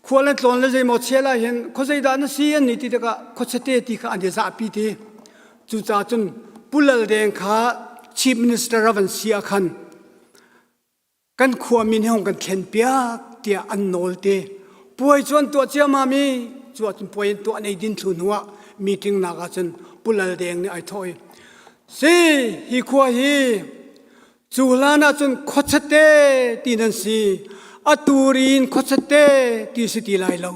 khole tlon le mo chela hen khozai da na si an ni ti ka khochate ti kha ande za pi ti chu cha chun pulal deng kha chief minister ravan sia khan kan khuwa min hong kan thlen pia tia an nol te poi chon to chama mi chuat poi to nei din thu nuwa meeting na ga chen pulal deng ni ai thoi si hi khuwa hi chulana chun khochate ti nan si aturin khochate ti siti lai lo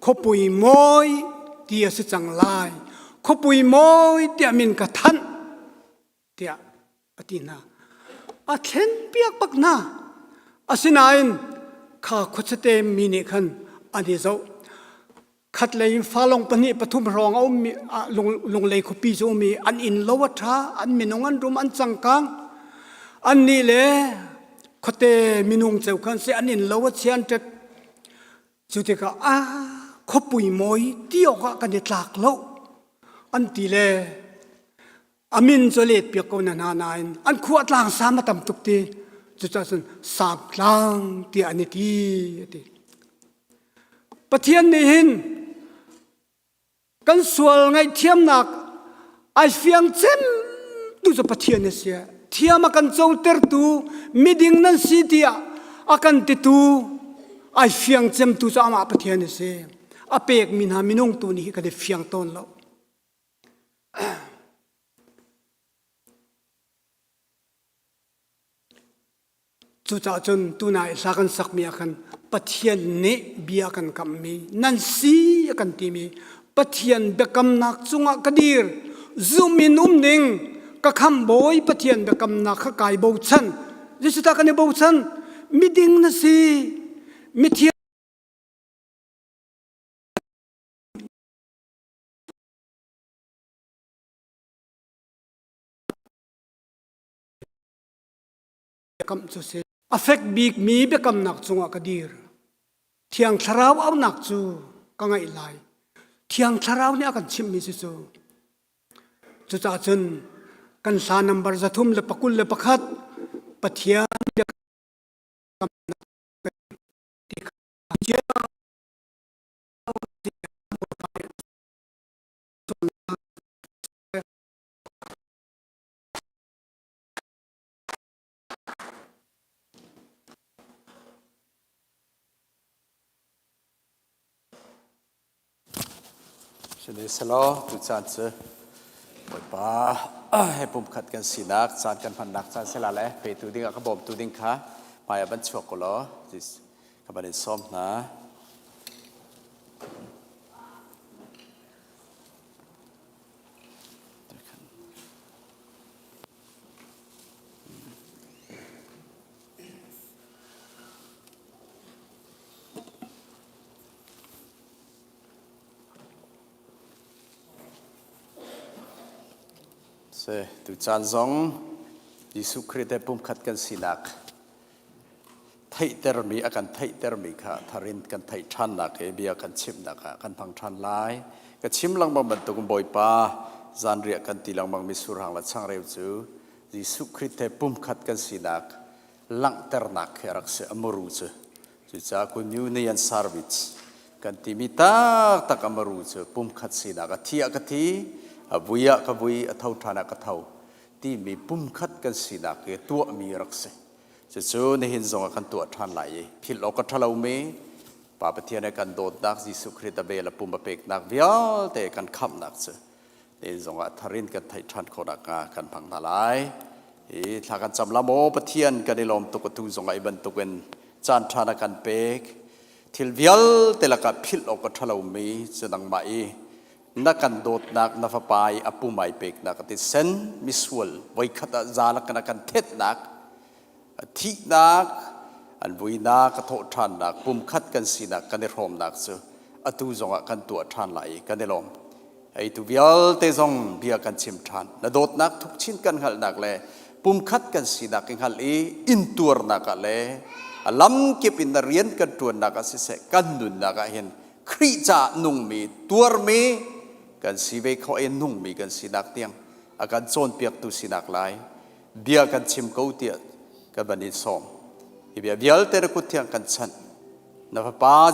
khopui moi ti ase changlai khopui moi ti amin ka than tia atina a thlen piak pakna asinain kha khochate mini khan ani zo khát lấy pha long pani pathum rong au mi long lei khopi zo mi an in lowa tha an minong an rum an changkang an ni le khote minung cheu khan se an in lowa chian tet chute ka a khopui moi tio ka kan tlak lo an ti le amin zolet pia ko na nain an khu atlang sama tam tuk ti chu cha sun sak lang ti ani ti pathian ni hin kan sual ngai thiam nak ai fiang chem tu zo pathian ne sia thiam akan chau ter tu miding nan si tia akan ti tu ai fiang chem tu za ma pathian ne se apek min ha minung tu ni ka de fiang ton lo chu cha chun tu nai sa kan sak mi akan pathian ne bia kan kam mi nan si akan ti mi pathian bekam nak chunga kadir zumin ning ka kham boy pathian bekam nak kha kai bo chan jisuta kan bo chan miding na si mithia kam chu se affect big mi bekam nak chunga kadir thiang tharau au nak chu ka ngai lai thiang tharau ni akan chim mi chu chu cha chun kan sa number zathum le pakul le pakhat pathian
Sini selo tu chan se pa he pum khat kan sinak chan kan phan nak chan sela le pe tu ding ka bom tu ding kha pa ya ban chok ko lo this ka ban som na se tu chan zong Yesu Christ pum khat kan sinak thai ter mi akan thai ter mi kha tharin kan thai than nak e bia kan chim nak kan phang than lai ka chim lang bang ban tu boi pa zan ria kan ti lang bang mi sur hang la chang reu chu Yesu Christ pum khat kan sinak lang ter nak rak se amuru chu chu cha ku new ni an service kan ti mi tak amaru chu pum khat sinak a thia ka thi abuya ka bui athau thana ka thau ti mi pum khat kan sinak ke tu mi rak se chu ni hin zong kan tu than lai phil ok thalau me pa pathian kan dot dak Jesu Christ be la pum pek nak vial te kan kham nak chu ni zong a tharin kan thai than kho dak kan phang na lai e thla kan cham la mo pathian kan ni lom tu ko tu zong ai ban tu ken chan thana kan pek thil vial te la ka phil ok thalau me chadang mai nakan dot nak nafapai apumai pek nak ti sen miswal voi khata zala kana kan thet nak thi nak an vui nak ka tho than nak pum khat kan sina kan rom nak chu atu zonga kan tu than lai kan lom ai tu vial te zong bia kan chim than na dot nak thuk chin kan hal nak le pum khat kan sina king hal e in tur nak le alam kip in rian kan tuan nak se se kan dun nak hen khri cha nung mi tur mi kan si ve kho en nung mi kan sinak tiang akan chon piak tu sinak lai bia kan chim ko tia ka bani som ibia vial ter ku tiang kan chan na pa